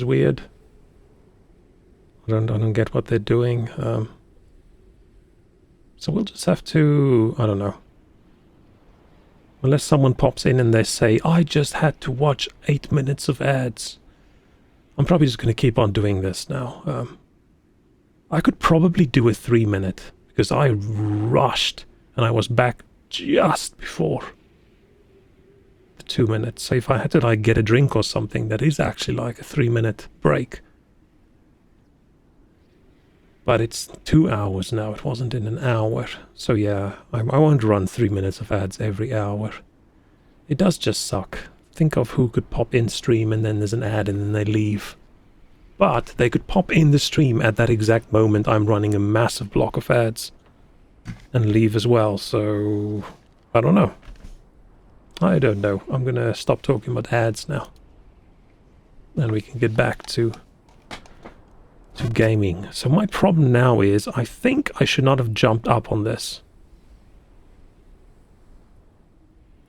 weird. I don't get what they're doing. So we'll just have to, I don't know. Unless someone pops in and they say, I just had to watch 8 minutes of ads. I'm probably just going to keep on doing this now. I could probably do a 3-minute because I rushed and I was back just before the 2 minutes. So if I had to like get a drink or something, that is actually like a 3-minute break. But it's 2 hours now, it wasn't in an hour. So yeah, I won't run 3 minutes of ads every hour. It does just suck. Think of who could pop in stream and then there's an ad and then they leave. But they could pop in the stream at that exact moment I'm running a massive block of ads and leave as well. So I don't know. I don't know. I'm gonna stop talking about ads now. And we can get back to gaming. So my problem now is I think I should not have jumped up on this.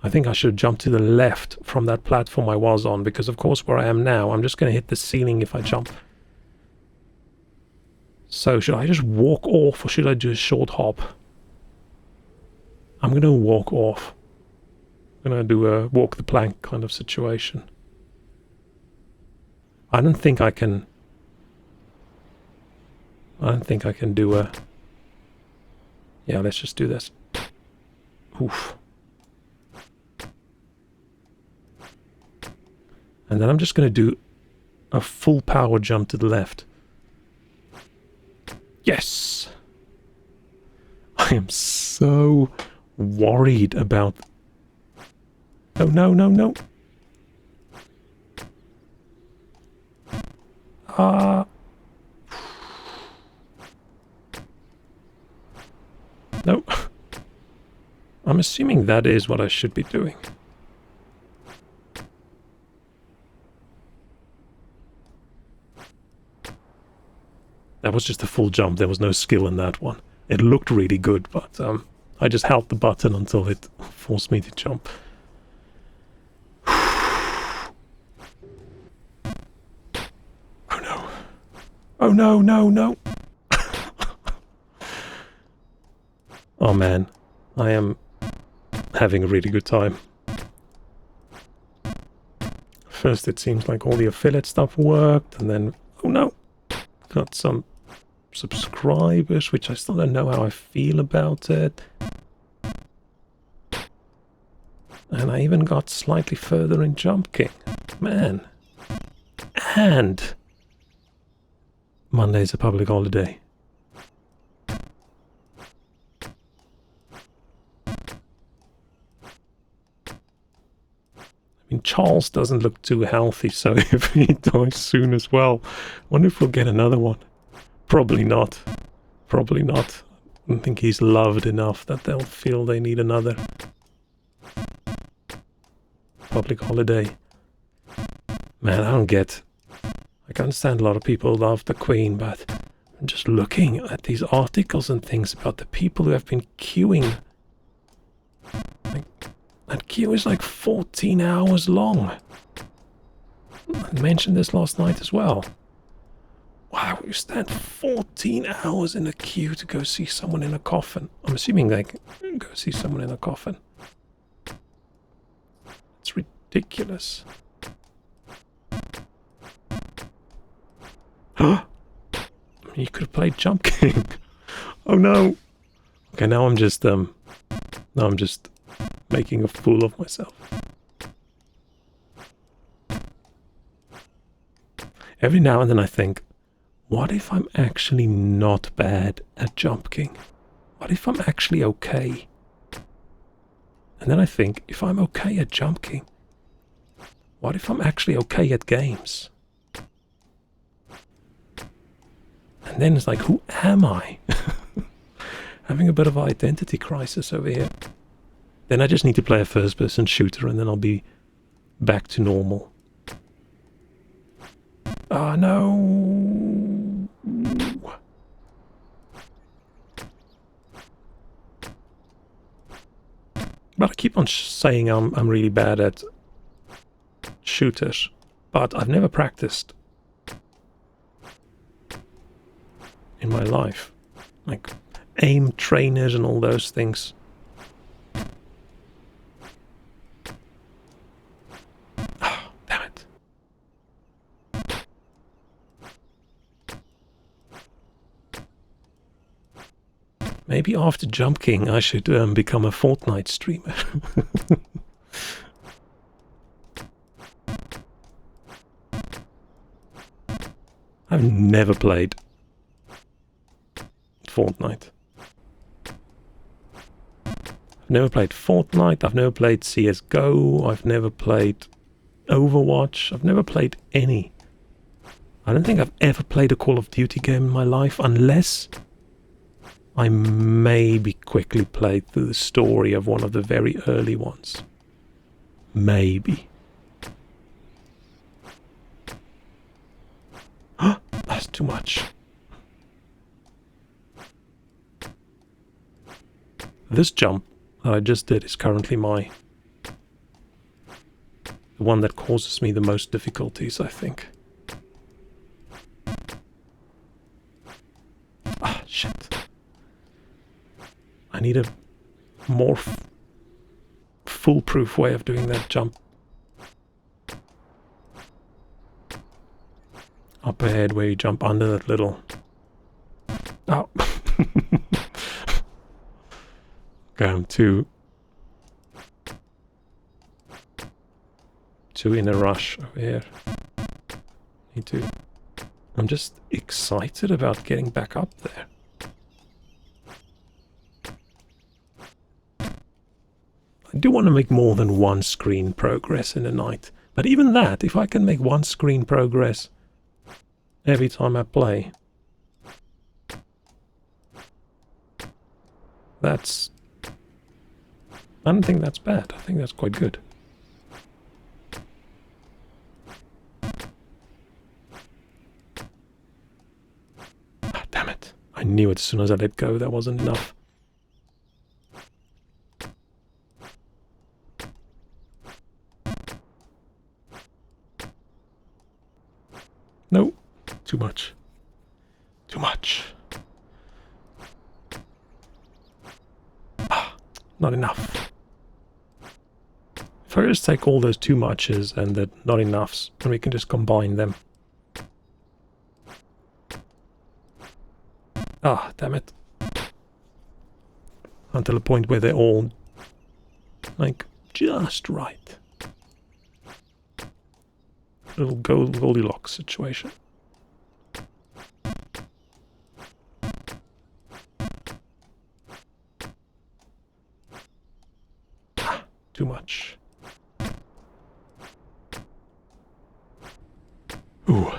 I think I should jump to the left from that platform I was on, because of course where I am now I'm just going to hit the ceiling if I jump. So should I just walk off or should I do a short hop? I'm going to walk off. I'm going to do a walk the plank kind of situation. I don't think I can do a... Yeah, let's just do this. Oof. And then I'm just going to do a full power jump to the left. Yes! I am so worried about... Oh, no, no, no. No. I'm assuming that is what I should be doing. That was just a full jump. There was no skill in that one. It looked really good, but I just held the button until it forced me to jump. Oh no. Oh no, no, no. Oh man, I am having a really good time. First it seems like all the affiliate stuff worked, and then, oh no, got some subscribers, which I still don't know how I feel about it. And I even got slightly further in Jump King. Man. And Monday's a public holiday. I mean, Charles doesn't look too healthy, so if he dies soon as well, I wonder if we'll get another one. Probably not. Probably not. I don't think he's loved enough that they'll feel they need another public holiday. Man, I don't get... I can understand a lot of people love the Queen, but I'm just looking at these articles and things about the people who have been queuing. Like, that queue is like 14 hours long. I mentioned this last night as well. Wow, you stand 14 hours in a queue to go see someone in a coffin. I'm assuming they can go see someone in a coffin. It's ridiculous. You could have played Jump King. Oh no. Okay, now I'm just making a fool of myself. Every now and then I think, what if I'm actually not bad at Jump King? What if I'm actually okay? And then I think, if I'm okay at Jump King, what if I'm actually okay at games? And then it's like, who am I? Having a bit of an identity crisis over here. Then I just need to play a first-person shooter and then I'll be back to normal. Ah, no. But I keep on saying I'm really bad at shooters, but I've never practiced in my life. Like aim trainers and all those things. Oh, damn it. Maybe after Jump King I should become a Fortnite streamer. I've never played Fortnite. I've never played Fortnite, I've never played CSGO, I've never played Overwatch, I've never played any. I don't think I've ever played a Call of Duty game in my life, unless I maybe quickly played through the story of one of the very early ones. Maybe. That's too much. This jump that I just did is currently the one that causes me the most difficulties, I think. Ah, shit. I need a more foolproof way of doing that jump. Up ahead where you jump under that little... Oh. Okay, I'm too in a rush over here. I'm just excited about getting back up there. I do want to make more than one screen progress in a night. But even that, if I can make one screen progress every time I play, I don't think that's bad. I think that's quite good. Ah, damn it. I knew it as soon as I let go that wasn't enough. No, too much. Too much. Ah, not enough. If I just take all those too muches and the not enoughs, and we can just combine them. Ah, damn it. Until a point where they're all, like, just right. Little Goldilocks situation. Ah, too much. Ooh.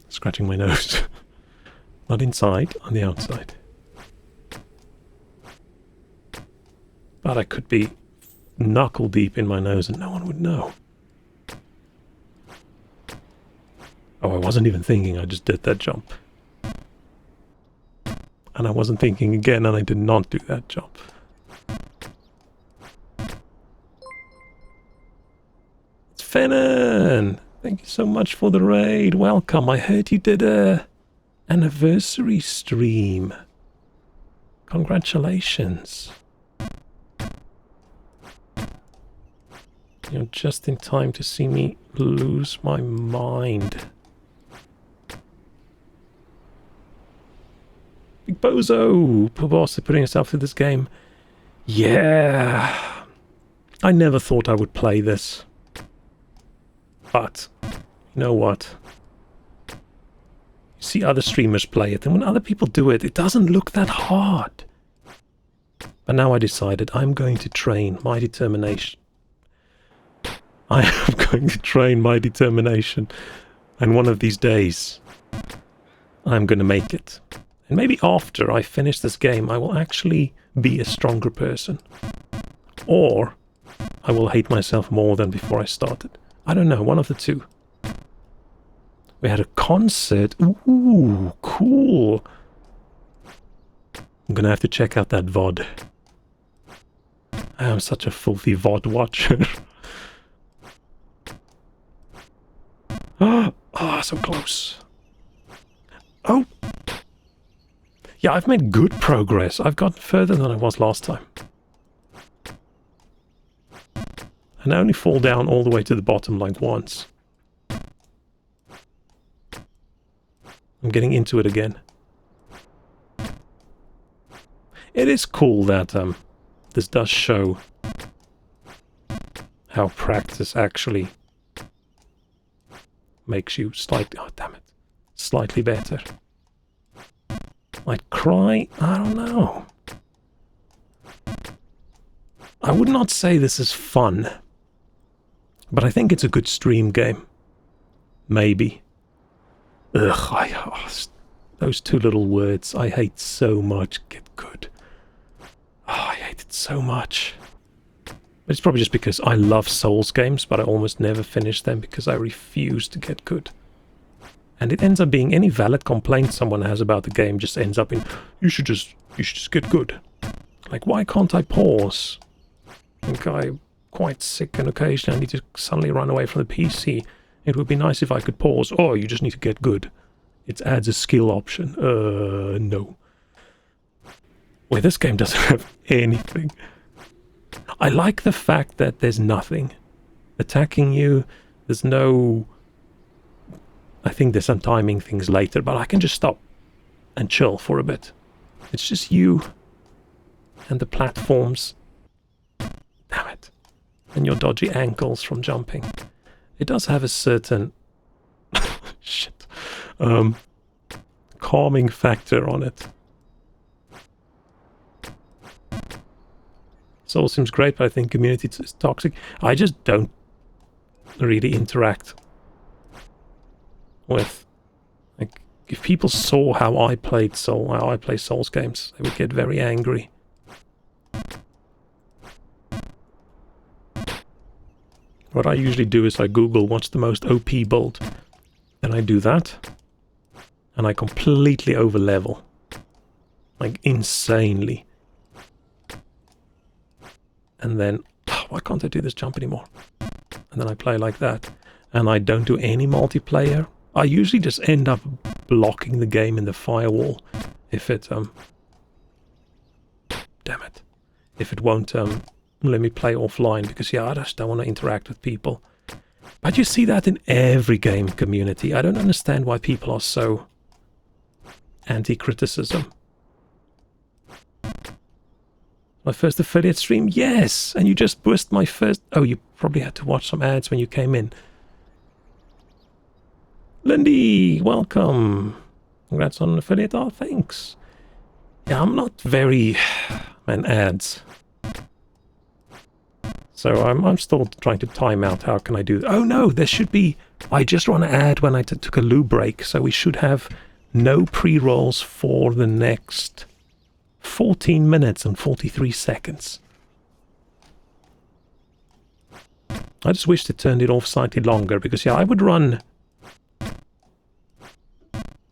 Scratching my nose. Not inside, on the outside. But I could be knuckle deep in my nose and no one would know. Oh, I wasn't even thinking, I just did that jump. And I wasn't thinking again, and I did not do that jump. Fennon! Thank you so much for the raid. Welcome. I heard you did a anniversary stream. Congratulations. You're just in time to see me lose my mind. Big Bozo! Proboscis putting himself through this game. Yeah. I never thought I would play this. But, you know what? You see other streamers play it, and when other people do it, it doesn't look that hard. But now I decided I'm going to train my determination. I am going to train my determination. And one of these days, I'm going to make it. And maybe after I finish this game, I will actually be a stronger person. Or I will hate myself more than before I started. I don't know, one of the two. We had a concert. Ooh, cool. I'm going to have to check out that VOD. I am such a filthy VOD watcher. Oh, so close. Oh! Yeah, I've made good progress. I've gotten further than I was last time. And I only fall down all the way to the bottom like once. I'm getting into it again. It is cool that this does show how practice actually makes you slightly, oh damn it, slightly better. I'd cry, I don't know. I would not say this is fun, but I think it's a good stream game. Maybe. Ugh, those two little words I hate so much. Get good. Oh, I hate it so much. But it's probably just because I love Souls games, but I almost never finish them because I refuse to get good. And it ends up being any valid complaint someone has about the game just ends up in, you should just get good. Like, why can't I pause? I think I'm quite sick and occasionally I need to suddenly run away from the PC. It would be nice if I could pause. Oh, you just need to get good. It adds a skill option. No. Well, this game doesn't have anything. I like the fact that there's nothing attacking you. There's no... I think there's some timing things later, but I can just stop and chill for a bit. It's just you and the platforms. Damn it. And your dodgy ankles from jumping. It does have a certain... shit. Calming factor on it. Soul seems great, but I think community is toxic. I just don't really interact with... Like, if people saw how I played how I play Souls games, they would get very angry. What I usually do is I Google what's the most OP build. Then I do that. And I completely overlevel. Like, insanely. And then, why can't I do this jump anymore? And then I play like that. And I don't do any multiplayer. I usually just end up blocking the game in the firewall. If it, damn it. If it won't, let me play offline. Because, yeah, I just don't want to interact with people. But you see that in every game community. I don't understand why people are so anti-criticism. My first affiliate stream? Yes! And you just burst my first... Oh, you probably had to watch some ads when you came in. Lindy, welcome. Congrats on an affiliate. Oh, thanks. Yeah, I'm not very... Man, ads. So I'm still trying to time out how can I do... Oh no, there should be... I just ran an ad when I took a loo break, so we should have no pre-rolls for the next 14 minutes and 43 seconds. I just wish they turned it off slightly longer, because yeah, I would run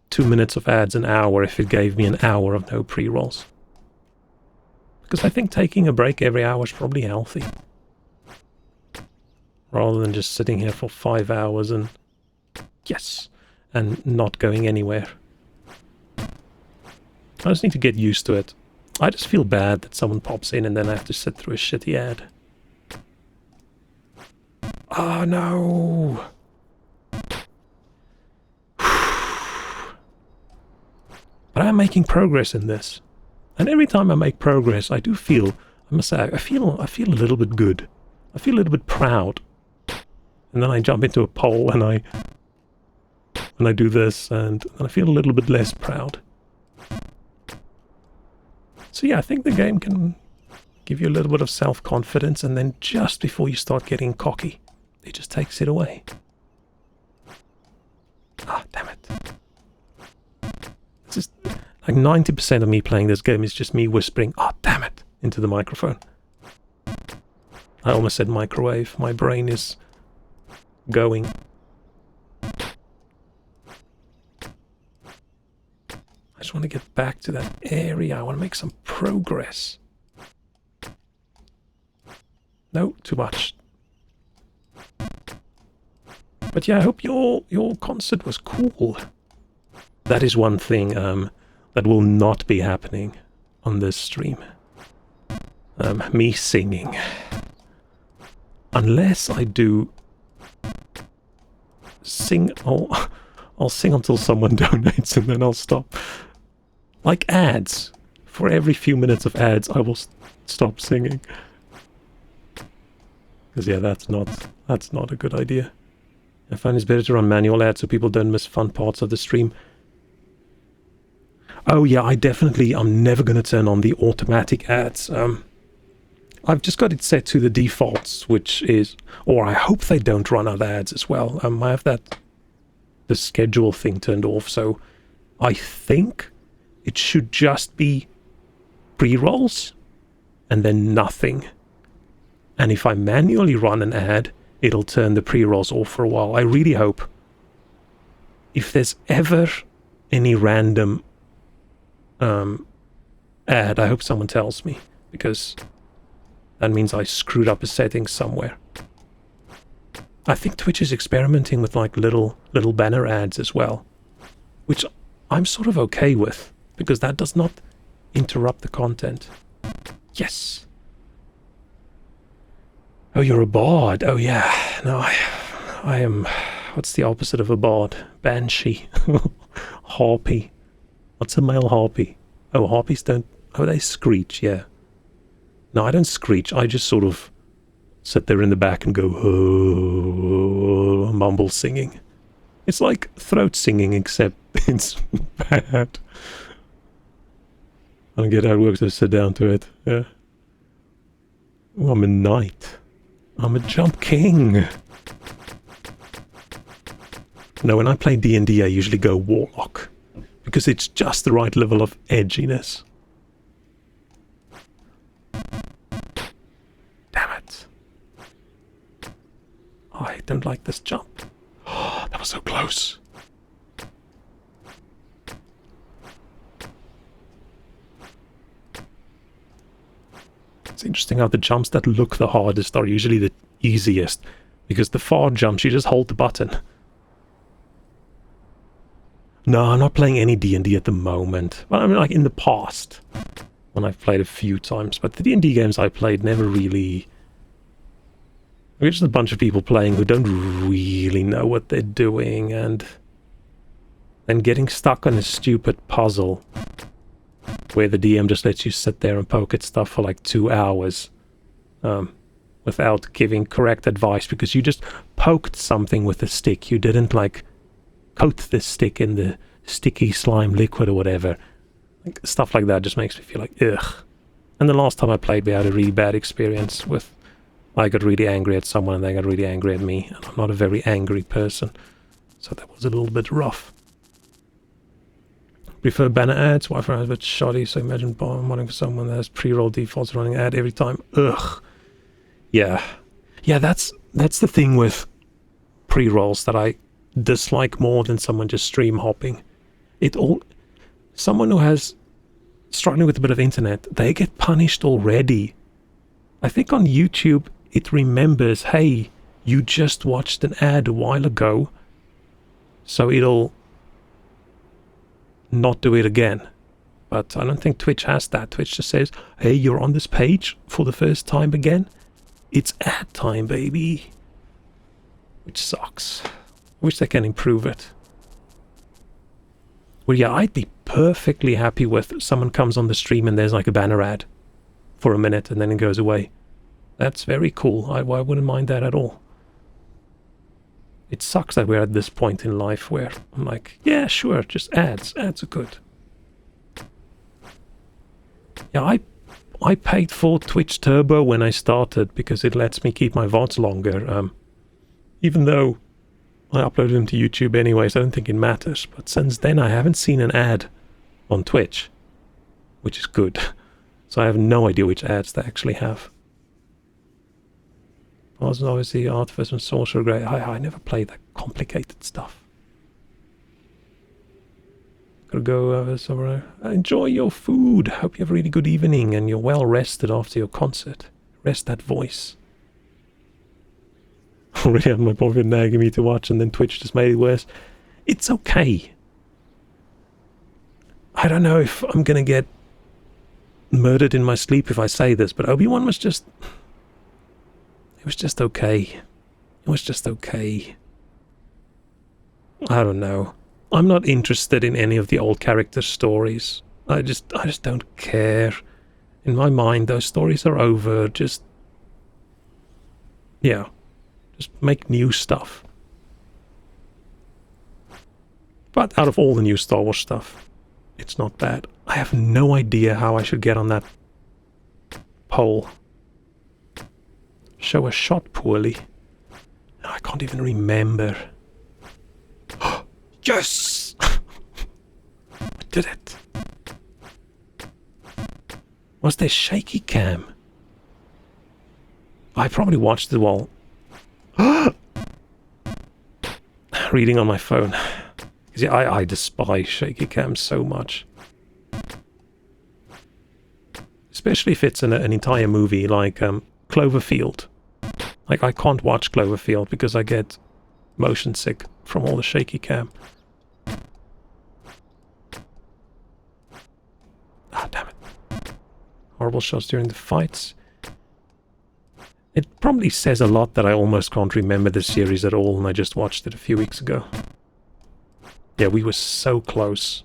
2 minutes of ads an hour if it gave me an hour of no pre-rolls. Because I think taking a break every hour is probably healthy. rather than just sitting here for 5 hours and yes, and not going anywhere. I just need to get used to it. I just feel bad that someone pops in and then I have to sit through a shitty ad. Oh no! But I'm making progress in this. And every time I make progress, I do feel, I must say, I feel a little bit good. I feel a little bit proud. And then I jump into a poll and I do this and I feel a little bit less proud. So yeah, I think the game can give you a little bit of self-confidence, and then just before you start getting cocky, it just takes it away. Ah, damn it. It's just like 90% of me playing this game is just me whispering, "Ah, damn it," into the microphone. I almost said microwave. My brain is going. I just want to get back to that area. I want to make some progress. No, too much. But yeah, I hope your concert was cool. That is one thing that will not be happening on this stream. Me singing. Unless I do sing, I'll sing until someone donates and then I'll stop. Like ads. For every few minutes of ads, I will stop singing. Because yeah, that's not a good idea. I find it's better to run manual ads so people don't miss fun parts of the stream. Oh yeah, I'm never going to turn on the automatic ads. I've just got it set to the defaults, which is, or I hope they don't run other ads as well. I have the schedule thing turned off, so I think it should just be pre-rolls and then nothing. And if I manually run an ad, it'll turn the pre-rolls off for a while. I really hope. If there's ever any random ad, I hope someone tells me, because that means I screwed up a setting somewhere. I think Twitch is experimenting with like little banner ads as well, which I'm sort of okay with, because that does not interrupt the content. Yes. Oh, you're a bard. Oh yeah. No, I am. What's the opposite of a bard? Banshee. Harpy. What's a male harpy? Oh, harpies don't... Oh, they screech, yeah. No, I don't screech. I just sort of sit there in the back and go, oh, mumble singing. It's like throat singing, except it's bad. I don't get how it works to sit down to it. Yeah. Oh, I'm a knight. I'm a jump king. No, when I play D&D, I usually go warlock, because it's just the right level of edginess. Damn it. I don't like this jump. Oh, that was so close. It's interesting how the jumps that look the hardest are usually the easiest, because the far jumps, you just hold the button. No, I'm not playing any D&D at the moment. Well, I mean, like in the past, when I've played a few times, but the D&D games I played never really... We're just a bunch of people playing who don't really know what they're doing, and then getting stuck on a stupid puzzle where the DM just lets you sit there and poke at stuff for like 2 hours without giving correct advice, because you just poked something with a stick. You didn't like coat the stick in the sticky slime liquid or whatever. Like, stuff like that just makes me feel like, ugh. And the last time I played, we had a really bad experience with... I got really angry at someone and they got really angry at me. And I'm not a very angry person, so that was a little bit rough. Prefer banner ads. Wi-Fi is a bit shoddy, so imagine modding for someone that has pre-roll defaults running ad every time. Ugh. Yeah. Yeah, that's the thing with pre-rolls that I dislike more than someone just stream hopping. Someone who has struggling with a bit of internet, they get punished already. I think on YouTube it remembers, hey, you just watched an ad a while ago, so it'll not do it again. But I don't think Twitch has that. Twitch just says, hey, you're on this page for the first time again. It's ad time, baby. Which sucks. Wish they can improve it. Well, yeah, I'd be perfectly happy with someone comes on the stream and there's like a banner ad for a minute and then it goes away. That's very cool. I wouldn't mind that at all. It sucks that we're at this point in life where I'm like, yeah, sure, just ads. Ads are good. Yeah, I paid for Twitch Turbo when I started because it lets me keep my VODs longer. Even though I uploaded them to YouTube anyway, so I don't think it matters. But since then, I haven't seen an ad on Twitch, which is good. So I have no idea which ads they actually have. Also, obviously, Artifice and Sorcerer Grey. I never played that complicated stuff. Gotta go somewhere. Enjoy your food. Hope you have a really good evening and you're well rested after your concert. Rest that voice. Already had my boyfriend nagging me to watch and then Twitch just made it worse. It's okay. I don't know if I'm gonna get murdered in my sleep if I say this, but Obi-Wan was just... It was just okay. It was just okay. I don't know. I'm not interested in any of the old character stories. I just don't care. In my mind, those stories are over. Just... Yeah. Just make new stuff. But out of all the new Star Wars stuff, it's not bad. I have no idea how I should get on that pole. Show a shot poorly. I can't even remember. Yes! I did it. Was there shaky cam? I probably watched it while reading on my phone. See, I despise shaky cams so much. Especially if it's an entire movie like Cloverfield. Like, I can't watch Cloverfield because I get motion sick from all the shaky cam. Ah, damn it. Horrible shots during the fights. It probably says a lot that I almost can't remember the series at all and I just watched it a few weeks ago. Yeah, we were so close.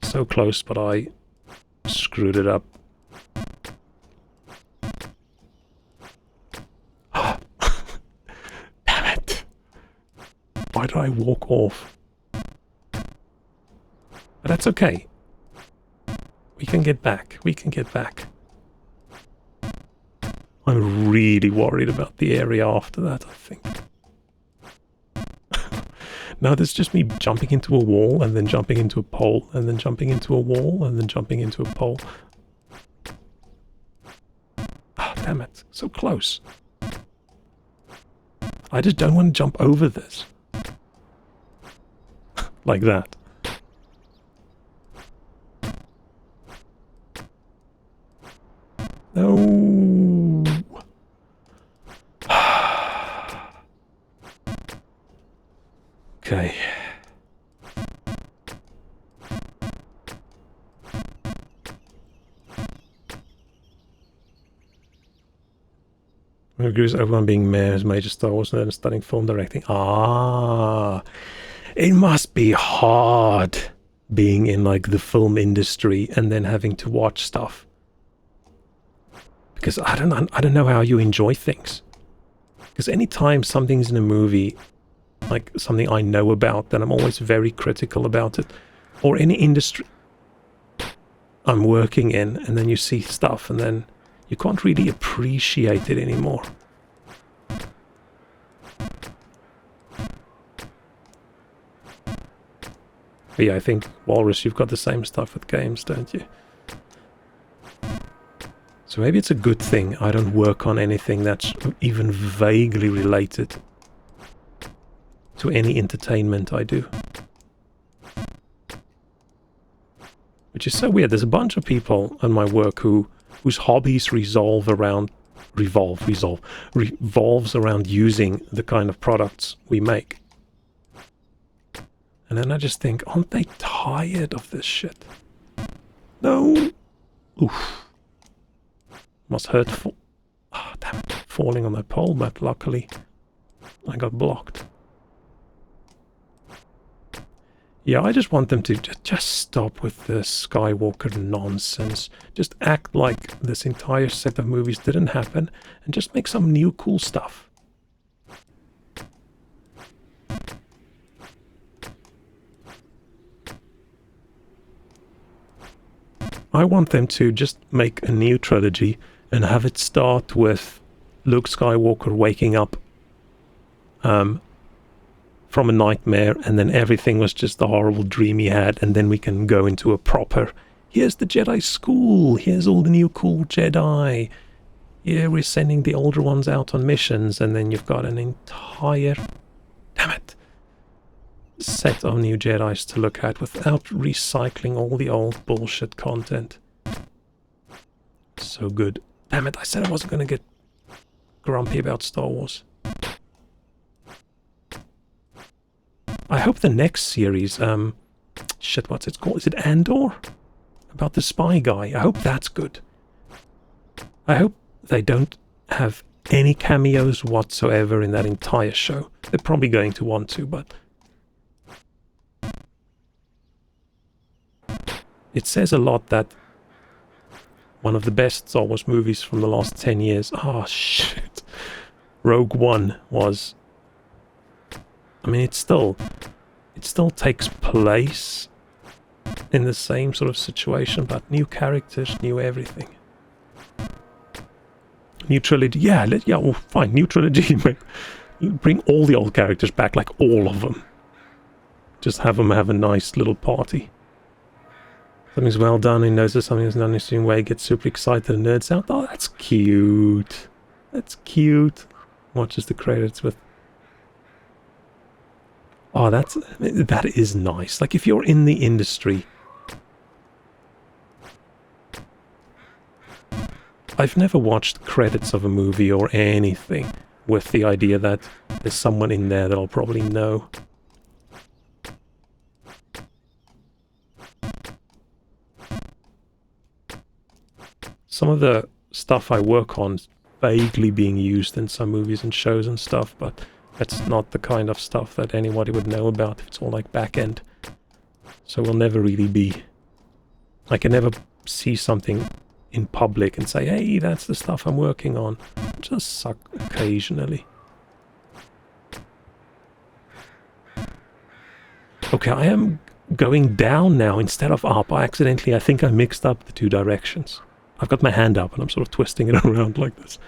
So close, but I screwed it up. Damn it! Why did I walk off? But that's okay. We can get back. We can get back. I'm really worried about the area after that, I think. Now there's just me jumping into a wall, and then jumping into a pole, and then jumping into a wall, and then jumping into a pole. Ah, damn it. So close. I just don't want to jump over this. Like that. No. Okay. I agree with everyone being mayor's major Star Wars and studying film directing. Ah, it must be hard being in like the film industry and then having to watch stuff. Because I don't know how you enjoy things. Because anytime something's in a movie, like something I know about, then I'm always very critical about it. Or any industry I'm working in, and then you see stuff, and then you can't really appreciate it anymore. But yeah, I think, Walrus, you've got the same stuff with games, don't you? So maybe it's a good thing I don't work on anything that's even vaguely related to any entertainment I do. Which is so weird. There's a bunch of people in my work who whose hobbies revolves around using the kind of products we make. And then I just think, aren't they tired of this shit? No. Oof. Must hurt. Damn it. Falling on that pole, but luckily I got blocked. Yeah, I just want them to just stop with the Skywalker nonsense. Just act like this entire set of movies didn't happen and just make some new cool stuff. I want them to just make a new trilogy and have it start with Luke Skywalker waking up from a nightmare, and then everything was just the horrible dream he had, and then we can go into a proper, here's the Jedi school, here's all the new cool Jedi, here we're sending the older ones out on missions, and then you've got an entire, damn it, set of new Jedis to look at without recycling all the old bullshit content. So good. Damn it, I said I wasn't going to get grumpy about Star Wars. I hope the next series, shit, what's it called? Is it Andor? About the spy guy. I hope that's good. I hope they don't have any cameos whatsoever in that entire show. They're probably going to want to, but it says a lot that one of the best Star Wars movies from the last 10 years, oh shit, Rogue One was, I mean, it still takes place in the same sort of situation, but new characters, new everything. New trilogy, yeah, well, fine, new trilogy, bring all the old characters back, like all of them. Just have them have a nice little party. Something's well done, he notices something is done in a certain way, gets super excited and nerds out. Oh, that's cute. That's cute. Watches the credits with... Oh, that is nice. Like, if you're in the industry... I've never watched credits of a movie or anything with the idea that there's someone in there that I'll probably know. Some of the stuff I work on is vaguely being used in some movies and shows and stuff, but that's not the kind of stuff that anybody would know about if it's all like back end. So we'll never really be... I can never see something in public and say, hey, that's the stuff I'm working on. Just suck occasionally. Okay, I am going down now instead of up. I think I mixed up the two directions. I've got my hand up and I'm sort of twisting it around like this.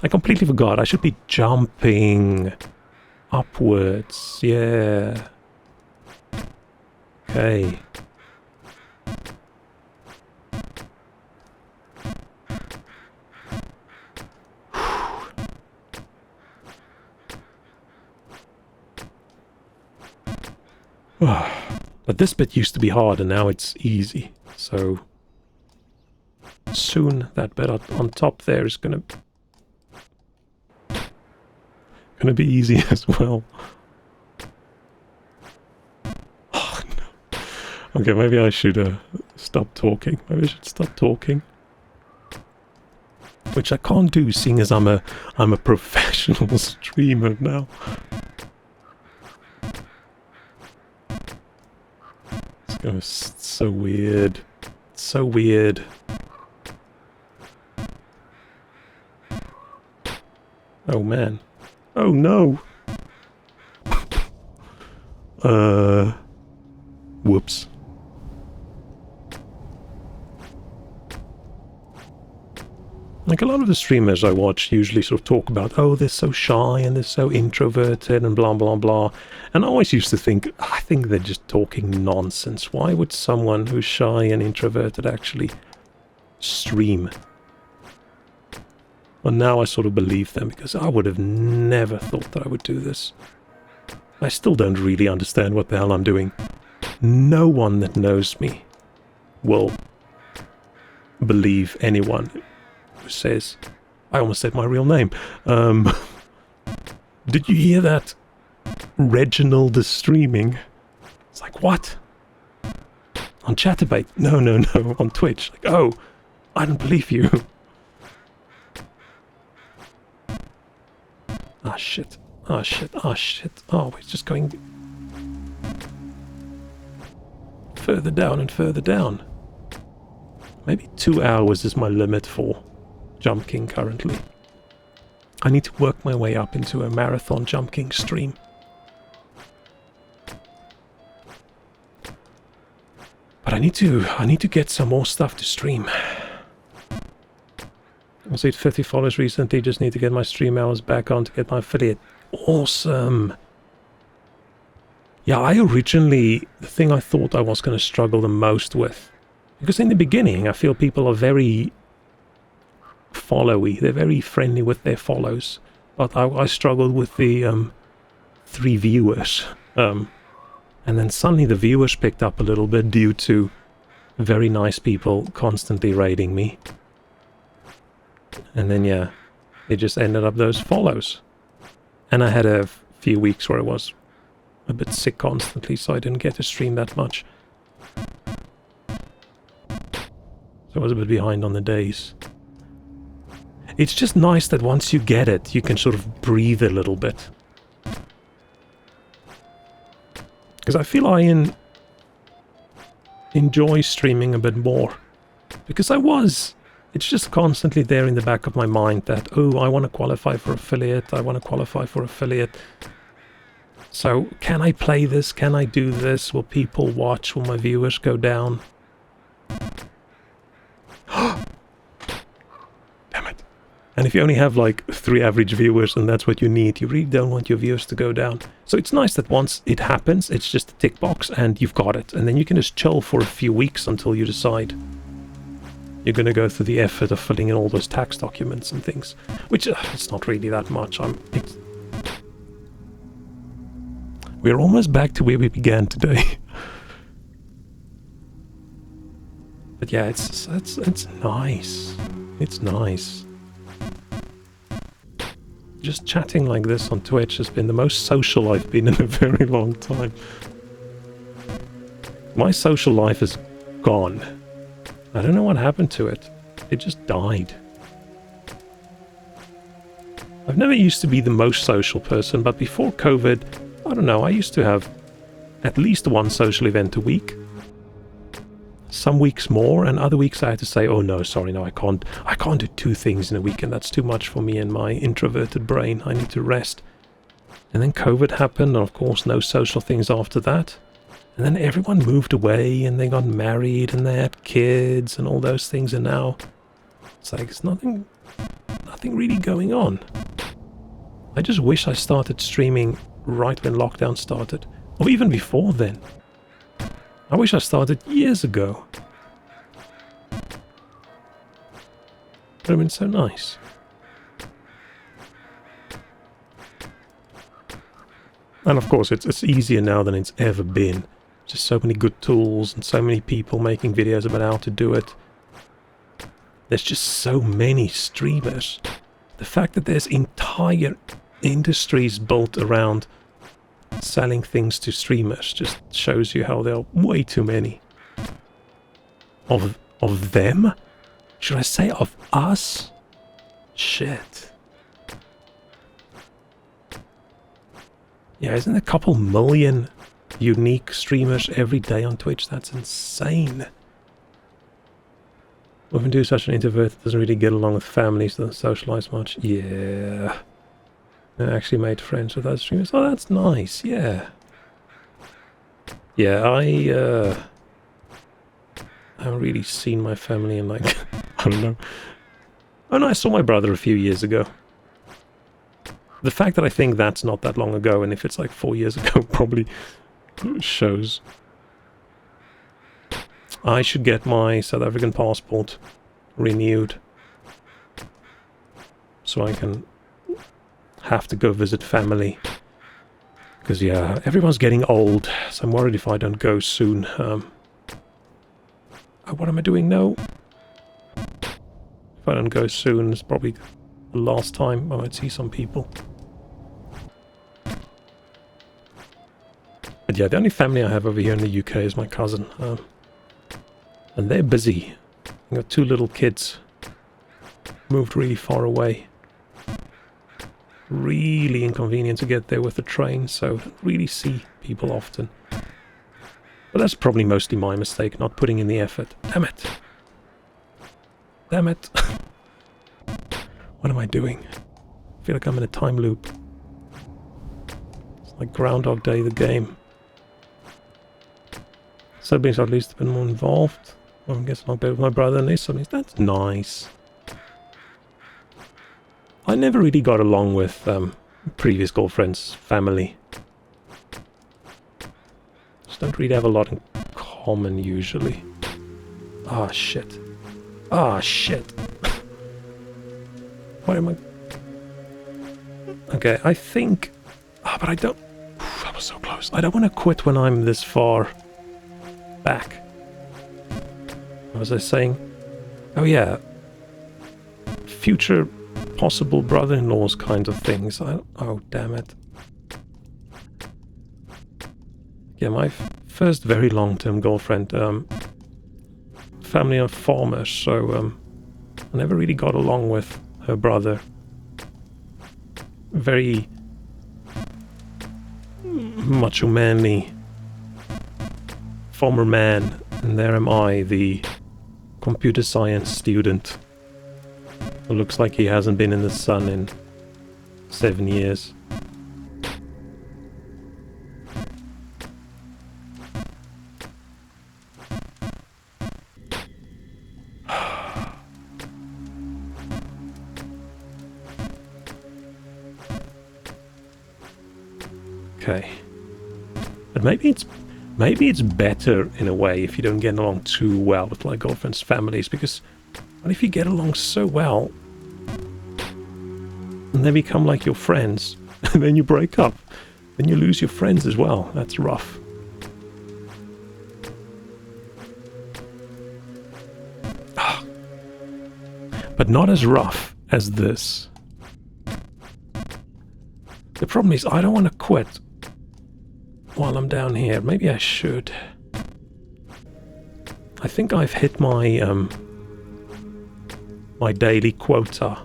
I completely forgot. I should be jumping upwards. Yeah. Okay. But this bit used to be hard and now it's easy. So soon that bit on top there is gonna be easy as well. Oh no. Okay, maybe I should stop talking. Maybe I should stop talking. Which I can't do, seeing as I'm a professional streamer now. It's so weird. It's so weird. Oh man. Oh no. Whoops. Like a lot of the streamers I watch usually sort of talk about, oh, they're so shy and they're so introverted and blah, blah, blah. And I always used to think, I think they're just talking nonsense. Why would someone who's shy and introverted actually stream? Well, now I sort of believe them because I would have never thought that I would do this. I still don't really understand what the hell I'm doing. No one that knows me will believe anyone who says, I almost said my real name. Did you hear that? Reginald is streaming. It's like, what? On Chatterbait? No, on Twitch. Like, oh, I don't believe you. Ah, shit. Oh, we're just going further down and further down. Maybe 2 hours is my limit for Jump King currently. I need to work my way up into a marathon Jump King stream. But I need to get some more stuff to stream. I also hit 50 followers recently, just need to get my stream hours back on to get my affiliate. Awesome! Yeah, the thing I thought I was going to struggle the most with, because in the beginning I feel people are very followy, they're very friendly with their follows, but I struggled with the 3 viewers. And then suddenly the viewers picked up a little bit due to very nice people constantly raiding me. And then, yeah, it just ended up those follows. And I had a few weeks where I was a bit sick constantly, so I didn't get to stream that much. So I was a bit behind on the days. It's just nice that once you get it, you can sort of breathe a little bit. Because I feel I enjoy streaming a bit more. Because it's just constantly there in the back of my mind that, oh, I want to qualify for affiliate, So, can I play this? Can I do this? Will people watch? Will my viewers go down? Damn it. And if you only have like 3 average viewers and that's what you need, you really don't want your viewers to go down. So it's nice that once it happens, it's just a tick box and you've got it. And then you can just chill for a few weeks until you decide you're going to go through the effort of filling in all those tax documents and things. Which, it's not really that much. We're almost back to where we began today. But yeah, it's nice. It's nice. Just chatting like this on Twitch has been the most social I've been in a very long time. My social life is gone. I don't know what happened to it. It just died. I've never used to be the most social person, but before COVID, I don't know, I used to have at least 1 social event a week. Some weeks more, and other weeks I had to say, oh no, sorry, no, I can't do 2 things in a week, and that's too much for me and my introverted brain. I need to rest. And then COVID happened, and of course no social things after that. And then everyone moved away, and they got married, and they had kids, and all those things, and now it's like, it's nothing really going on. I just wish I started streaming right when lockdown started, or even before then. I wish I started years ago. Would have been so nice. And of course, it's easier now than it's ever been. Just so many good tools and so many people making videos about how to do it. There's just so many streamers. The fact that there's entire industries built around selling things to streamers just shows you how there are way too many of them. Should I say of us? Shit. Yeah, isn't there a couple million unique streamers every day on Twitch? That's insane. When do such an introvert that doesn't really get along with families, doesn't socialize much. Yeah. I actually made friends with other streamers. Oh, that's nice, yeah. Yeah, I haven't really seen my family in like, I don't know. Oh no, I saw my brother a few years ago. The fact that I think that's not that long ago, and if it's like 4 years ago, probably shows. I should get my South African passport renewed, so I can have to go visit family. Because, yeah, everyone's getting old, so I'm worried if I don't go soon. Oh, what am I doing now? If I don't go soon, it's probably the last time I might see some people. But yeah, the only family I have over here in the UK is my cousin. And they're busy. I've got 2 little kids. Moved really far away. Really inconvenient to get there with the train, so don't really see people often. But that's probably mostly my mistake, not putting in the effort. Damn it! Damn it! What am I doing? I feel like I'm in a time loop. It's like Groundhog Day, the game. Siblings are at least a bit more involved. Well, I guess I'll be with my brother and his siblings. That's nice. I never really got along with previous girlfriend's family. Just don't really have a lot in common usually. Ah, shit. Ah, shit. Why am I... Okay, I think... Ah, but I don't... That was so close. I don't want to quit when I'm this far back. What was I saying? Oh yeah. Future possible brother-in-laws kind of things. Oh, damn it. Yeah, my first very long-term girlfriend, family of farmers, so I never really got along with her brother. Very macho manly farmer man, and there am I, the computer science student who looks like he hasn't been in the sun in 7 years. Okay. But maybe it's better in a way if you don't get along too well with like girlfriends' families, because what if you get along so well and they become like your friends and then you break up, then you lose your friends as well. That's rough. But not as rough as this. The problem is I don't want to quit while I'm down here. Maybe I should. I think I've hit my my daily quota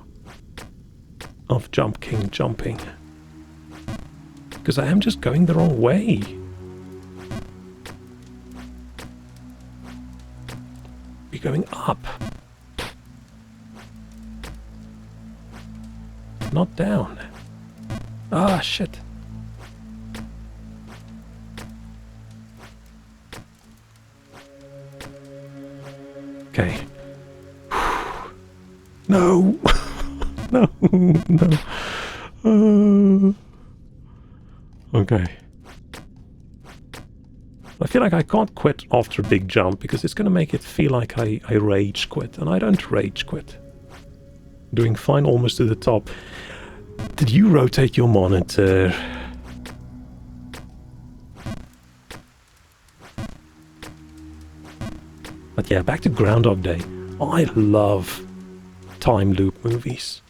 of jumping. Because I am just going the wrong way. Be going up. Not down. Ah, shit. Okay. No. No. Okay. I feel like I can't quit after a big jump because it's going to make it feel like I rage quit, and I don't rage quit. Doing fine almost to the top. Did you rotate your monitor? But yeah, back to Groundhog Day. I love time loop movies.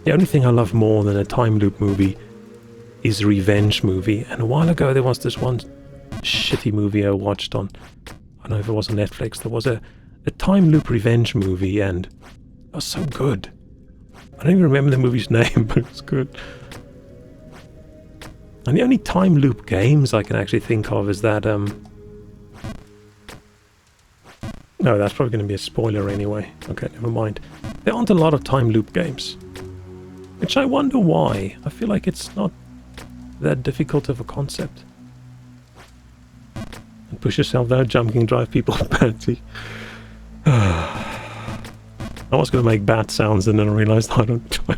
The only thing I love more than a time loop movie is a revenge movie. And a while ago there was this one shitty movie I watched on, I don't know if it was on Netflix, there was a time loop revenge movie, and it was so good. I don't even remember the movie's name, but it was good. And the only time loop games I can actually think of is that, no, that's probably going to be a spoiler anyway. Okay, never mind. There aren't a lot of time loop games. Which I wonder why. I feel like it's not that difficult of a concept. And push yourself there, jumping, drive people batty. I was going to make bat sounds and then I realized I don't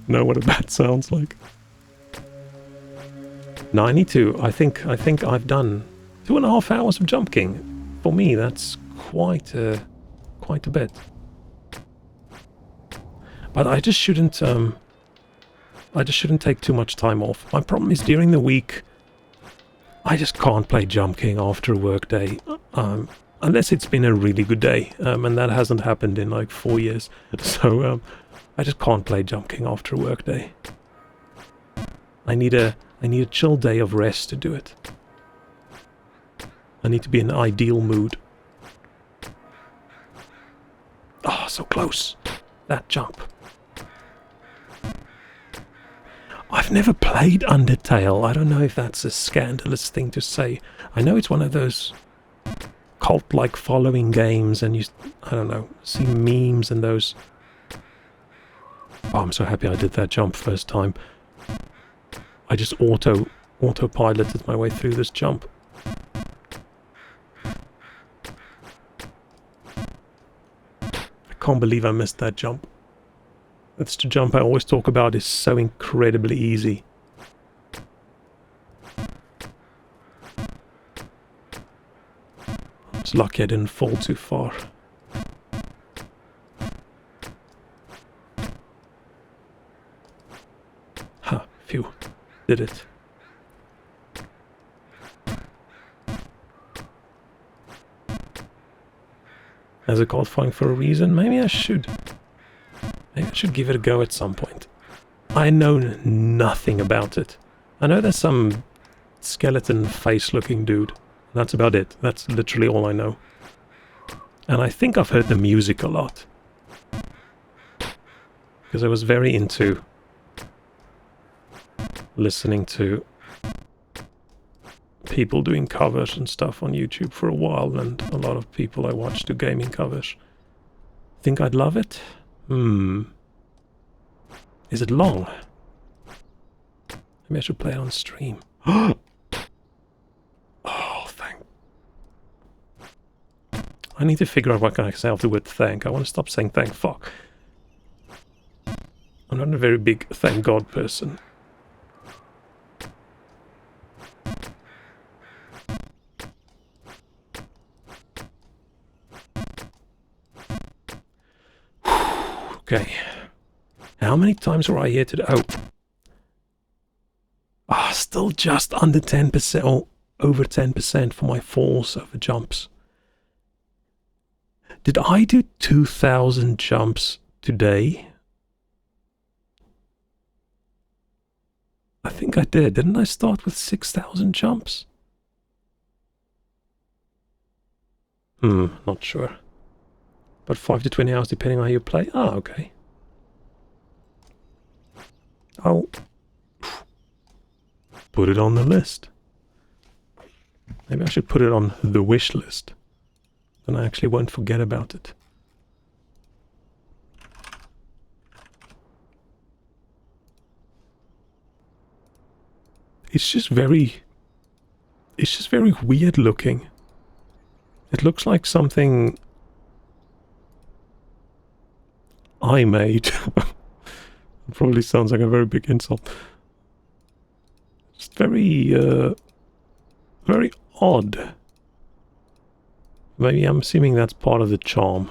know what a bat sounds like. No, I need to. I think I've done 2.5 hours of jumping. For me, that's quite a bit. But I just shouldn't take too much time off. My problem is during the week, I just can't play Jump King after a work day. Unless it's been a really good day, and that hasn't happened in like 4 years. So I just can't play Jump King after a work day. I need a chill day of rest to do it. I need to be in an ideal mood. Oh, so close. That jump. I've never played Undertale. I don't know if that's a scandalous thing to say. I know it's one of those cult-like following games, and I don't know, see memes and those. Oh, I'm so happy I did that jump first time. I just autopiloted my way through this jump. I can't believe I missed that jump. That's the jump I always talk about, is so incredibly easy. I was lucky I didn't fall too far. Ha, phew. Did it. Has it qualifying for a reason? Maybe I should. Maybe I should give it a go at some point. I know nothing about it. I know there's some skeleton face-looking dude. That's about it. That's literally all I know. And I think I've heard the music a lot. Because I was very into listening to people doing covers and stuff on YouTube for a while, and a lot of people I watched do gaming covers. Think I'd love it? Is it long? Maybe I should play it on stream. Oh, thank. I need to figure out what can I say after the word thank. I want to stop saying thank fuck. I'm not a very big thank God person. Okay. How many times were I here today? Oh, still just under 10%, or over 10% for my falls over jumps. Did I do 2,000 jumps today? I think I did. Didn't I start with 6,000 jumps? Not sure. But 5 to 20 hours depending on how you play. Ah, okay. I'll put it on the list. Maybe I should put it on the wish list. Then I actually won't forget about it. It's just very weird looking. It looks like something I made. It probably sounds like a very big insult. It's very odd. Maybe I'm assuming that's part of the charm.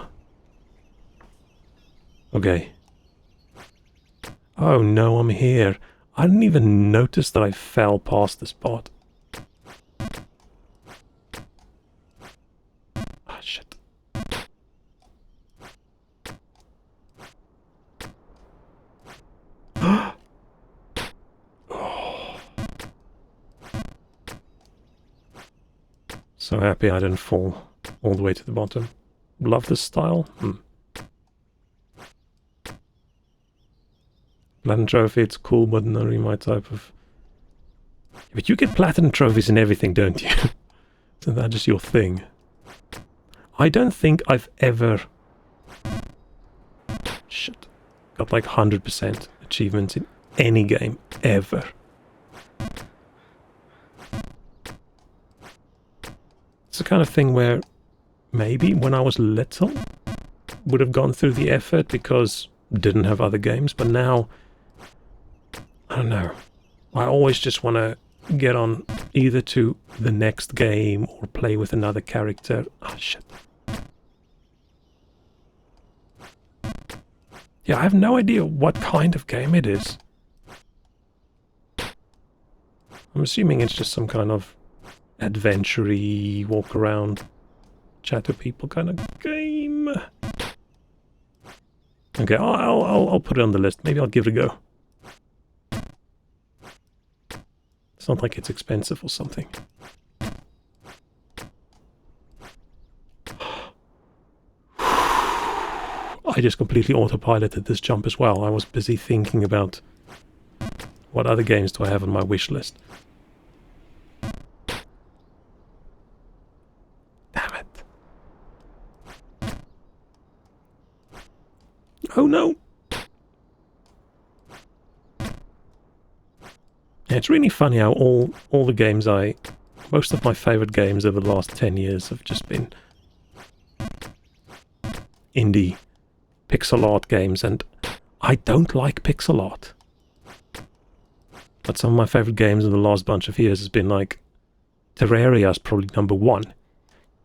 Okay. Oh no, I'm here. I didn't even notice that I fell past the spot. Ah, shit. Oh. So happy I didn't fall all the way to the bottom. Love this style. Platinum trophy, it's cool, but not really my type of... But you get platinum trophies in everything, don't you? Isn't that just your thing? I don't think I've ever... Shit. Got like 100% achievements in any game, ever. It's the kind of thing where maybe when I was little would have gone through the effort because didn't have other games, but now I don't know. I always just want to get on either to the next game or play with another character. Ah, shit. Yeah, I have no idea what kind of game it is. I'm assuming it's just some kind of adventure-y, walk around, chat to people kind of game. Okay, I'll put it on the list. Maybe I'll give it a go. It's not like it's expensive or something. I just completely autopiloted this jump as well. I was busy thinking about what other games do I have on my wish list. Damn it. Oh no! Yeah, it's really funny how all the games most of my favorite games over the last 10 years have just been indie pixel art games, and I don't like pixel art. But some of my favorite games in the last bunch of years has been like Terraria is probably #1,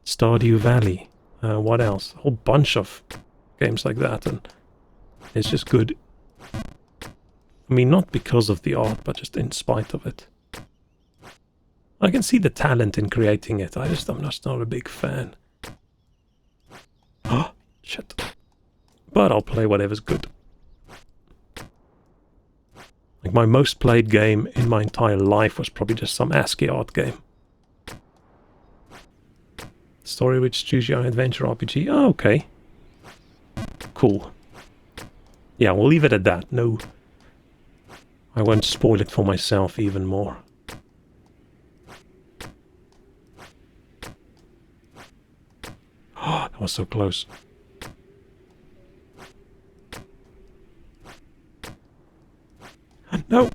Stardew Valley, what else? A whole bunch of games like that, and it's just good. I mean, not because of the art, but just in spite of it. I can see the talent in creating it. I'm just not a big fan. Oh, shit. But I'll play whatever's good. Like, my most played game in my entire life was probably just some ASCII art game. Story-rich choose-your-own adventure RPG. Oh, okay. Cool. Yeah, we'll leave it at that. No, I won't spoil it for myself even more. Oh, that was so close. No!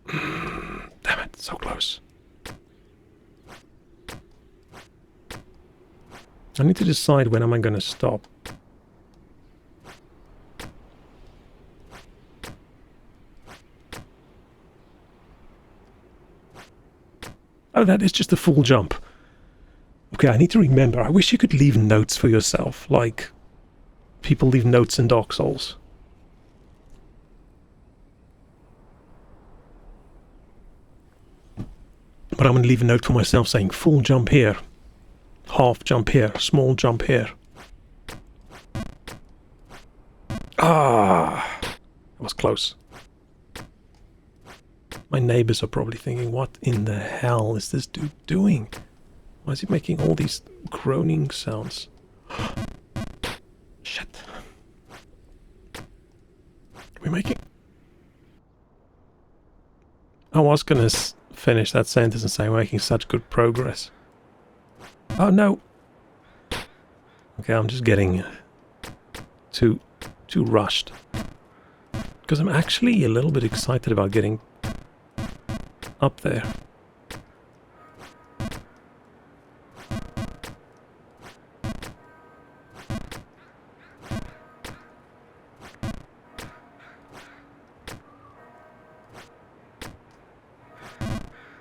Damn it, so close. I need to decide when am I going to stop. Oh, that is just a full jump. Okay, I need to remember. I wish you could leave notes for yourself, like people leave notes in Dark Souls. But I'm going to leave a note for myself saying full jump here, half jump here, small jump here. Ah, that was close. My neighbors are probably thinking, what in the hell is this dude doing? Why is he making all these groaning sounds? Shit. We're making... I was gonna finish that sentence and say we're making such good progress. Oh no! Okay, I'm just getting too rushed. Because I'm actually a little bit excited about getting up there.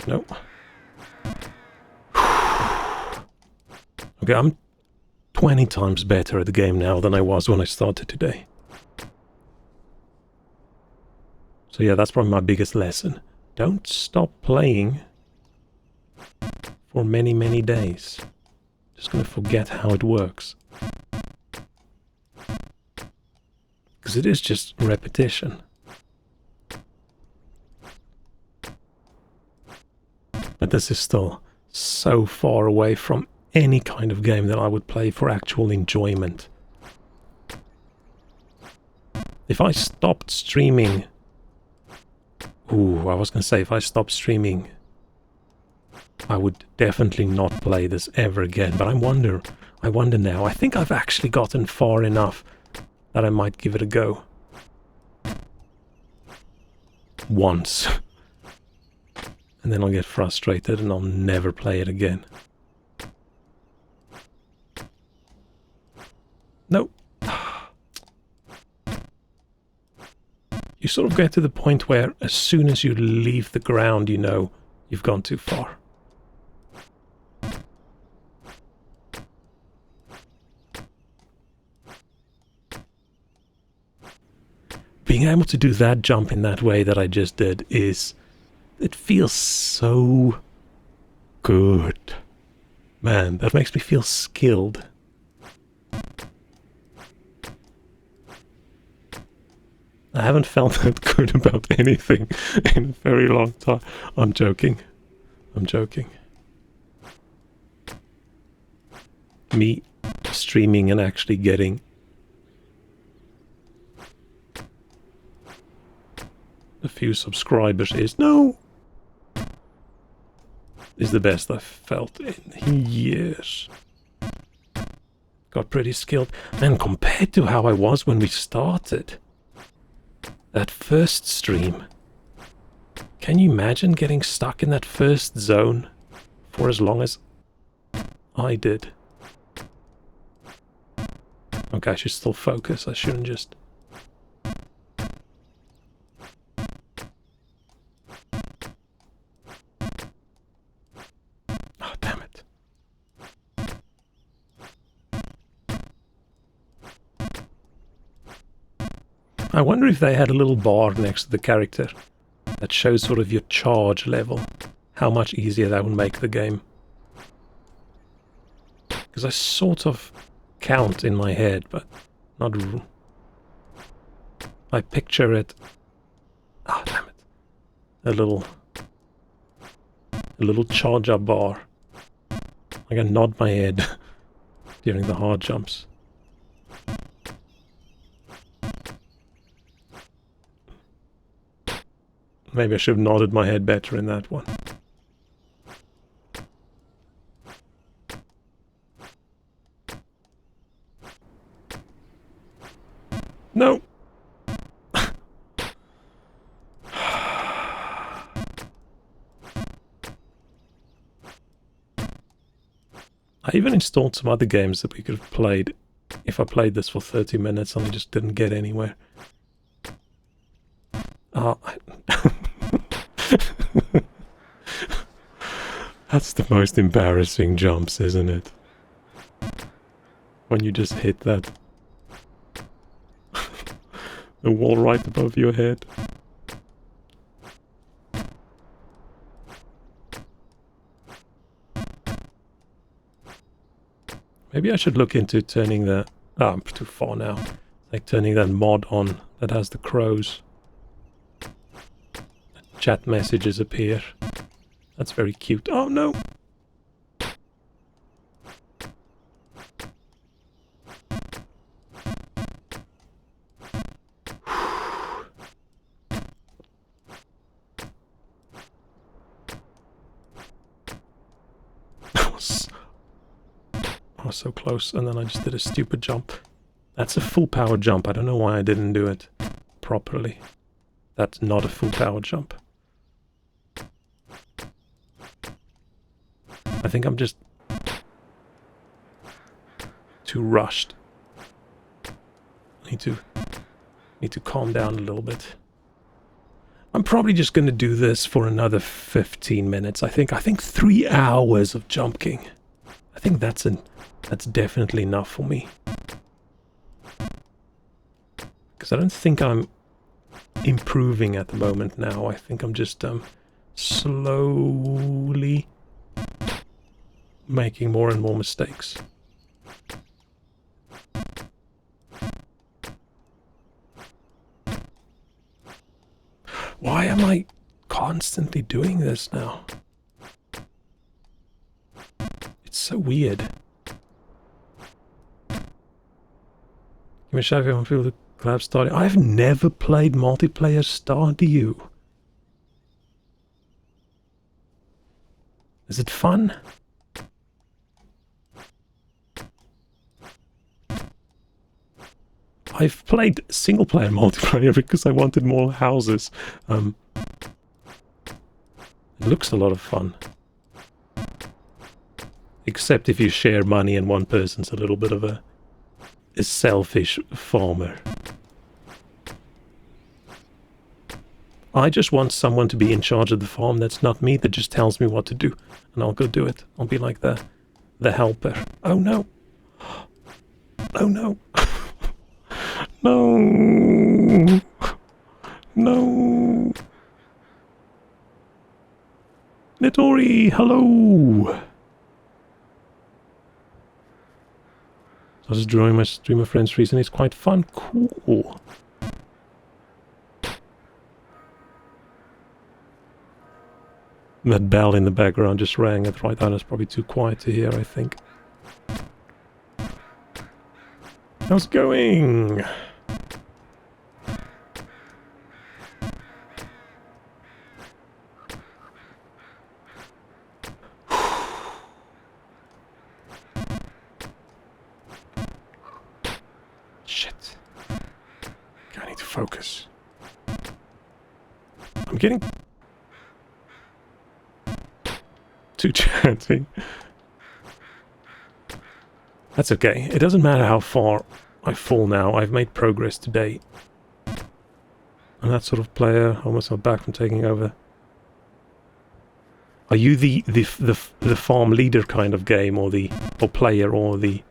Nope. Okay, I'm 20 times better at the game now than I was when I started today. So yeah, that's probably my biggest lesson. Don't stop playing for many, many days. Just gonna forget how it works. Because it is just repetition. But this is still so far away from any kind of game that I would play for actual enjoyment. If I stopped streaming... Ooh, I was going to say, if I stopped streaming, I would definitely not play this ever again. But I wonder now. I think I've actually gotten far enough that I might give it a go. Once. And then I'll get frustrated and I'll never play it again. No. You sort of get to the point where as soon as you leave the ground, you know you've gone too far. Being able to do that jump in that way that I just did is... It feels so good. Man, that makes me feel skilled. I haven't felt that good about anything in a very long time. I'm joking. I'm joking. Me streaming and actually getting a few subscribers is the best I've felt in years. Got pretty skilled. And compared to how I was when we started, that first stream, can you imagine getting stuck in that first zone for as long as I did? Okay, I should still focus. I shouldn't just... Oh, damn it. I wonder if they had a little bar next to the character that shows sort of your charge level. How much easier that would make the game. Because I sort of count in my head, but not... I picture it... Ah, oh, damn it. A little charge up bar. I can nod my head during the hard jumps. Maybe I should have nodded my head better in that one. No! I even installed some other games that we could have played if I played this for 30 minutes and I just didn't get anywhere. That's the most embarrassing jumps, isn't it? When you just hit that... the wall right above your head. Maybe I should look into turning that... Ah, I'm too far now. Like turning that mod on that has the crows. Chat messages appear. That's very cute. Oh no! I was so close, and then I just did a stupid jump. That's a full power jump. I don't know why I didn't do it properly. That's not a full power jump. I think I'm just too rushed. Need to calm down a little bit. I'm probably just going to do this for another 15 minutes. I think 3 hours of jumping. I think that's definitely enough for me. Because I don't think I'm improving at the moment now. I think I'm just slowly making more and more mistakes. Why am I constantly doing this now? It's so weird. Give me a shout if you want to feel the collab Stardew. I've never played multiplayer Stardew. Is it fun? I've played single-player multiplayer because I wanted more houses. It looks a lot of fun. Except if you share money and one person's a little bit of a selfish farmer. I just want someone to be in charge of the farm that's not me, that just tells me what to do. And I'll go do it. I'll be like the helper. Oh no! Oh no! No! No! Nitori, hello! I was drawing my streamer friends recently. It's quite fun. Cool. That bell in the background just rang at right now. It's probably too quiet to hear, I think. How's it going? Shit. I need to focus. I'm getting too chatty. That's okay. It doesn't matter how far I fall now. I've made progress today. I'm that sort of player. Almost I'm back from taking over. Are you the farm leader kind of game, or player, or the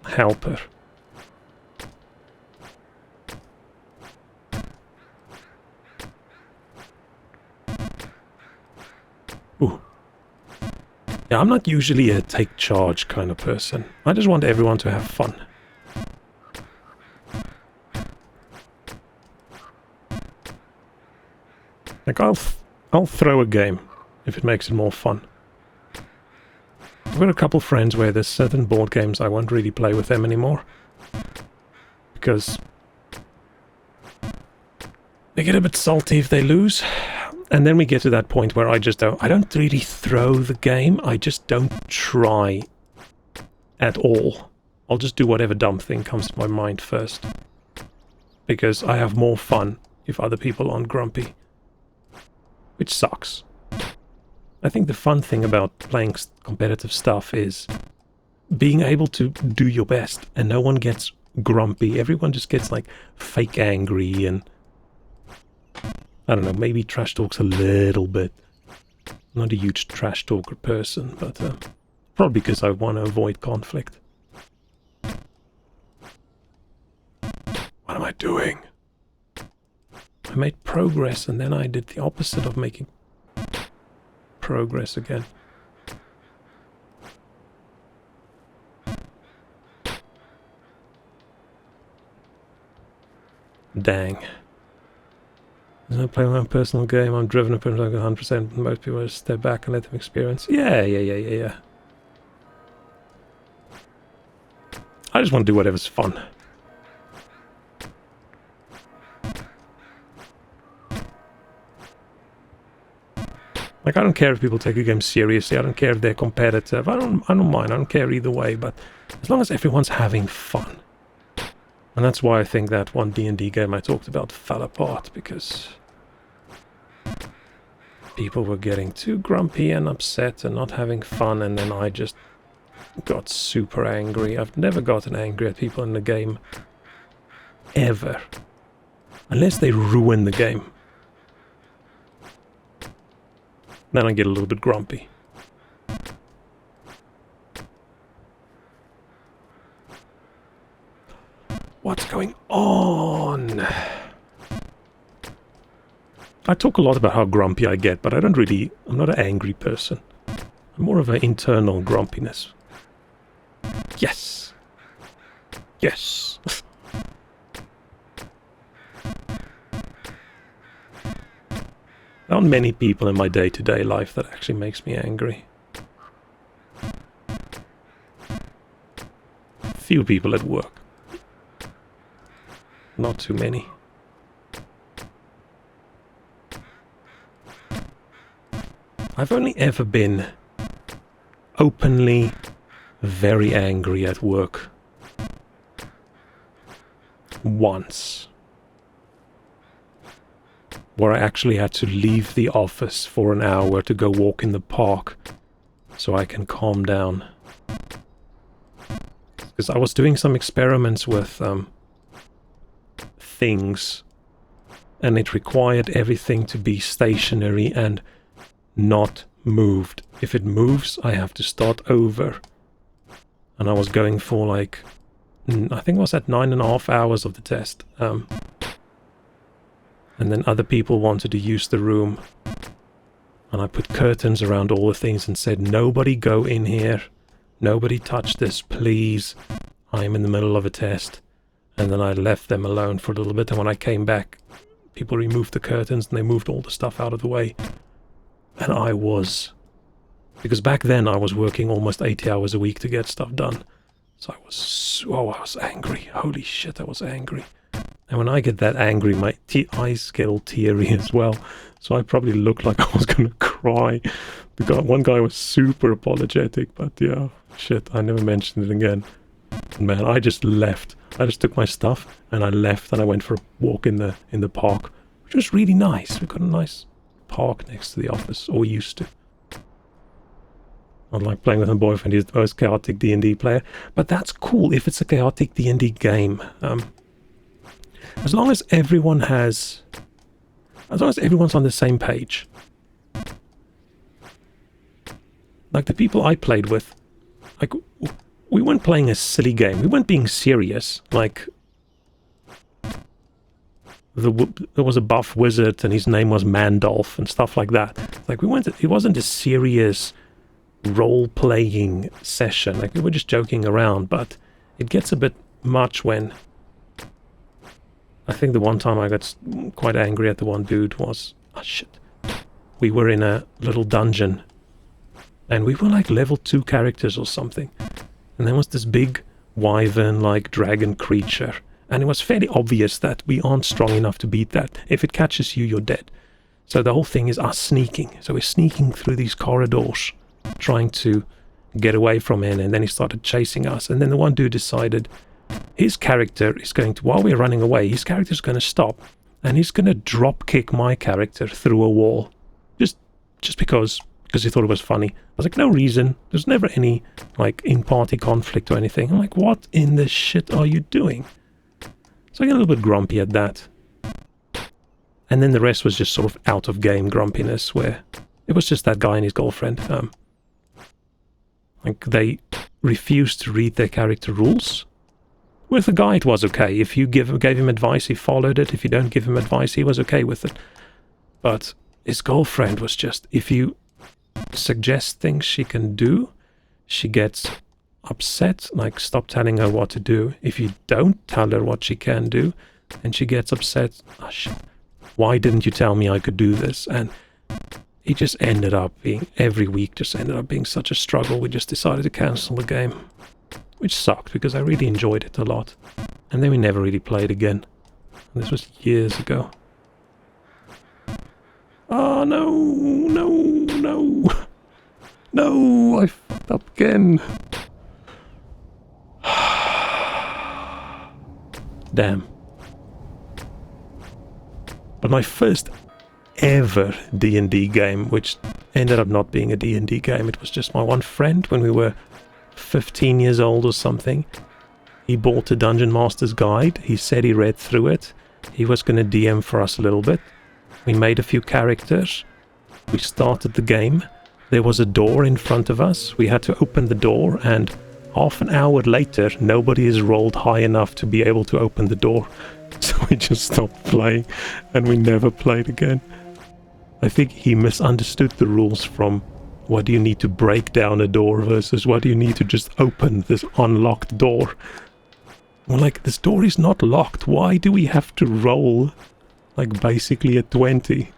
helper? Ooh. Yeah, I'm not usually a take charge kind of person. I just want everyone to have fun. Like, I'll throw a game if it makes it more fun. I've got a couple friends where there's certain board games I won't really play with them anymore. Because they get a bit salty if they lose. And then we get to that point where I don't really throw the game, I just don't try at all. I'll just do whatever dumb thing comes to my mind first. Because I have more fun if other people aren't grumpy. Which sucks. I think the fun thing about playing competitive stuff is being able to do your best and no one gets grumpy. Everyone just gets like fake angry and I don't know, maybe trash talks a little bit. I'm not a huge trash talker person, but probably because I want to avoid conflict. What am I doing? I made progress and then I did the opposite of making progress again. Dang. There's no play my own personal game. I'm driven up like 100%. Most people just step back and let them experience. Yeah. I just want to do whatever's fun. Like, I don't care if people take a game seriously. I don't care if they're competitive. I don't mind. I don't care either way. But as long as everyone's having fun. And that's why I think that one D&D game I talked about fell apart, because people were getting too grumpy and upset and not having fun, and then I just got super angry. I've never gotten angry at people in the game. Ever. Unless they ruin the game. Then I get a little bit grumpy. What's going on? I talk a lot about how grumpy I get, but I'm not an angry person. I'm more of an internal grumpiness. Yes! Yes! There aren't many people in my day-to-day life that actually makes me angry. Few people at work. Not too many. I've only ever been openly very angry at work. Once. Where I actually had to leave the office for an hour to go walk in the park so I can calm down. Because I was doing some experiments with things, and it required everything to be stationary and not moved. If it moves, I have to start over. And I was going for like, I think it was at 9.5 hours of the test. And then other people wanted to use the room. And I put curtains around all the things and said, nobody go in here nobody touch this, please. I'm in the middle of a test. And then I left them alone for a little bit, and when I came back, people removed the curtains and they moved all the stuff out of the way. And I was... Because back then I was working almost 80 hours a week to get stuff done. So I was angry. Holy shit, I was angry. And when I get that angry, my eyes get all teary as well. So I probably looked like I was going to cry. One guy was super apologetic, but yeah, shit, I never mentioned it again. And man, I just left. I just took my stuff and I left, and I went for a walk in the park, which was really nice. We've got a nice park next to the office, or used to. I like playing with my boyfriend. He's the most chaotic D&D player, but that's cool if it's a chaotic D&D game. As long as everyone's on the same page. Like the people I played with, like, we weren't playing a silly game. We weren't being serious. Like, there was a buff wizard and his name was Mandolph and stuff like that. Like, it wasn't a serious role-playing session. Like, we were just joking around, but it gets a bit much when... I think the one time I got quite angry at the one dude was... Oh, shit. We were in a little dungeon, and we were like level 2 characters or something. And there was this big wyvern-like dragon creature. And it was fairly obvious that we aren't strong enough to beat that. If it catches you, you're dead. So the whole thing is us sneaking. So we're sneaking through these corridors, trying to get away from him. And then he started chasing us. And then the one dude decided his character is going to, while we're running away, his character's going to stop. And he's going to drop kick my character through a wall. Just because he thought it was funny. I was like, no reason. There's never any, like, in-party conflict or anything. I'm like, what in the shit are you doing? So I get a little bit grumpy at that. And then the rest was just sort of out-of-game grumpiness, where it was just that guy and his girlfriend. Like, they refused to read their character rules. With the guy, it was okay. If you gave him advice, he followed it. If you don't give him advice, he was okay with it. But his girlfriend was just, if you suggest things she can do, she gets upset, like, stop telling her what to do. If you don't tell her what she can do, and she gets upset, oh, shit, why didn't you tell me I could do this? And it just ended up being, every week just ended up being such a struggle. We just decided to cancel the game, which sucked because I really enjoyed it a lot. And then we never really played again. And this was years ago. Oh, no, no, no. No, I fucked up again. Damn. But my first ever D&D game, which ended up not being a D&D game, it was just my one friend when we were 15 years old or something. He bought a Dungeon Master's Guide. He said he read through it. He was going to DM for us a little bit. We made a few characters. We started the game. There was a door in front of us. We had to open the door, and half an hour later, nobody has rolled high enough to be able to open the door. So we just stopped playing, and we never played again. I think he misunderstood the rules from what do you need to break down a door versus what do you need to just open this unlocked door. We're like, this door is not locked. Why do we have to roll, like, basically a 20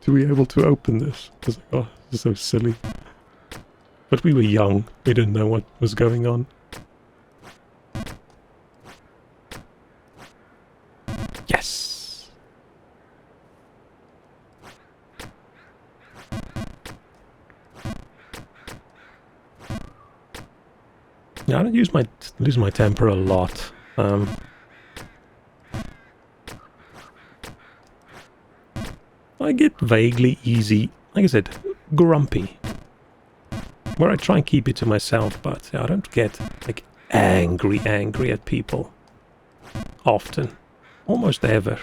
to be able to open this? I was like, oh, this is so silly. But we were young. We didn't know what was going on. Yes! Yeah, I don't lose my temper a lot. I get vaguely easy, like I said, grumpy. Where I try and keep it to myself, but I don't get, like, angry at people. Often. Almost ever.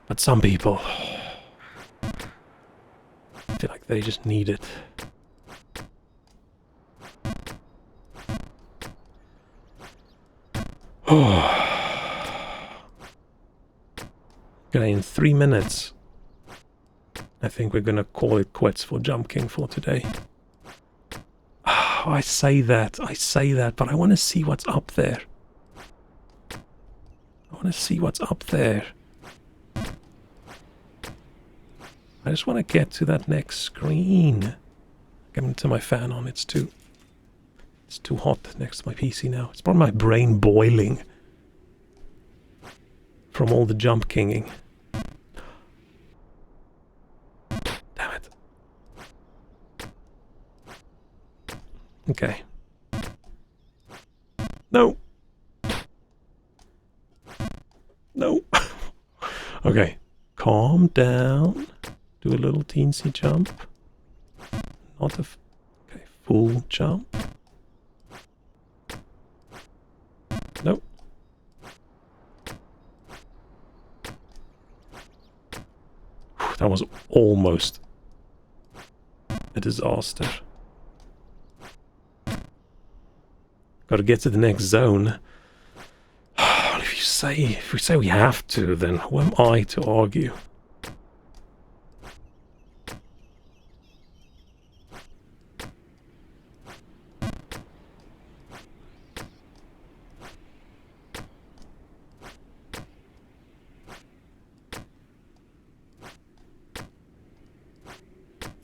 But some people feel like they just need it. Okay, in 3 minutes, I think we're gonna call it quits for Jump King for today. I say that, but I want to see what's up there. I want to see what's up there. I just want to get to that next screen. I'm going to turn my fan on. It's too hot next to my PC now. It's probably my brain boiling from all the jump kinging. Damn it. Okay. No. No. Okay. Calm down. Do a little teensy jump. Not a okay, full jump. Nope. That was almost a disaster. Gotta get to the next zone. If we say we have to, then who am I to argue?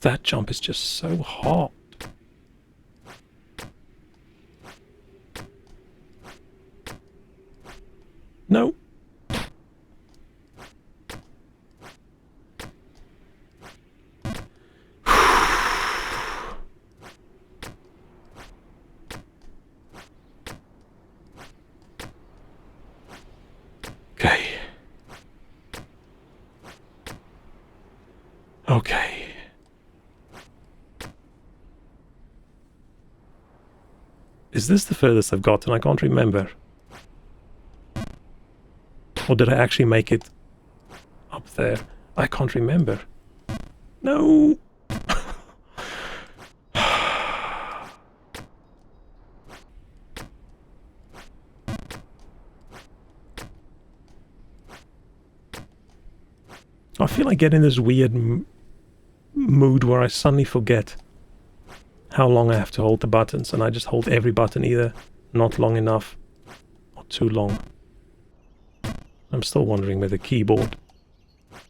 That jump is just so hard. No. Okay. Okay. Is this the furthest I've gotten? I can't remember. Or did I actually make it up there? I can't remember. No! I feel like getting this weird mood where I suddenly forget how long I have to hold the buttons, and I just hold every button, either not long enough or too long. I'm still wondering whether keyboard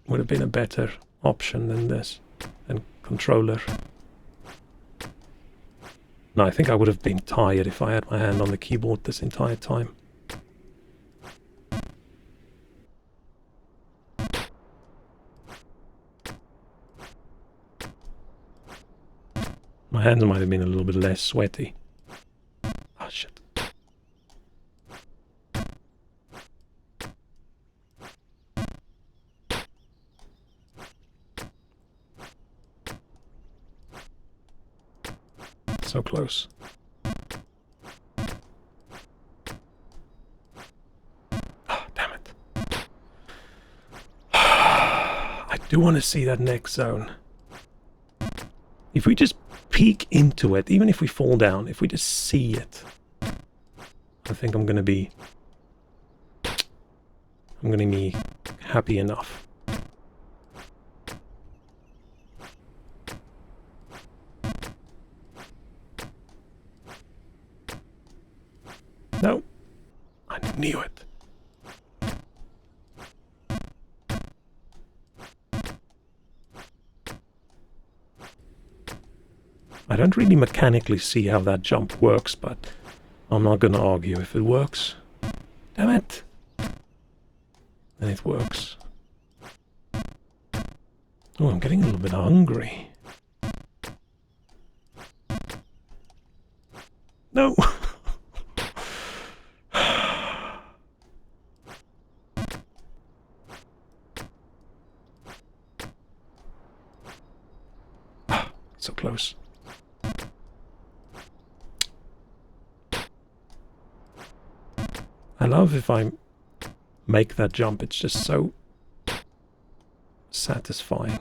would have been a better option than this, than controller. No, I think I would have been tired if I had my hand on the keyboard this entire time. My hands might have been a little bit less sweaty. Oh, shit. So close. Oh, damn it. I do want to see that next zone. If we just peek into it, even if we fall down, if we just see it, I think I'm gonna be happy enough. No, I knew it. I don't really mechanically see how that jump works, but I'm not gonna argue if it works. Damn it! And it works. Oh, I'm getting a little bit hungry. No! So close. I love if I make that jump, it's just so satisfying.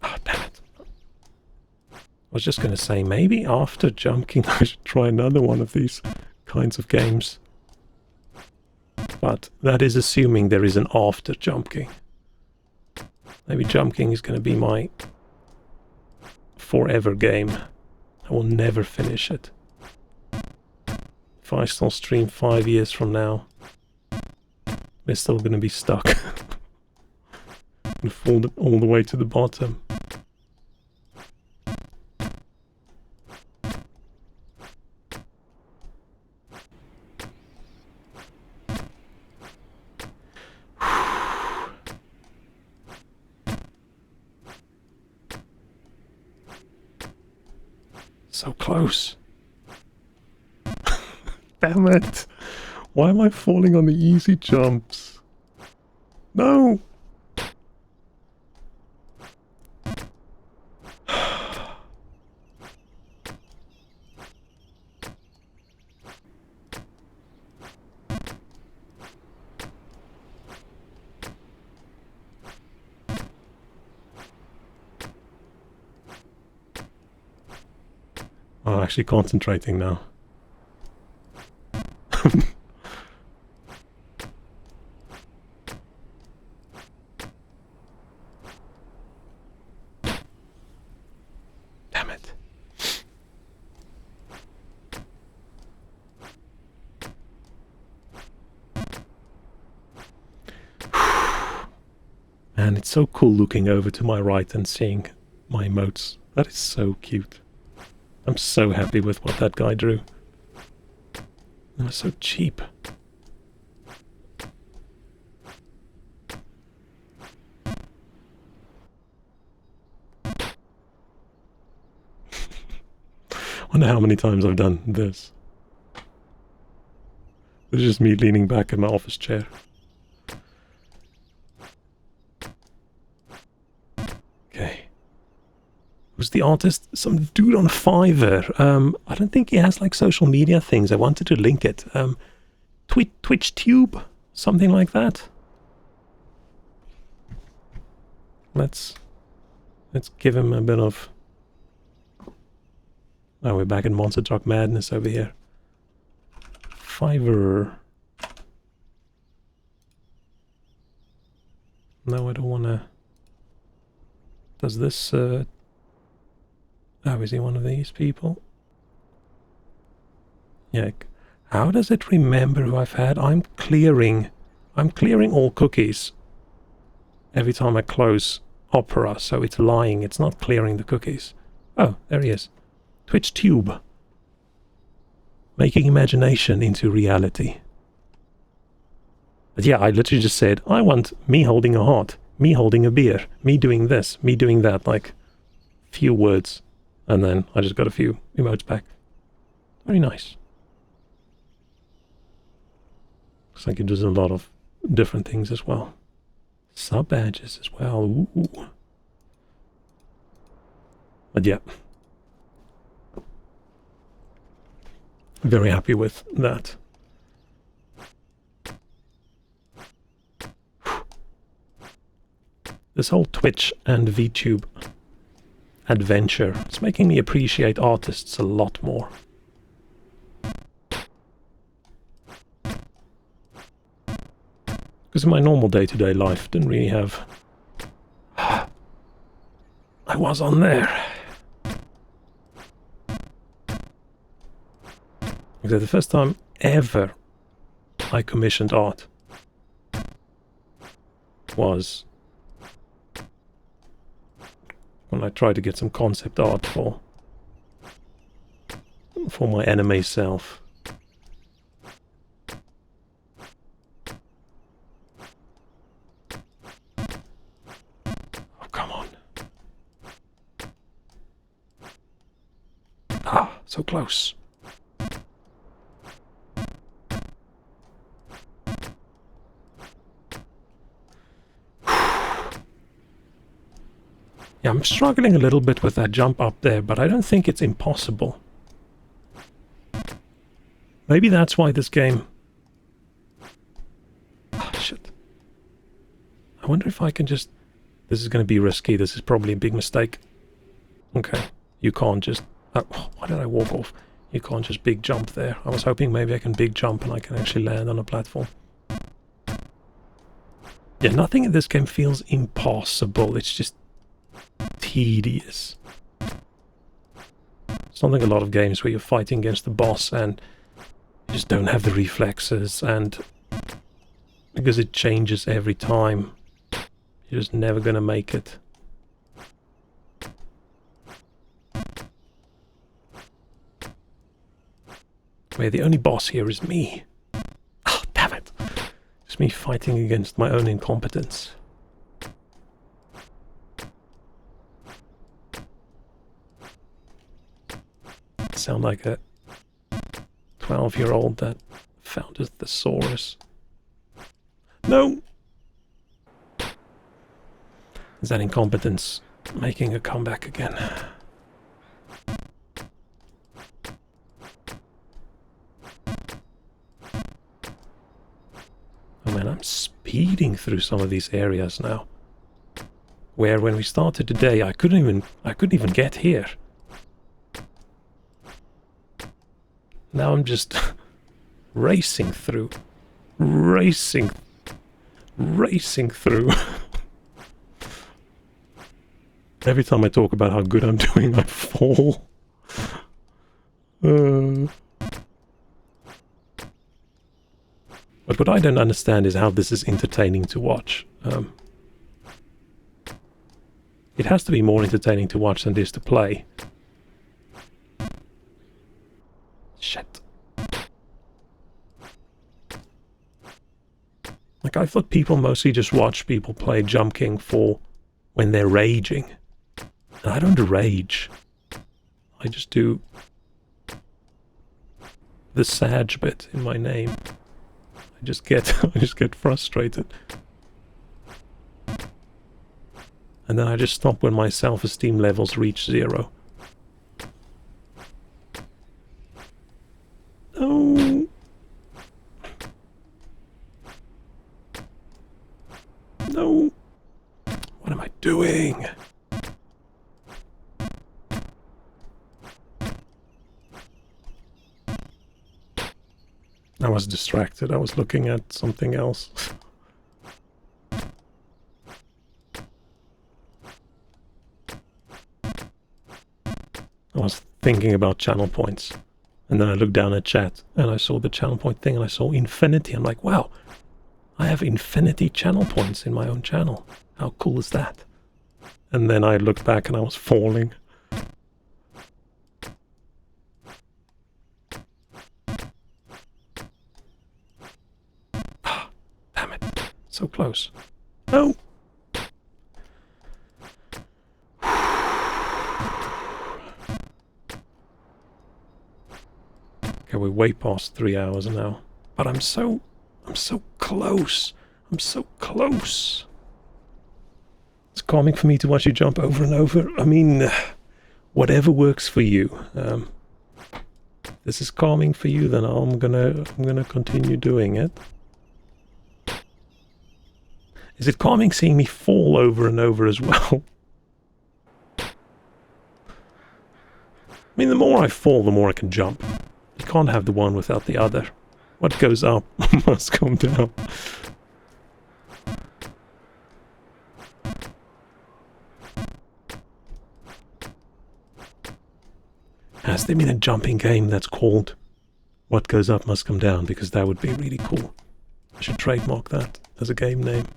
Oh, damn it. I was just going to say, maybe after jumping I should try another one of these kinds of games. But that is assuming there is an after Jump King. Maybe Jump King is going to be my forever game. I will never finish it. If I still stream 5 years from now, we're still going to be stuck. And fall all the way to the bottom. So close. Damn it. Why am I falling on the easy jumps? No. I'm actually concentrating now. Damn it. Man, it's so cool looking over to my right and seeing my emotes. That is so cute. I'm so happy with what that guy drew. It was so cheap. Wonder how many times I've done this. It's just me leaning back in my office chair. Okay. Who's the artist? Some dude on Fiverr. I don't think he has like social media things. I wanted to link it. TwitchTube? Something like that. Let's give him a bit of... Oh, we're back in Monster Truck Madness over here. Fiverr. No, I don't want to... Does this... Oh, is he one of these people? Yeah. How does it remember who I've had? I'm clearing all cookies every time I close Opera, so it's lying. It's not clearing the cookies. Oh, there he is. TwitchTube. Making imagination into reality. But yeah, I literally just said, I want me holding a heart, me holding a beer, me doing this, me doing that, like few words. And then I just got a few emotes back. Very nice. Looks like it does a lot of different things as well. Sub badges as well. Ooh. But yeah. Very happy with that. This whole Twitch and VTube adventure, it's making me appreciate artists a lot more. Because in my normal day-to-day life, didn't really have... I was on there. Because the first time ever I commissioned art was when I tried to get some concept art for my anime self. Oh, come on. Ah, so close. Yeah, I'm struggling a little bit with that jump up there, but I don't think it's impossible. Maybe that's why this game... Ah, shit. I wonder if I can just... This is going to be risky. This is probably a big mistake. Okay. You can't just... Oh, why did I walk off? You can't just big jump there. I was hoping maybe I can big jump and I can actually land on a platform. Yeah, nothing in this game feels impossible. It's just tedious. It's not like a lot of games where you're fighting against the boss and you just don't have the reflexes, and because it changes every time, you're just never gonna make it. Where the only boss here is me. Oh, damn it. It's me fighting against my own incompetence. Sound like a 12-year-old that found a thesaurus. No! Is that incompetence making a comeback again? Oh man, I'm speeding through some of these areas now. Where when we started today, I couldn't even get here. Now I'm just racing through. Racing through. Every time I talk about how good I'm doing, I fall. But what I don't understand is how this is entertaining to watch. It has to be more entertaining to watch than it is to play. Shit. Like, I thought people mostly just watch people play Jump King for when they're raging. And I don't rage. I just do the Sag bit in my name. I just get frustrated. And then I just stop when my self-esteem levels reach 0. No. No. What am I doing? I was distracted. I was looking at something else. I was thinking about channel points. And then I looked down at chat and I saw the channel point thing and I saw infinity. I'm like, wow, I have infinity channel points in my own channel. How cool is that? And then I looked back and I was falling. Damn it. So close. No! Okay, we're way past 3 hours now. But I'm so close. I'm so close. It's calming for me to watch you jump over and over. I mean, whatever works for you. This is calming for you, then I'm gonna continue doing it. Is it calming seeing me fall over and over as well? I mean, the more I fall, the more I can jump. You can't have the one without the other. What goes up must come down. Has there been a jumping game that's called What Goes Up Must Come Down? Because that would be really cool. I should trademark that as a game name.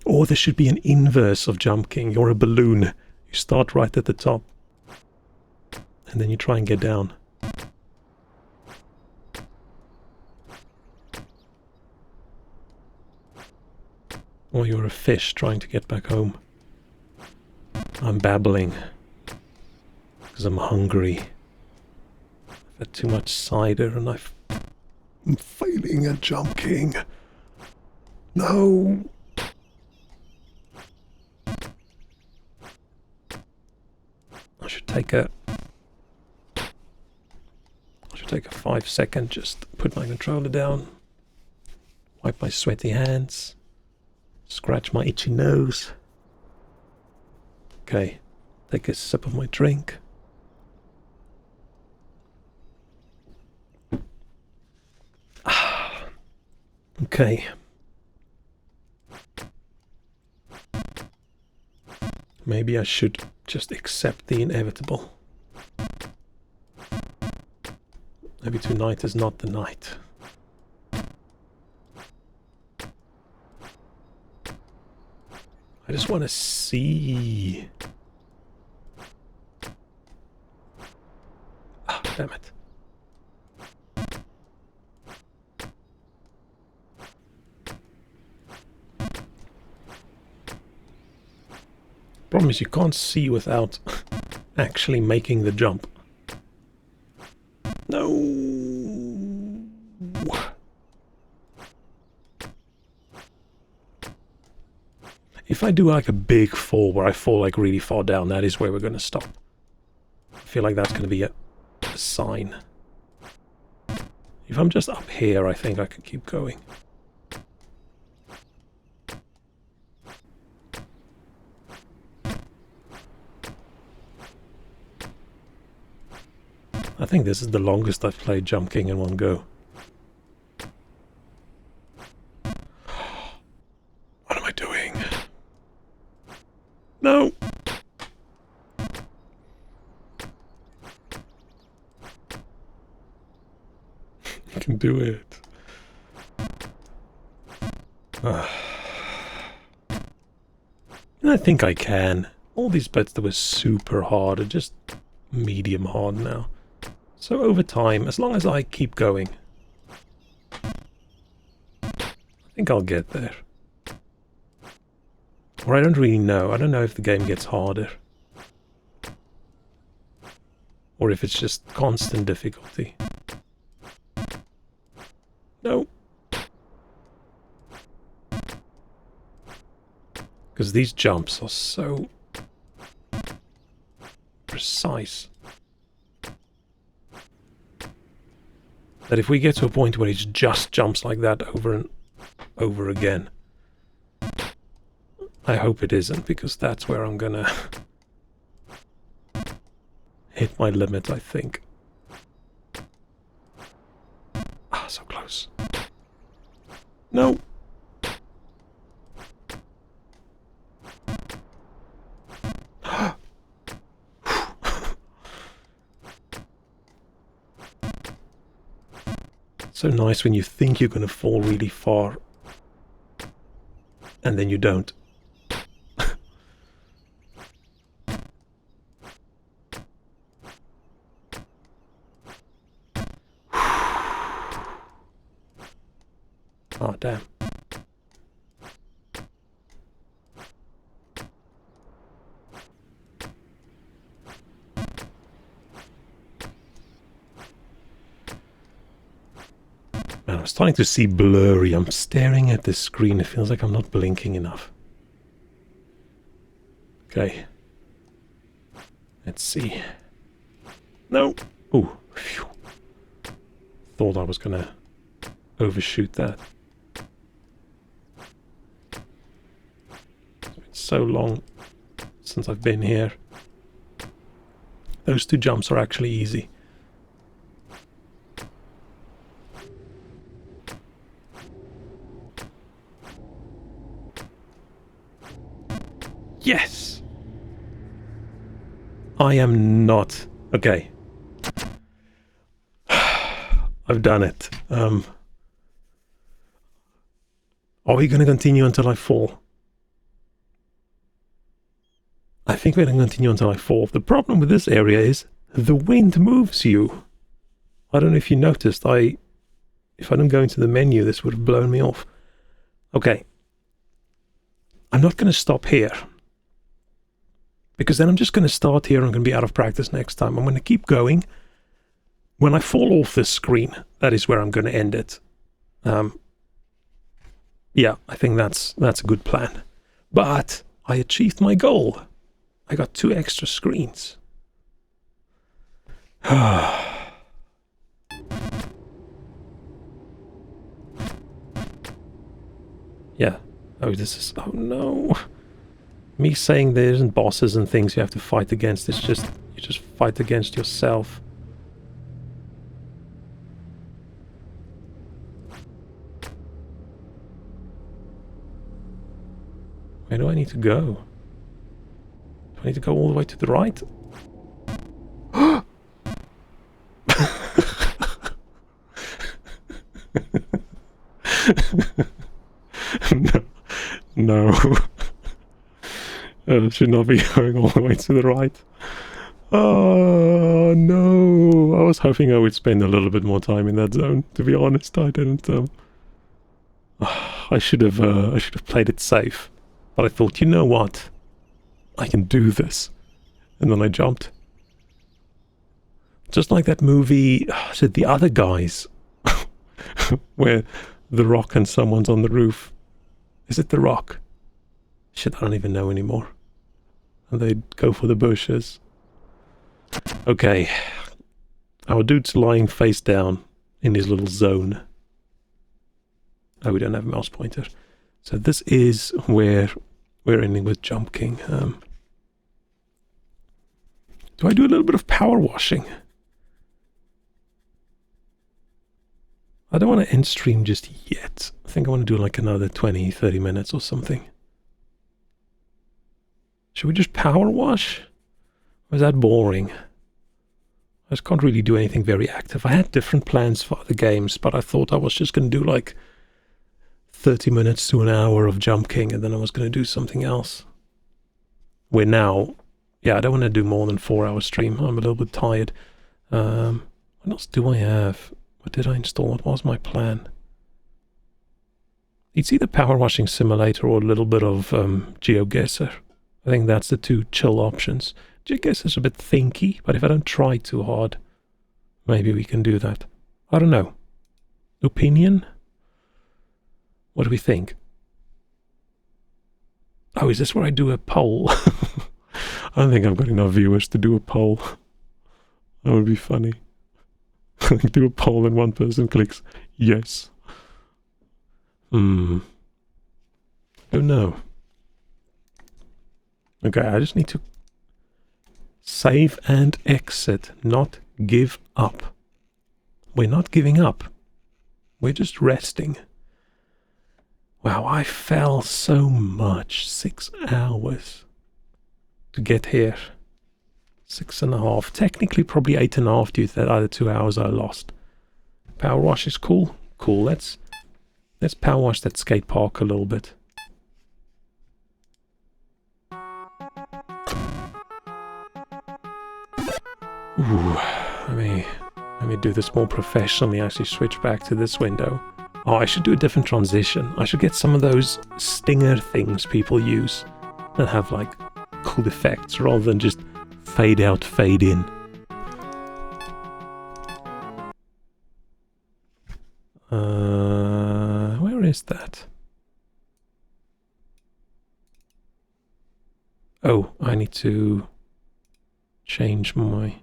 Or there should be an inverse of Jump King. You're a balloon. You start right at the top. And then you try and get down. Or you're a fish trying to get back home. I'm babbling. Because I'm hungry. I've had too much cider and I'm failing at Jump King. No! I should take a 5-second, just put my controller down, wipe my sweaty hands, scratch my itchy nose. Okay, take a sip of my drink. Okay. Maybe I should just accept the inevitable. Maybe tonight is not the night. I just want to see. Ah, damn it. Problem is you can't see without actually making the jump. No. If I do like a big fall where I fall like really far down, that is where we're going to stop. I feel like that's going to be a sign. If I'm just up here, I think I could keep going. I think this is the longest I've played Jump King in one go. What am I doing? No! You can do it. I think I can. All these bits that were super hard are just medium hard now. So over time, as long as I keep going, I think I'll get there. Or I don't really know. I don't know if the game gets harder. Or if it's just constant difficulty. No. Because these jumps are so precise. That if we get to a point where it just jumps like that over and over again, I hope it isn't, because that's where I'm gonna hit my limit, I think. Ah, so close. No! So nice when you think you're going to fall really far and then you don't. Oh, damn. Man, I'm starting to see blurry. I'm staring at this screen. It feels like I'm not blinking enough. Okay. Let's see. No! Ooh, phew. Thought I was gonna overshoot that. It's been so long since I've been here. Those two jumps are actually easy. Yes! I am not... Okay. I've done it. Are we going to continue until I fall? I think we're going to continue until I fall. The problem with this area is the wind moves you. I don't know if you noticed. If I don't go into the menu, this would have blown me off. Okay. I'm not going to stop here. Because then I'm just going to start here and I'm going to be out of practice next time. I'm going to keep going. When I fall off this screen, that is where I'm going to end it. Yeah, I think that's a good plan. But I achieved my goal. I got 2 extra screens. Yeah. Oh, this is... Oh, no. Me saying there isn't bosses and things you have to fight against. It's just... You just fight against yourself. Where do I need to go? Do I need to go all the way to the right? No. No. Should not be going all the way to the right. Oh, no. I was hoping I would spend a little bit more time in that zone. To be honest, I didn't. I should have played it safe. But I thought, you know what? I can do this. And then I jumped. Just like that movie, The Other Guys, where The Rock and someone's on the roof. Is it The Rock? Shit, I don't even know anymore. And they go for the bushes. Okay. Our dude's lying face down in his little zone. Oh, we don't have a mouse pointer. So this is where we're ending with Jump King. Do I do a little bit of power washing? I don't want to end stream just yet. I think I want to do like another 20, 30 minutes or something. Should we just power wash? Or is that boring? I just can't really do anything very active. I had different plans for other games, but I thought I was just going to do like 30 minutes to an hour of Jump King, and then I was going to do something else. Where now, yeah, I don't want to do more than 4-hour stream. I'm a little bit tired. What else do I have? What did I install? What was my plan? It's either Power Washing Simulator or a little bit of GeoGuessr. I think that's the two chill options. GeoGuessr's a bit thinky, but if I don't try too hard, maybe we can do that. I don't know. Opinion? What do we think? Oh, is this where I do a poll? I don't think I've got enough viewers to do a poll. That would be funny. Do a poll and one person clicks yes. Don't know. Okay, I just need to save and exit, not give up. We're not giving up. We're just resting. Wow, I fell so much. 6 hours to get here. 6.5. Technically, probably 8.5 due to that other 2 hours I lost. Power wash is cool. Cool. Let's power wash that skate park a little bit. Ooh, let me do this more professionally. Actually, switch back to this window. Oh, I should do a different transition. I should get some of those stinger things people use that have like cool effects rather than just fade out, fade in. Where is that? Oh, I need to change my...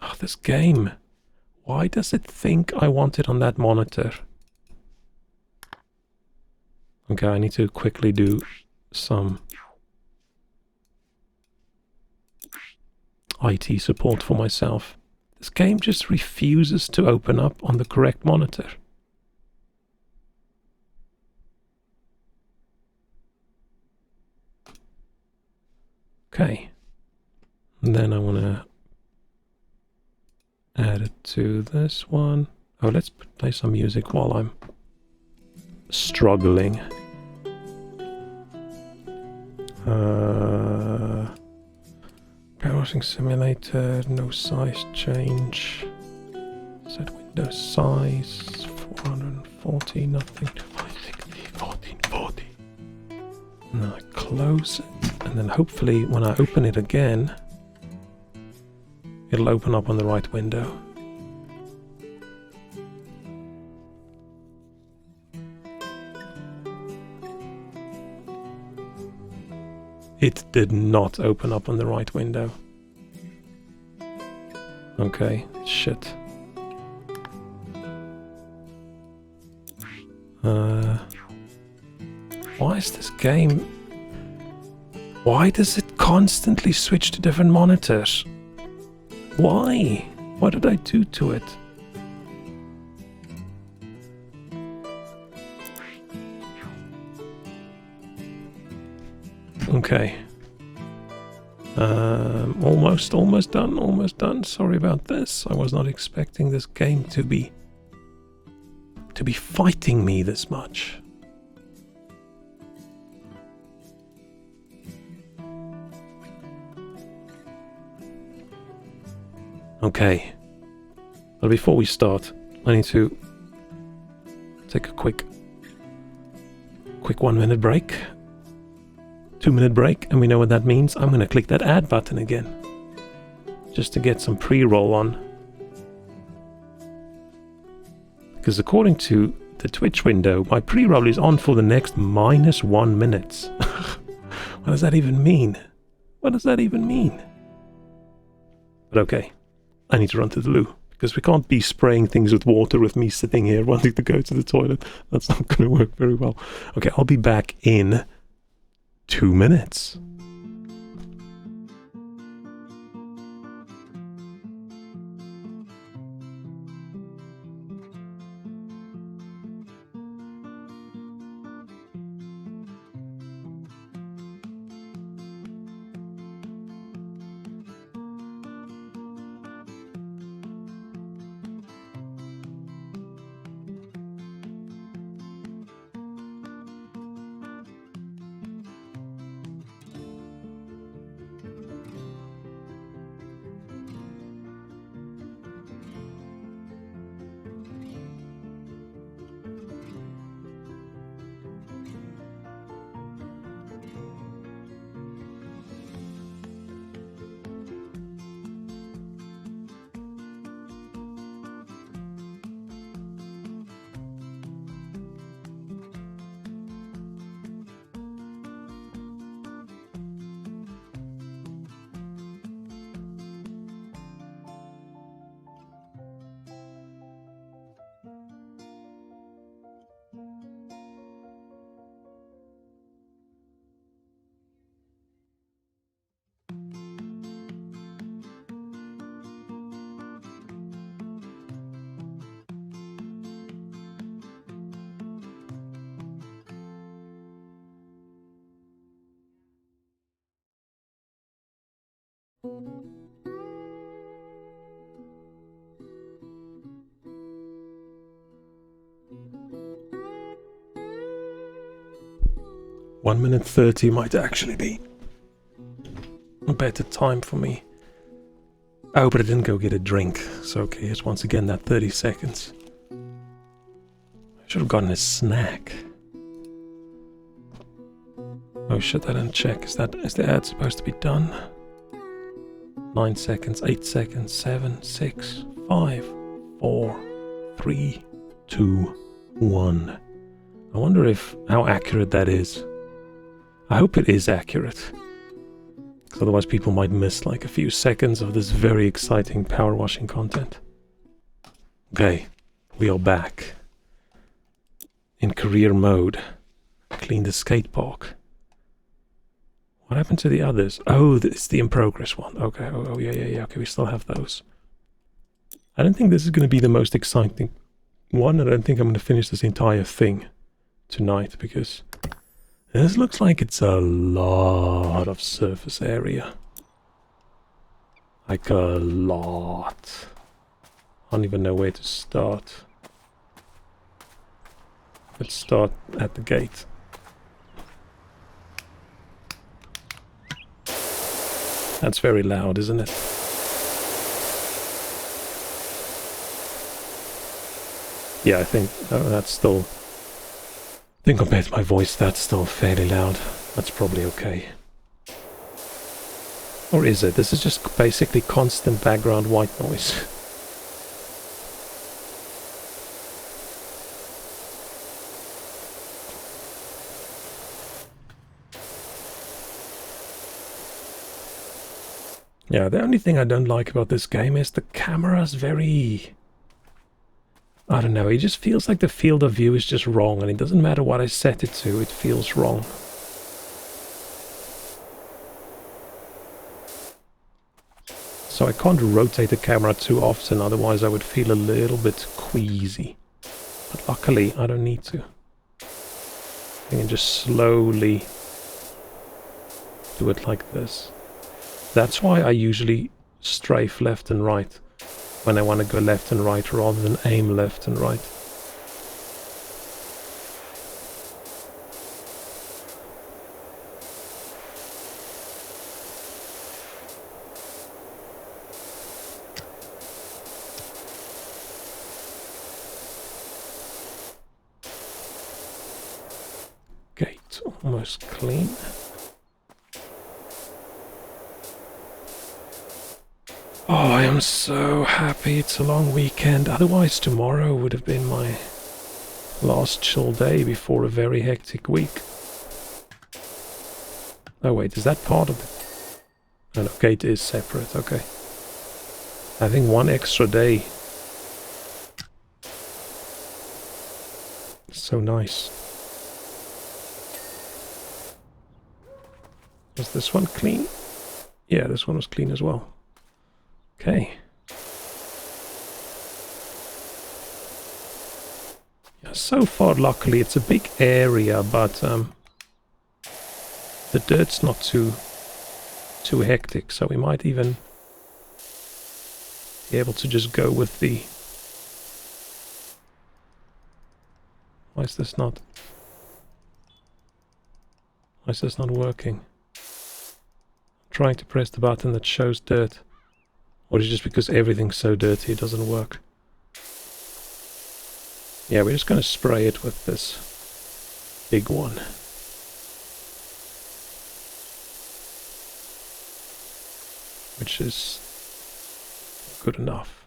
Oh, this game. Why does it think I want it on that monitor? Okay, I need to quickly do some IT support for myself. This game just refuses to open up on the correct monitor. Okay. And then I want to add it to this one. Oh, let's play some music while I'm struggling. Power washing simulator, no size change. Set window size 440, nothing. 560, 1440. Now I close it, and then hopefully when I open it again, it'll open up on the right window. It did not open up on the right window. Okay, shit. Why is this game... Why does it constantly switch to different monitors? Why? What did I do to it? Okay. Almost done. Sorry about this. I was not expecting this game to be fighting me this much. Okay. But before we start, I need to take a quick 1 minute break. 2 minute break, and we know what that means. I'm gonna click that add button again. Just to get some pre-roll on. Because according to the Twitch window, my pre-roll is on for the next -1 minutes. What does that even mean? What does that even mean? But okay, I need to run to the loo. Because we can't be spraying things with water with me sitting here wanting to go to the toilet. That's not going to work very well. Okay, I'll be back in 2 minutes. One minute 30 might actually be a better time for me. Oh, but I didn't go get a drink. So okay, it's once again that 30 seconds. I should have gotten a snack. Oh shit, I didn't check. Is the ad supposed to be done? 9 seconds, 8 seconds, 7, 6, 5, 4, 3, 2, 1. I wonder how accurate that is. I hope it is accurate. Because otherwise people might miss like a few seconds of this very exciting power washing content. Okay, we are back. In career mode. Clean the skate park. What happened to the others? Oh, it's the in progress one. Okay, oh yeah. Okay, we still have those. I don't think this is going to be the most exciting one. I don't think I'm going to finish this entire thing tonight because this looks like it's a lot of surface area. Like a lot. I don't even know where to start. Let's start at the gate. That's very loud, isn't it? Yeah, I think that's still... I think compared to my voice, that's still fairly loud. That's probably okay. Or is it? This is just basically constant background white noise. Yeah, the only thing I don't like about this game is the camera's very... I don't know, it just feels like the field of view is just wrong, and it doesn't matter what I set it to, it feels wrong. So I can't rotate the camera too often, otherwise I would feel a little bit queasy. But luckily, I don't need to. I can just slowly do it like this. That's why I usually strafe left and right when I want to go left and right rather than aim left and right. Gate almost clean. Oh, I am so happy it's a long weekend. Otherwise, tomorrow would have been my last chill day before a very hectic week. Oh wait, is that part of the... Oh no, gate is separate, okay. Having one extra day. So nice. Was this one clean? Yeah, this one was clean as well. Okay. Yeah, so far, luckily, it's a big area, but the dirt's not too hectic, so we might even be able to just go with the... Why is this not working? I'm trying to press the button that shows dirt. Or is it just because everything's so dirty it doesn't work? Yeah, we're just going to spray it with this big one. Which is good enough.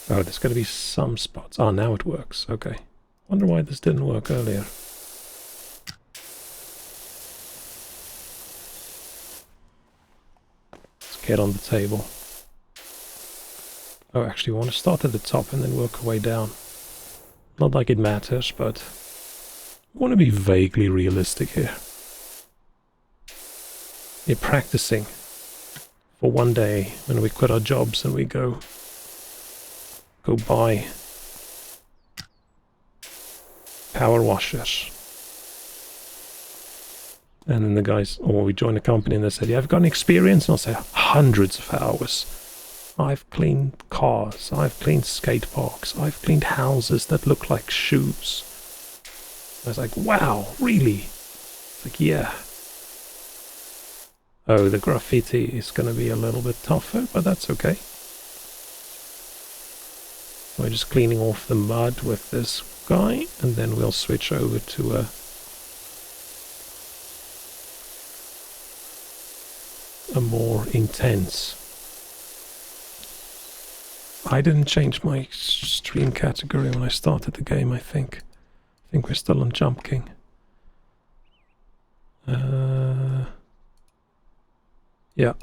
Oh, there's got to be some spots. Oh, now it works. Okay. Wonder why this didn't work earlier. Get on the table. Oh, actually, we want to start at the top and then work our way down. Not like it matters, but I want to be vaguely realistic here. We're practicing for one day when we quit our jobs and we go buy power washers. And then the guys, or we joined a company and they said, yeah, I've got an experience. And I'll say, hundreds of hours. I've cleaned cars. I've cleaned skate parks. I've cleaned houses that look like shoes. I was like, wow, really? It's like, yeah. Oh, the graffiti is going to be a little bit tougher, but that's okay. We're just cleaning off the mud with this guy, and then we'll switch over to a more intense. I didn't change my stream category when I started the game, I think. I think we're still on Jump King. Yeah.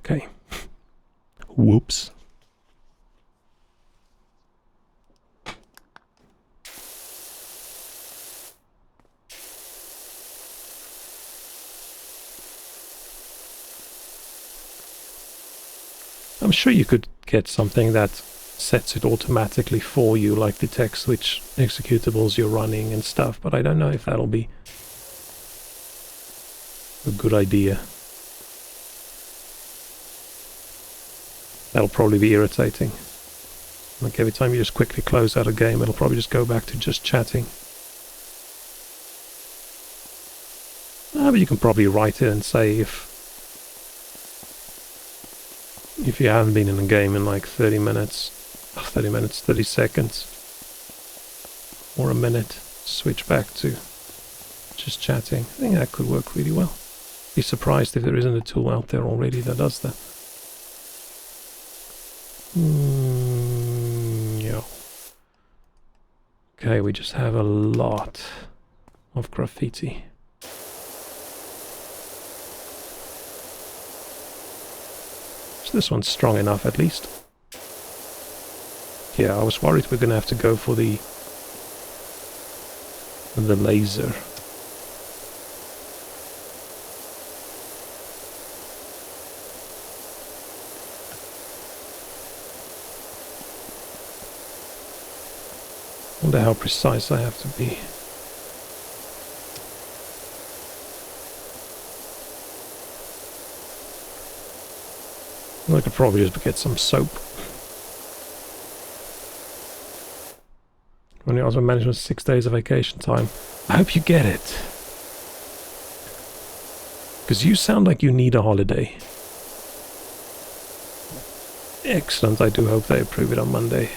Okay. Whoops. I'm sure you could get something that sets it automatically for you, like detects which executables you're running and stuff, but I don't know if that'll be a good idea. That'll probably be irritating. Like every time you just quickly close out a game, it'll probably just go back to just chatting. But you can probably write it and say if you haven't been in a game in like 30 seconds, or a minute, switch back to just chatting. I think that could work really well. Be surprised if there isn't a tool out there already that does that. Yeah. Okay, we just have a lot of graffiti. So this one's strong enough at least. Yeah, I was worried we're gonna have to go for the laser. Wonder how precise I have to be. I could probably just get some soap. When you also manage 6 days of vacation time. I hope you get it. Because you sound like you need a holiday. Excellent, I do hope they approve it on Monday.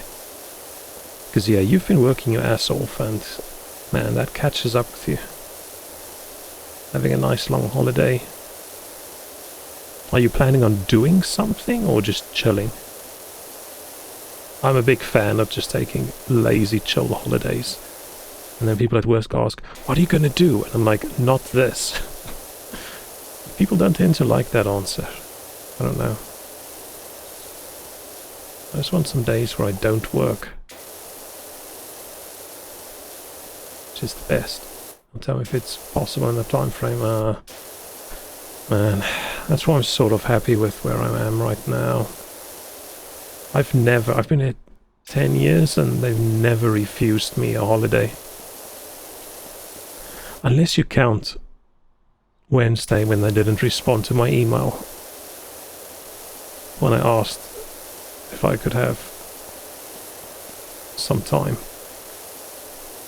Because yeah, you've been working your ass off and man, that catches up with you. Having a nice long holiday. Are you planning on doing something or just chilling? I'm a big fan of just taking lazy chill holidays. And then people at work ask, what are you going to do? And I'm like, not this. People don't tend to like that answer. I don't know. I just want some days where I don't work. Which is the best. Tell me if it's possible in the time frame. Man, that's why I'm sort of happy with where I am right now. I've been here 10 years and they've never refused me a holiday. Unless you count Wednesday when they didn't respond to my email. When I asked if I could have some time.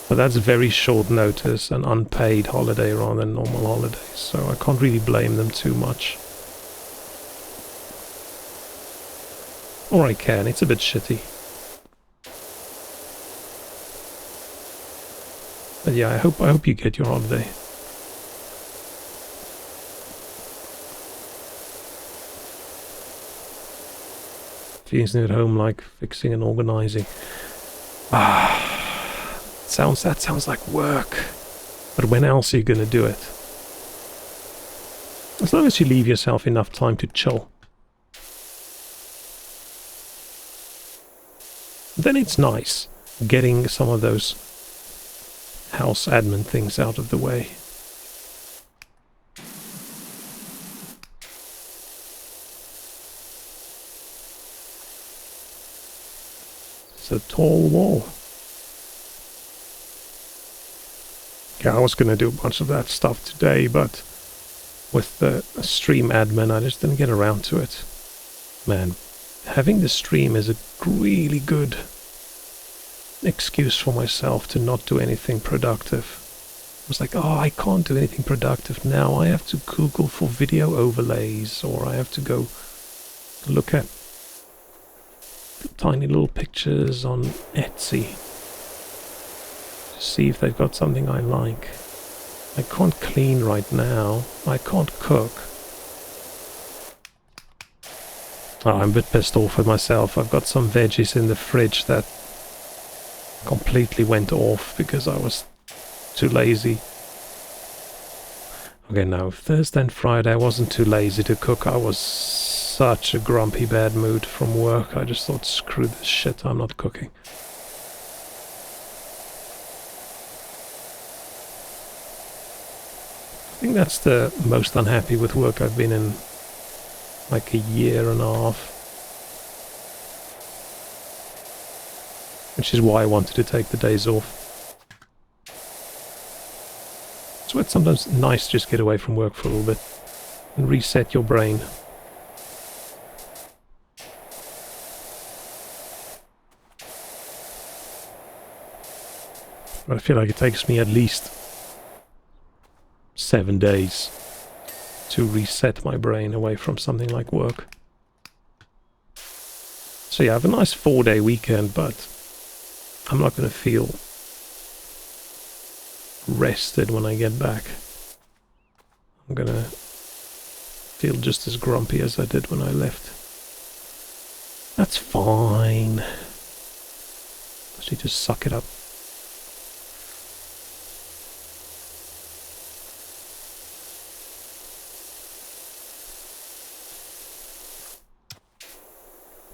But that's very short notice, an unpaid holiday rather than normal holidays, so I can't really blame them too much. Or I can, it's a bit shitty. But yeah, I hope you get your holiday. Feeling at home like fixing and organizing. That sounds like work. But when else are you gonna do it? As long as you leave yourself enough time to chill. Then it's nice getting some of those house admin things out of the way. It's a tall wall. Yeah, I was going to do a bunch of that stuff today, but with the stream admin, I just didn't get around to it. Man, having the stream is a really good excuse for myself to not do anything productive. I was like, oh, I can't do anything productive now. I have to Google for video overlays, or I have to go look at the tiny little pictures on Etsy. See if they've got something I like. I can't clean right now. I can't cook. Oh, I'm a bit pissed off with myself. I've got some veggies in the fridge that completely went off because I was too lazy. Okay, now Thursday and Friday I wasn't too lazy to cook. I was such a grumpy bad mood from work. I just thought, screw this shit, I'm not cooking. I think that's the most unhappy with work I've been in like a year and a half. Which is why I wanted to take the days off. So it's sometimes nice to just get away from work for a little bit and reset your brain. But I feel like it takes me at least 7 days to reset my brain away from something like work. So yeah, I have a nice 4-day weekend, but I'm not going to feel rested when I get back. I'm going to feel just as grumpy as I did when I left. That's fine. I need to suck it up.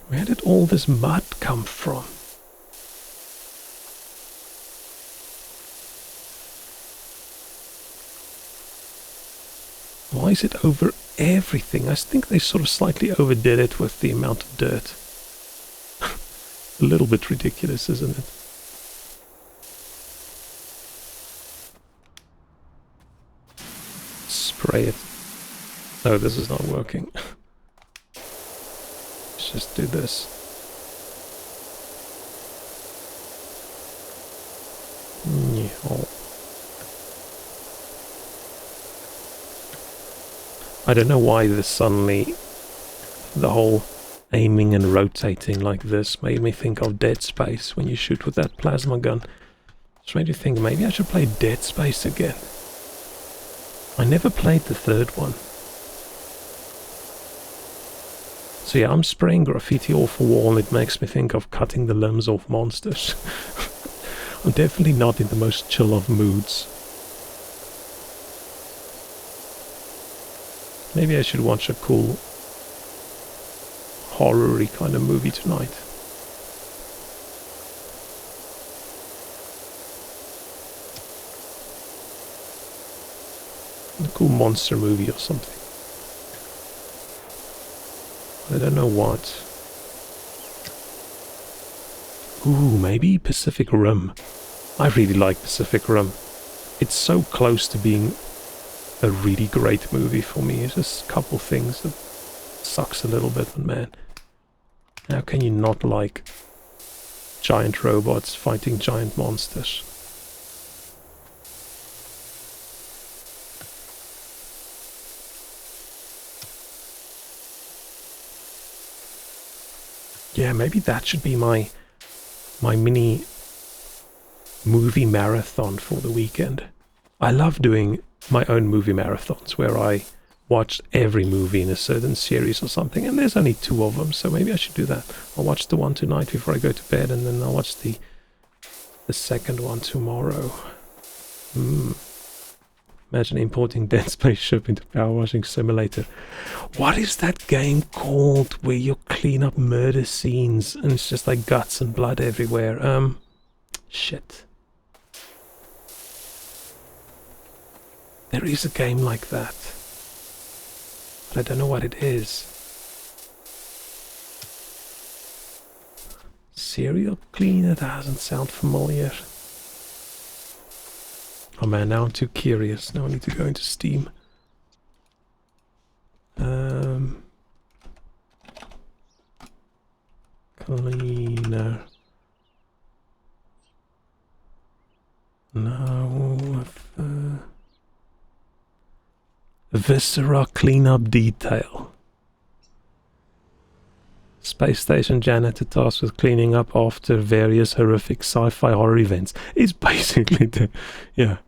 Where did all this mud come from? Why is it over everything? I think they sort of slightly overdid it with the amount of dirt. A little bit ridiculous, isn't it? spray it. No, this is not working. Let's just do this. Oh. I don't know why this suddenly, the whole aiming and rotating like this made me think of Dead Space when you shoot with that plasma gun. Just made me think maybe I should play Dead Space again. I never played the third one. So yeah, I'm spraying graffiti off a wall and it makes me think of cutting the limbs off monsters. I'm definitely not in the most chill of moods. Maybe I should watch a cool horror-y kind of movie tonight. A cool monster movie or something. I don't know what. Ooh, maybe Pacific Rim. I really like Pacific Rim. It's so close to being a really great movie for me. It's just a couple things that sucks a little bit, but man, how can you not like giant robots fighting giant monsters? Yeah, maybe that should be my mini movie marathon for the weekend. I love doing my own movie marathons where I watch every movie in a certain series or something, and there's only 2 of them, so maybe I should do that. I'll watch the one tonight before I go to bed, and then I'll watch the second one tomorrow. Imagine importing Dead Spaceship into Power Washing Simulator. What is that game called where you clean up murder scenes and it's just like guts and blood everywhere? Shit. There is a game like that, but I don't know what it is. Serial cleaner doesn't sound familiar. Oh man, now I'm too curious. Now I need to go into Steam. Cleaner. No. Viscera cleanup detail. Space station janitor tasked with cleaning up after various horrific sci-fi horror events. It's basically the... Yeah.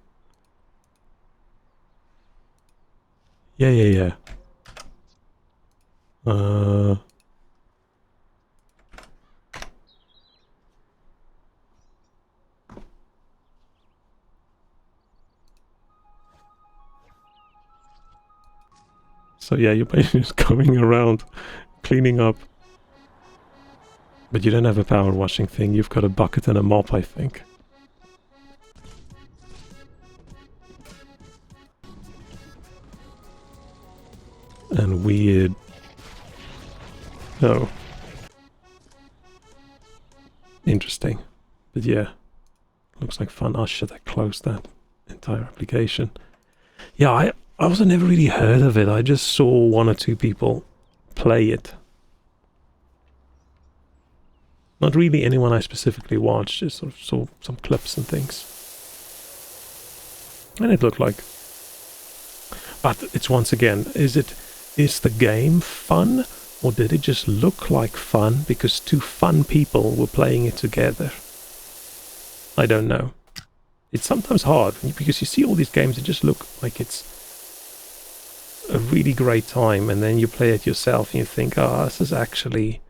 Yeah. So yeah, you're basically just going around cleaning up. But you don't have a power washing thing, you've got a bucket and a mop, I think. And weird. Oh. Interesting. But yeah. Looks like fun. Oh shit, I closed that entire application. Yeah, I also never really heard of it. I just saw 1 or 2 people play it. Not really anyone I specifically watched, just sort of saw some clips and things. And it looked like... But it's once again, is the game fun? Or did it just look like fun because 2 fun people were playing it together? I don't know. It's sometimes hard because you see all these games that just look like it's a really great time, and then you play it yourself and you think, oh, this is actually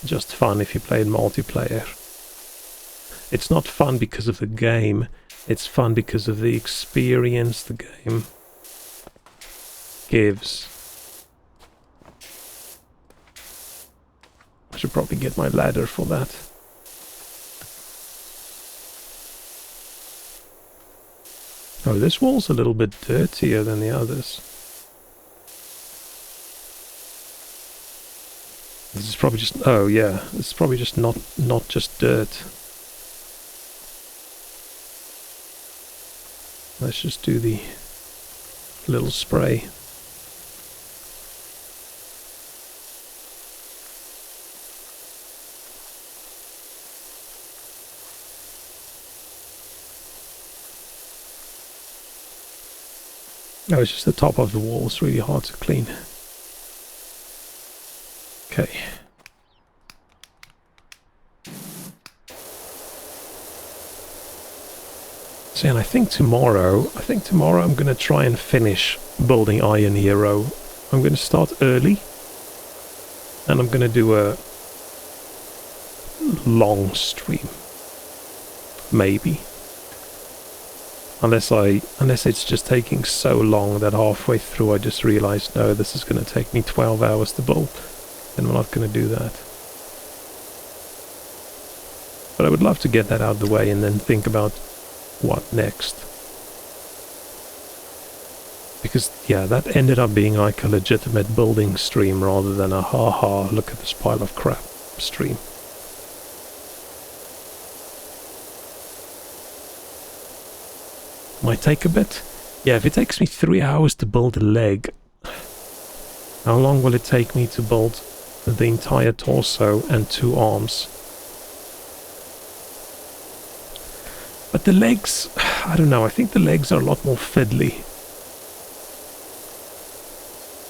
just fun if you play in multiplayer. It's not fun because of the game, it's fun because of the experience the game gives. I should probably get my ladder for that. Oh, this wall's a little bit dirtier than the others. This is probably just... Oh, yeah. This is probably just not just dirt. Let's just do the little spray. No, it's just the top of the wall. It's really hard to clean. Okay. So, and I think tomorrow I'm going to try and finish building Iron Hero. I'm going to start early. And I'm going to do a long stream. Maybe. Unless it's just taking so long that halfway through I just realized, no, this is going to take me 12 hours to build. Then we're not going to do that. But I would love to get that out of the way and then think about what next. Because, yeah, that ended up being like a legitimate building stream rather than a haha, look at this pile of crap stream. Might take a bit. Yeah, if it takes me 3 hours to build a leg, how long will it take me to build the entire torso and 2 arms? But the legs, I don't know, I think the legs are a lot more fiddly.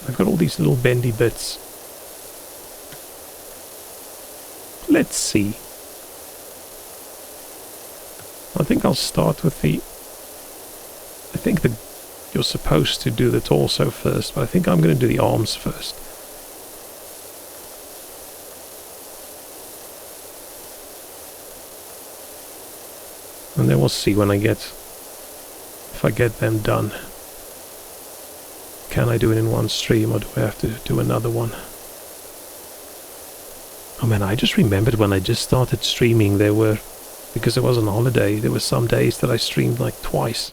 I've got all these little bendy bits. Let's see. I think I'll start with the... I think you're supposed to do the torso first, but I think I'm going to do the arms first. And then we'll see when if I get them done. Can I do it in one stream or do I have to do another one? Oh man, I just remembered when I just started streaming because I was on holiday, there were some days that I streamed like twice.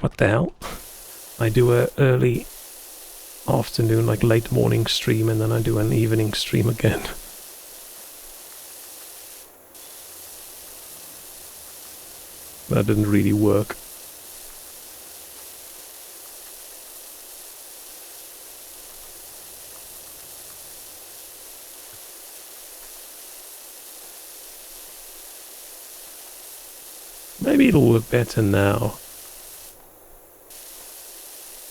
What the hell? I do a early afternoon, like late morning stream, and then I do an evening stream again. That didn't really work. Maybe it'll work better now.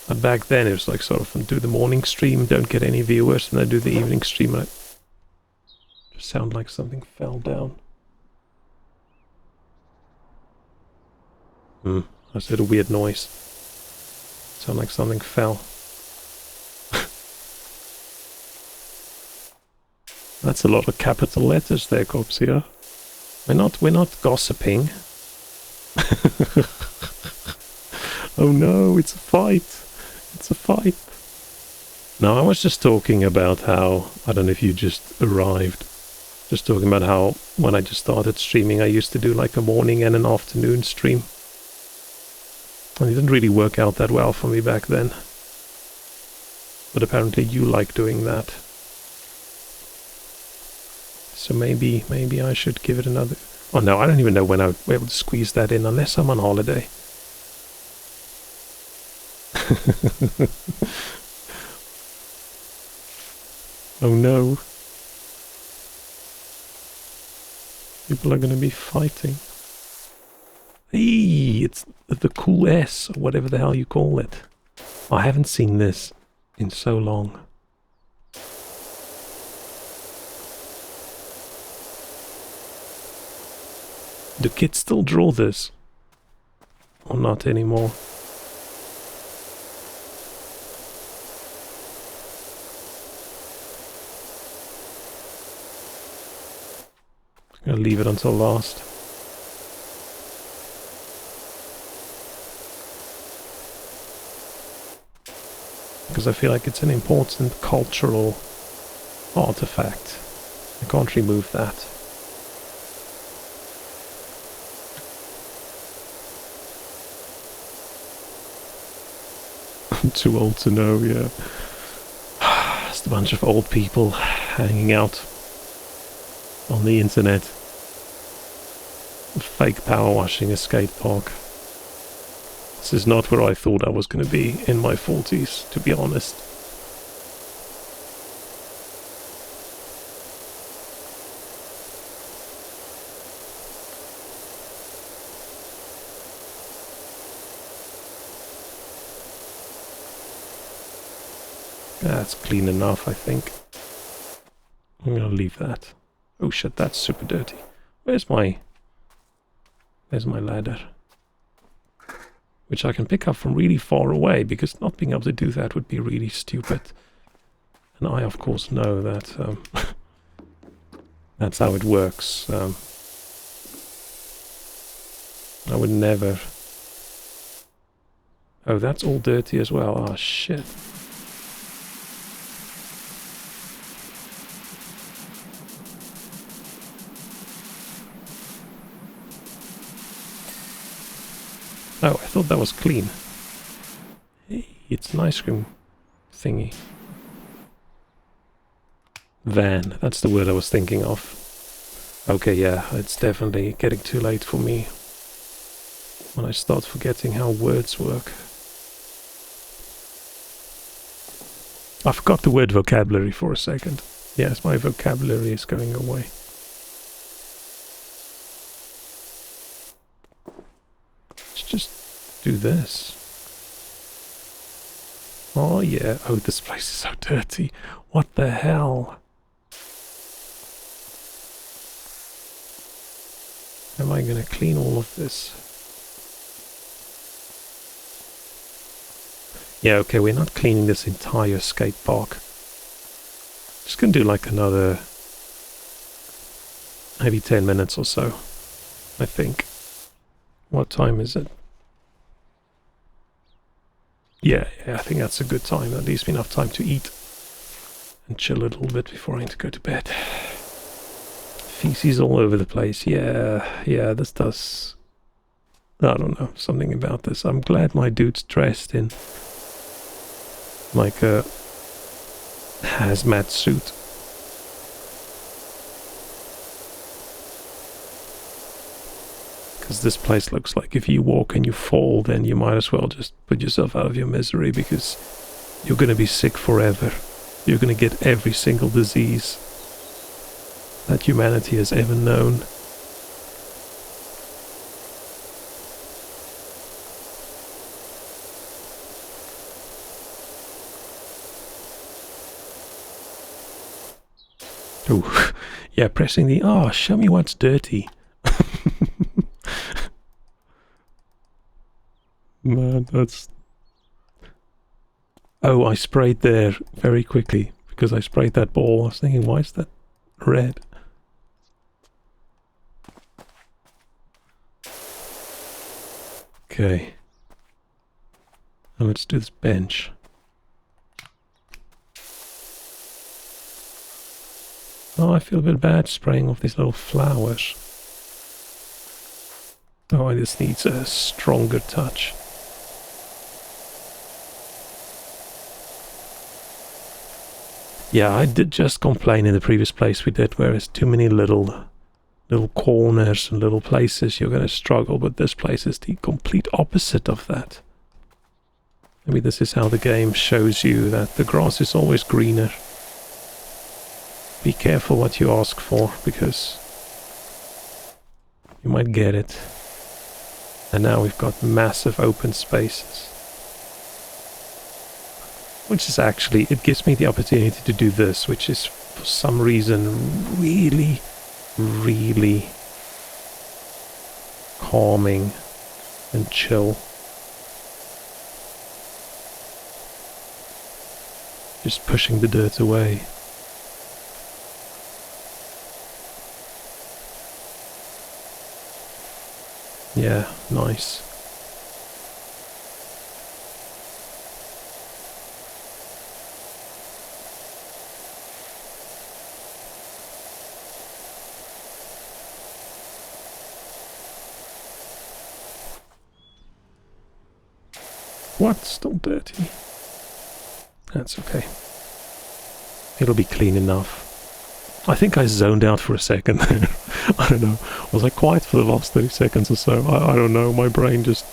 But back then it was like sort of do the morning stream, don't get any viewers, and then do the evening stream and I just sound like something fell down. I said a weird noise. Sound like something fell. That's a lot of capital letters there, Copsia. We're not gossiping. Oh no, it's a fight. It's a fight. No, I was just talking about how, I don't know if you just arrived, just talking about how when I just started streaming I used to do like a morning and an afternoon stream. And it didn't really work out that well for me back then. But apparently you like doing that. So maybe I should give it another... Oh no, I don't even know when I'll be able to squeeze that in unless I'm on holiday. Oh no. People are going to be fighting. Hey, it's the cool S, or whatever the hell you call it. I haven't seen this in so long. Do kids still draw this? Or not anymore? I'm gonna leave it until last. Because I feel like it's an important cultural artifact. I can't remove that. I'm too old to know, yeah. Just a bunch of old people hanging out on the internet. Fake power washing a skate park. This is not where I thought I was going to be in my 40s, to be honest. That's clean enough, I think. I'm gonna leave that. Oh shit, that's super dirty. Where's my ladder? Which I can pick up from really far away, because not being able to do that would be really stupid. And I, of course, know that that's how it works. I would never... Oh, that's all dirty as well. Ah, shit. Oh, I thought that was clean. Hey, it's an ice cream thingy. Van, that's the word I was thinking of. Okay, yeah, it's definitely getting too late for me when I start forgetting how words work. I forgot the word vocabulary for a second. Yes, my vocabulary is going away. Just do this. Oh yeah, oh this place is so dirty. What the hell? Am I gonna clean all of this? Yeah, okay, we're not cleaning this entire skate park. Just gonna do like another maybe 10 minutes or so, I think. What time is it? Yeah, I think that's a good time. That leaves me enough time to eat and chill a little bit before I need to go to bed. Feces all over the place. Yeah, this does... I don't know, something about this. I'm glad my dude's dressed in like a hazmat suit. Because this place looks like if you walk and you fall, then you might as well just put yourself out of your misery, because you're going to be sick forever. You're going to get every single disease that humanity has ever known. Oh, yeah, pressing the... Oh, show me what's dirty. Man, that's... Oh, I sprayed there very quickly because I sprayed that ball. I was thinking, why is that red? Okay. Now let's do this bench. Oh, I feel a bit bad spraying off these little flowers. Oh, this needs a stronger touch. Yeah, I did just complain in the previous place we did, where there's too many little corners and little places you're going to struggle, but this place is the complete opposite of that. Maybe this is how the game shows you that the grass is always greener. Be careful what you ask for, because you might get it. And now we've got massive open spaces. Which is actually, it gives me the opportunity to do this, which is for some reason really, really calming and chill. Just pushing the dirt away. Yeah, nice. What? Still dirty? That's okay. It'll be clean enough. I think I zoned out for a second there. I don't know. Was I quiet for the last 30 seconds or so? I don't know. My brain just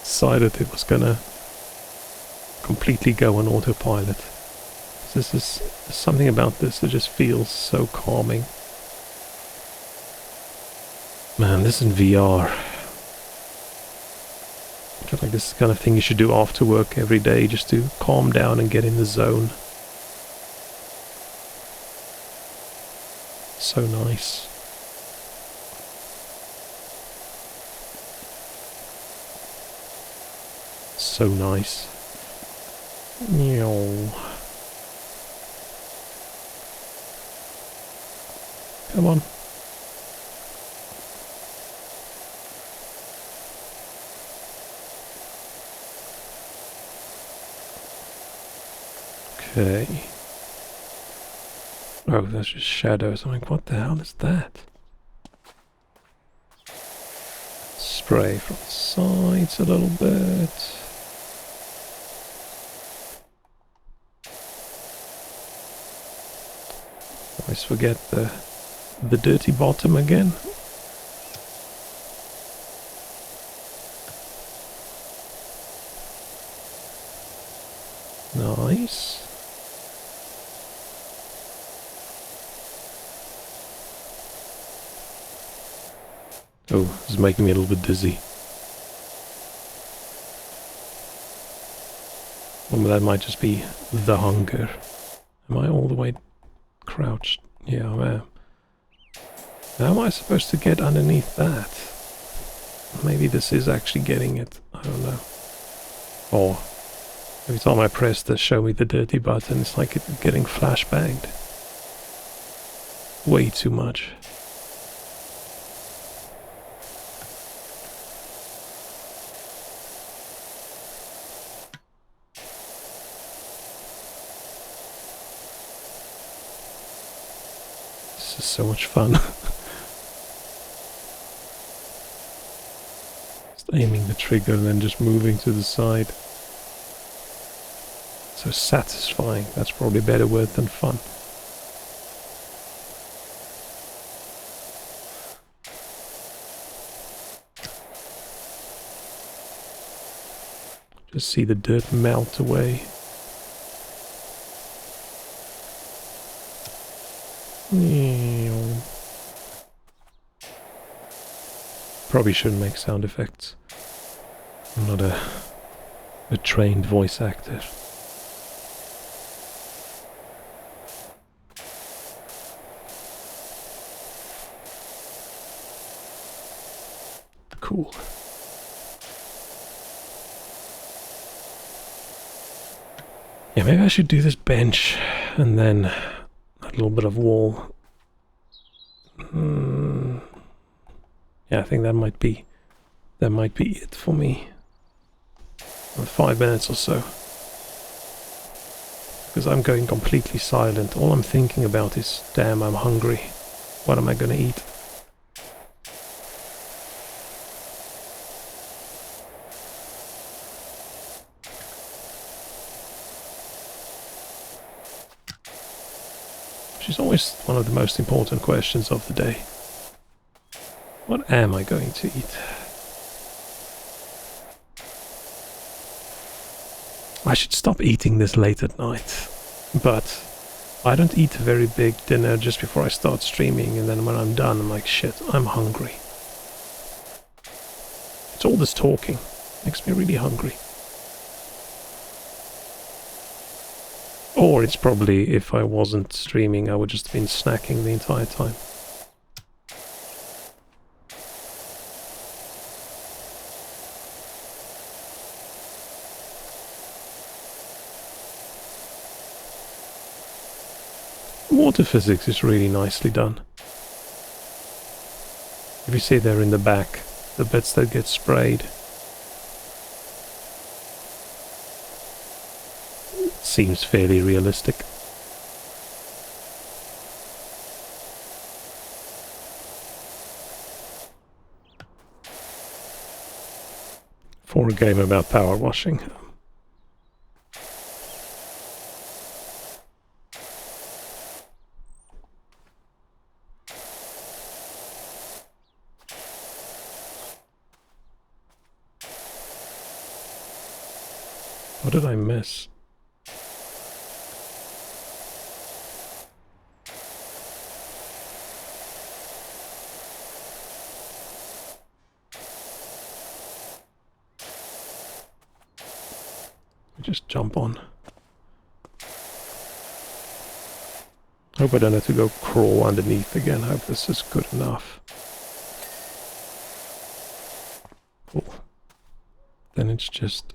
decided it was gonna completely go on autopilot. There's something about this that just feels so calming. Man, this in VR. I feel like this is the kind of thing you should do after work every day, just to calm down and get in the zone. So nice. So nice. Meow. Come on. Okay. Oh, that's just shadows. I'm like, what the hell is that? Spray from the sides a little bit. Always forget the dirty bottom again. Nice. Oh, this is making me a little bit dizzy. Well, that might just be the hunger. Am I all the way crouched? Yeah, I am. How am I supposed to get underneath that? Maybe this is actually getting it. I don't know. Or every time I press the show me the dirty button, it's like it's getting flashbanged. Way too much. This is so much fun. Just aiming the trigger and then just moving to the side. So satisfying. That's probably a better word than fun. Just see the dirt melt away. Probably shouldn't make sound effects. I'm not a trained voice actor. Cool. Yeah, maybe I should do this bench and then a little bit of wall. Yeah, I think that might be it for me. 5 minutes or so. Because I'm going completely silent. All I'm thinking about is, damn, I'm hungry. What am I gonna eat? Which is always one of the most important questions of the day. What am I going to eat? I should stop eating this late at night, but I don't eat a very big dinner just before I start streaming, and then when I'm done I'm like, shit, I'm hungry. It's all this talking, makes me really hungry. Or it's probably, if I wasn't streaming, I would just have been snacking the entire time. Water physics is really nicely done. If you see there in the back, the bits that get sprayed, seems fairly realistic. For a game about power washing. What did I miss? Just jump on. Hope I don't have to go crawl underneath again. Hope this is good enough. Cool. Then it's just...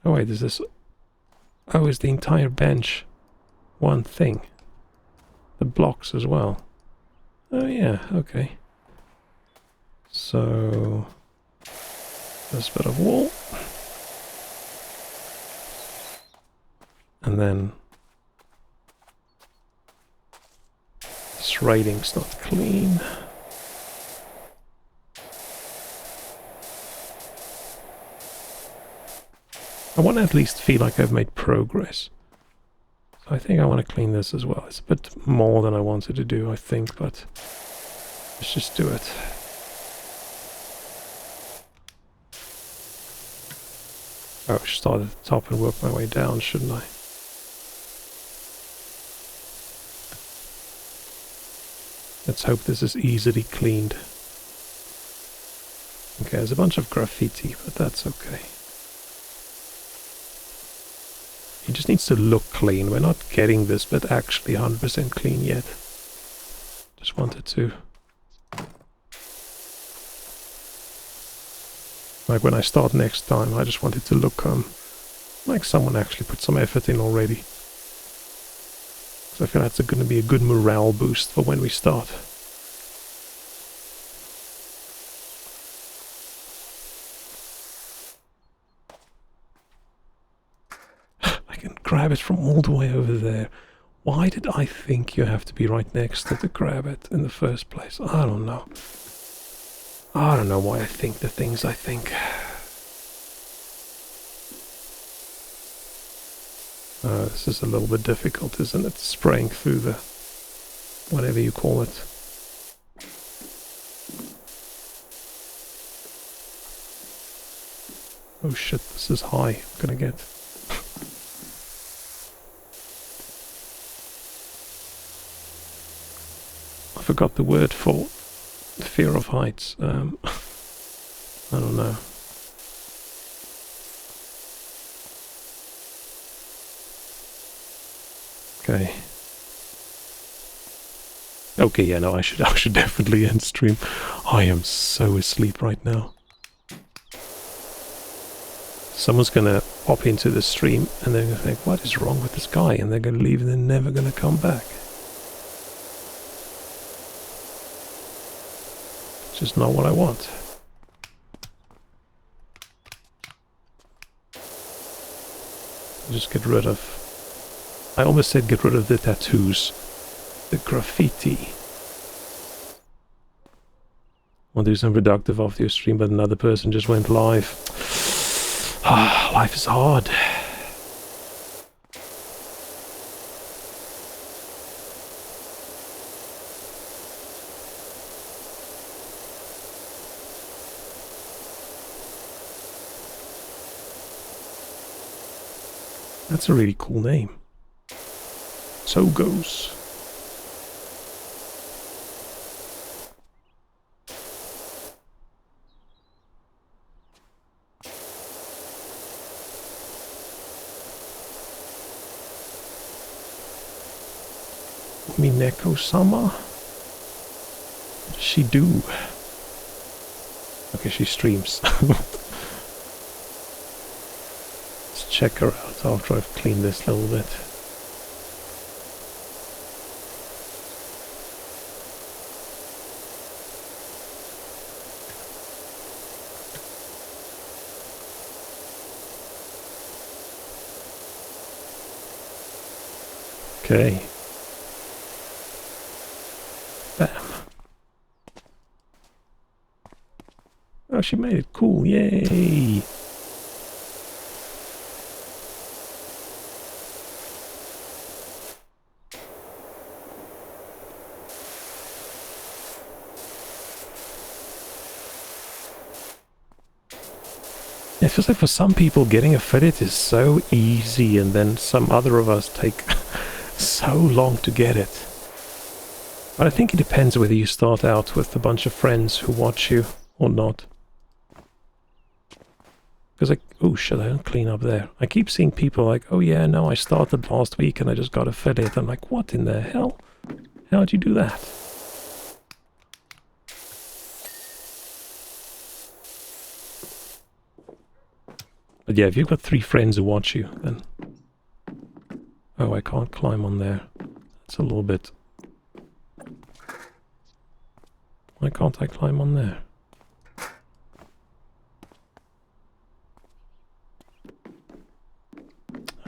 Oh wait, is this... Oh, is the entire bench one thing? The blocks as well. Oh yeah, okay. So... There's a bit of wall. And then... This railing's not clean. I want to at least feel like I've made progress. So I think I want to clean this as well. It's a bit more than I wanted to do, I think, but let's just do it. Oh, I should start at the top and work my way down, shouldn't I? Let's hope this is easily cleaned. Okay, there's a bunch of graffiti, but that's okay. It just needs to look clean. We're not getting this bit actually 100% clean yet. Just wanted to... Like when I start next time, I just want it to look like someone actually put some effort in already. So I feel that's going to be a good morale boost for when we start. I can grab it from all the way over there. Why did I think you have to be right next to grab it in the first place? I don't know. I don't know why I think the things I think. This is a little bit difficult, isn't it? Spraying through the... whatever you call it. Oh shit, this is high. I'm gonna get... I forgot the word for fear of heights. I don't know. Okay. Okay, yeah, no, I should definitely end stream. I am so asleep right now. Someone's gonna pop into the stream and they're gonna think, what is wrong with this guy? And they're gonna leave and they're never gonna come back. It's just not what I want. Just get rid of... I almost said get rid of the tattoos. The graffiti. Want to do some productive after your stream, but another person just went live. Life is hard. That's a really cool name. So goes. Mineko-sama? What does she do? Okay, she streams. Let's check her out after I've cleaned this a little bit. Okay. Bam. Oh, she made it cool. Yay. It feels like for some people getting affiliate is so easy, and then some other of us take so long to get it. But I think it depends whether you start out with a bunch of friends who watch you or not. Because like, oh shit, I don't clean up there. I keep seeing people like, oh yeah, no, I started last week and I just got affiliate. I'm like, what in the hell? How'd you do that? But yeah, if you've got 3 friends who watch you, then... Oh, I can't climb on there. That's a little bit... Why can't I climb on there?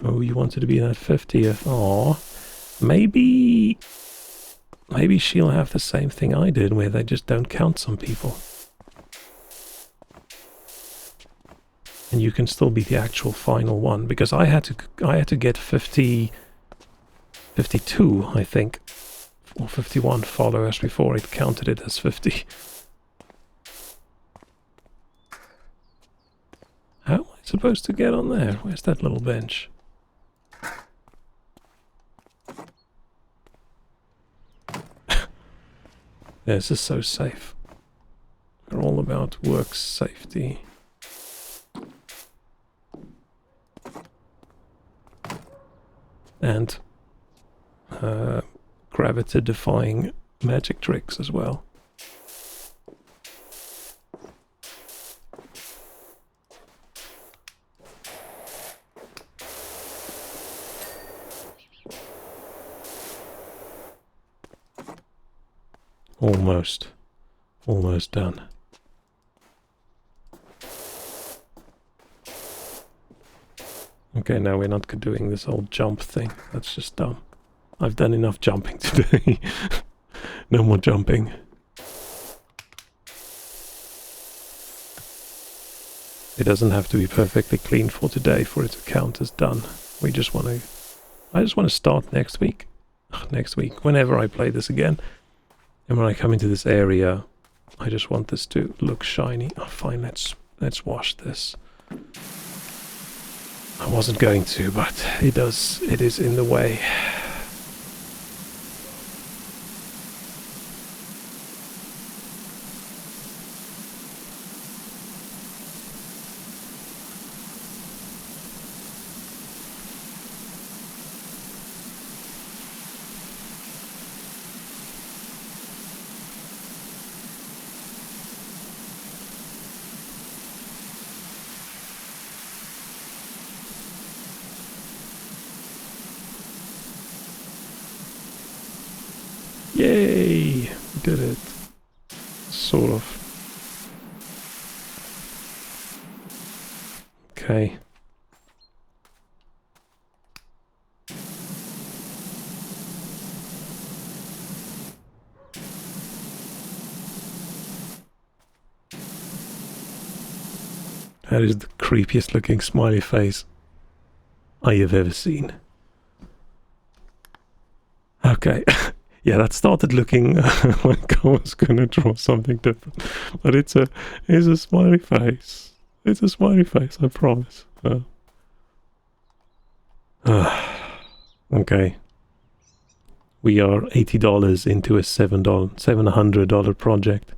Oh, you wanted to be that 50th. Aw. Maybe she'll have the same thing I did, where they just don't count some people. And you can still be the actual final one, because I had to get 52, I think, or 51 followers before it counted it as 50. How am I supposed to get on there? Where's that little bench? This is so safe. They're all about work safety. And gravity-defying magic tricks as well. Almost done. Okay, now we're not doing this old jump thing. That's just dumb. I've done enough jumping today. No more jumping. It doesn't have to be perfectly clean for today for it to count as done. I just want to start next week. Next week, whenever I play this again. And when I come into this area, I just want this to look shiny. Oh, fine, let's wash this. I wasn't going to, but it is in the way. Yay! We did it. Sort of. Okay. That is the creepiest looking smiley face I have ever seen. Okay. Yeah, that started looking like I was gonna draw something different, but it's a smiley face. It's a smiley face, I promise. Okay, we are $80 into a $700 project.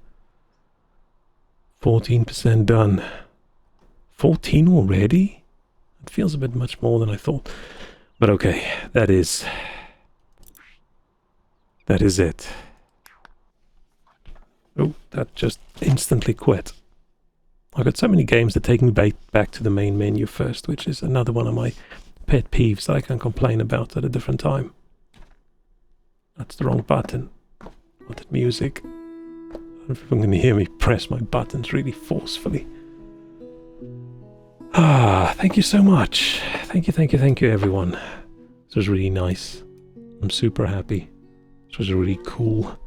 14% done. 14 already? It feels a bit much more than I thought, but okay, that is it. Oh, that just instantly quit. I've got so many games that take me back to the main menu first, which is another one of my pet peeves that I can complain about at a different time. That's the wrong button. Wanted music. I don't know if you're going to hear me press my buttons really forcefully. Thank you so much. Thank you everyone. This was really nice. I'm super happy. This was a really cool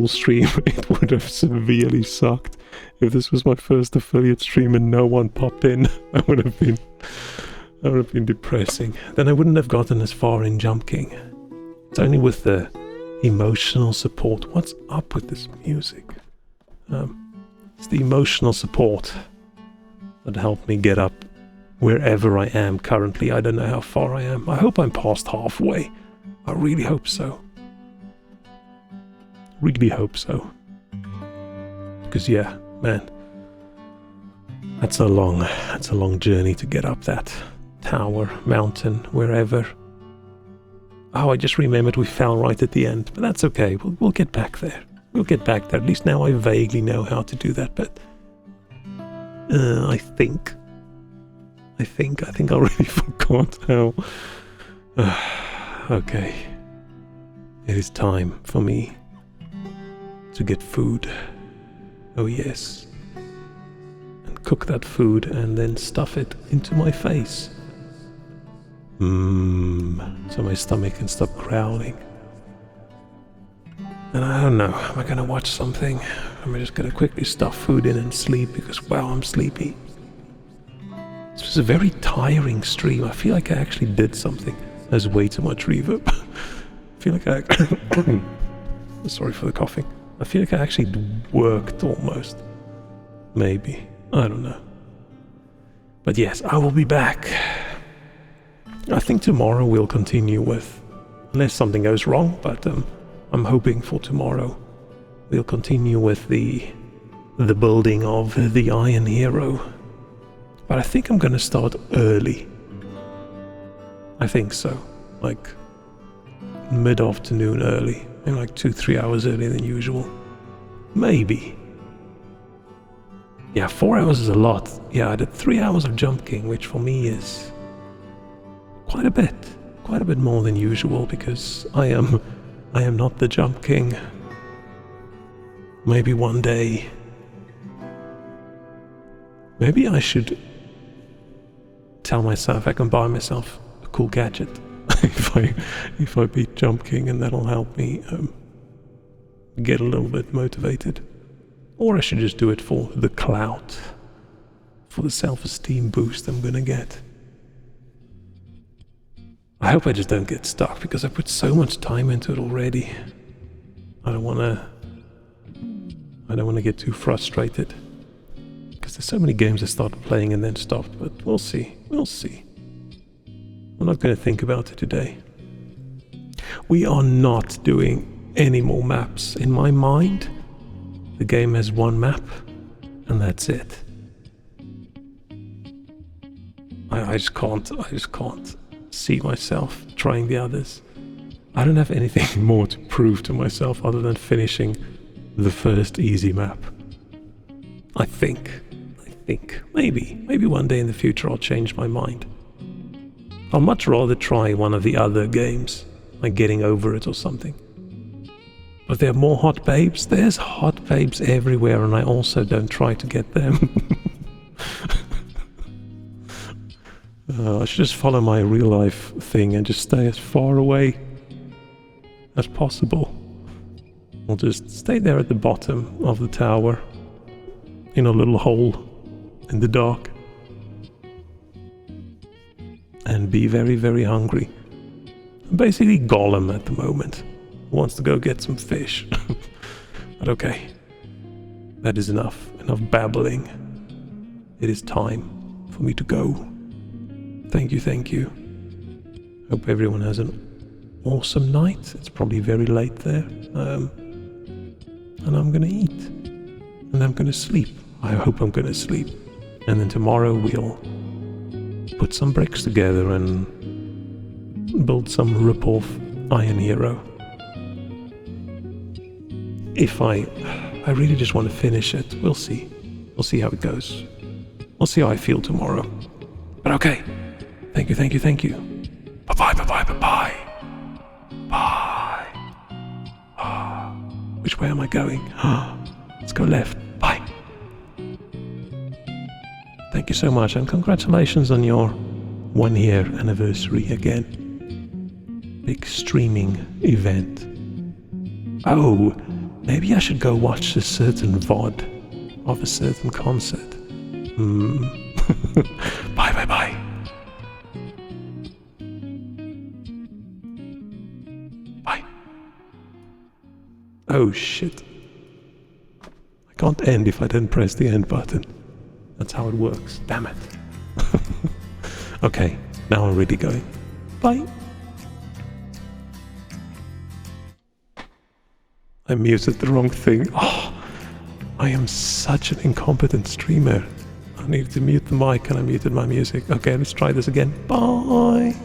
stream. It would have severely sucked if this was my first affiliate stream and no one popped in. That would have been depressing. Then I wouldn't have gotten as far in Jump King. It's only with the emotional support. What's up with this music? It's the emotional support that help me get up wherever I am currently. I don't know how far I am. I hope I'm past halfway. I really hope so. Really hope so. Because yeah, man, that's a long journey to get up that tower, mountain, wherever. Oh, I just remembered we fell right at the end, but that's okay. We'll get back there. We'll get back there. At least now I vaguely know how to do that, but I think I already forgot how. Okay. It is time for me to get food. Oh yes. And cook that food and then stuff it into my face. So my stomach can stop growling. And I don't know, am I gonna watch something? Am I just gonna quickly stuff food in and sleep because, wow, I'm sleepy? This was a very tiring stream. I feel like I actually did something. There's way too much reverb. I feel like I... Sorry for the coughing. I feel like I actually worked almost. Maybe. I don't know. But yes, I will be back. I think tomorrow we'll continue with... Unless something goes wrong, but I'm hoping for tomorrow we'll continue with the building of the Iron Hero. But I think I'm gonna start early. I think so. Like mid-afternoon early. Maybe like 2-3 hours earlier than usual. Maybe. Yeah, 4 hours is a lot. Yeah, I did 3 hours of Jump King, which for me is quite a bit more than usual, because I am not the Jump King. Maybe one day. Maybe I should tell myself I can buy myself a cool gadget if I beat Jump King, and that'll help me get a little bit motivated. Or I should just do it for the clout, for the self-esteem boost I'm gonna get. I hope I just don't get stuck, because I put so much time into it already. I don't wanna get too frustrated, because there's so many games I started playing and then stopped, but we'll see. I'm not gonna think about it today. We are not doing any more maps. In my mind, the game has one map, and that's it. I just can't see myself trying the others. I don't have anything more to prove to myself other than finishing the first easy map. I think maybe one day in the future I'll change my mind. I'll much rather try one of the other games, like Getting Over It or something. But there are more hot babes. There's hot babes everywhere, and I also don't try to get them. I should just follow my real life thing and just stay as far away as possible. I'll just stay there at the bottom of the tower, in a little hole in the dark, and be very, very hungry. I'm basically Gollum at the moment. Wants to go get some fish. But okay, that is enough babbling. It is time for me to go. Thank you. Hope everyone has an awesome night. It's probably very late there. And I'm gonna eat. And I'm gonna sleep. I hope I'm gonna sleep. And then tomorrow we'll put some bricks together and build some rip-off Iron Hero. If I really just want to finish it. We'll see. We'll see how it goes. We'll see how I feel tomorrow. But okay. Thank you. Bye-bye. Bye. Which way am I going? Let's go left. Bye. Thank you so much, and congratulations on your 1 year anniversary again. Big streaming event. Oh, maybe I should go watch a certain VOD of a certain concert. Bye. Bye. Oh shit. I can't end if I don't press the end button. That's how it works. Damn it. Okay, now I'm really going. Bye. I muted the wrong thing. Oh, I am such an incompetent streamer. I needed to mute the mic and I muted my music. Okay, let's try this again. Bye.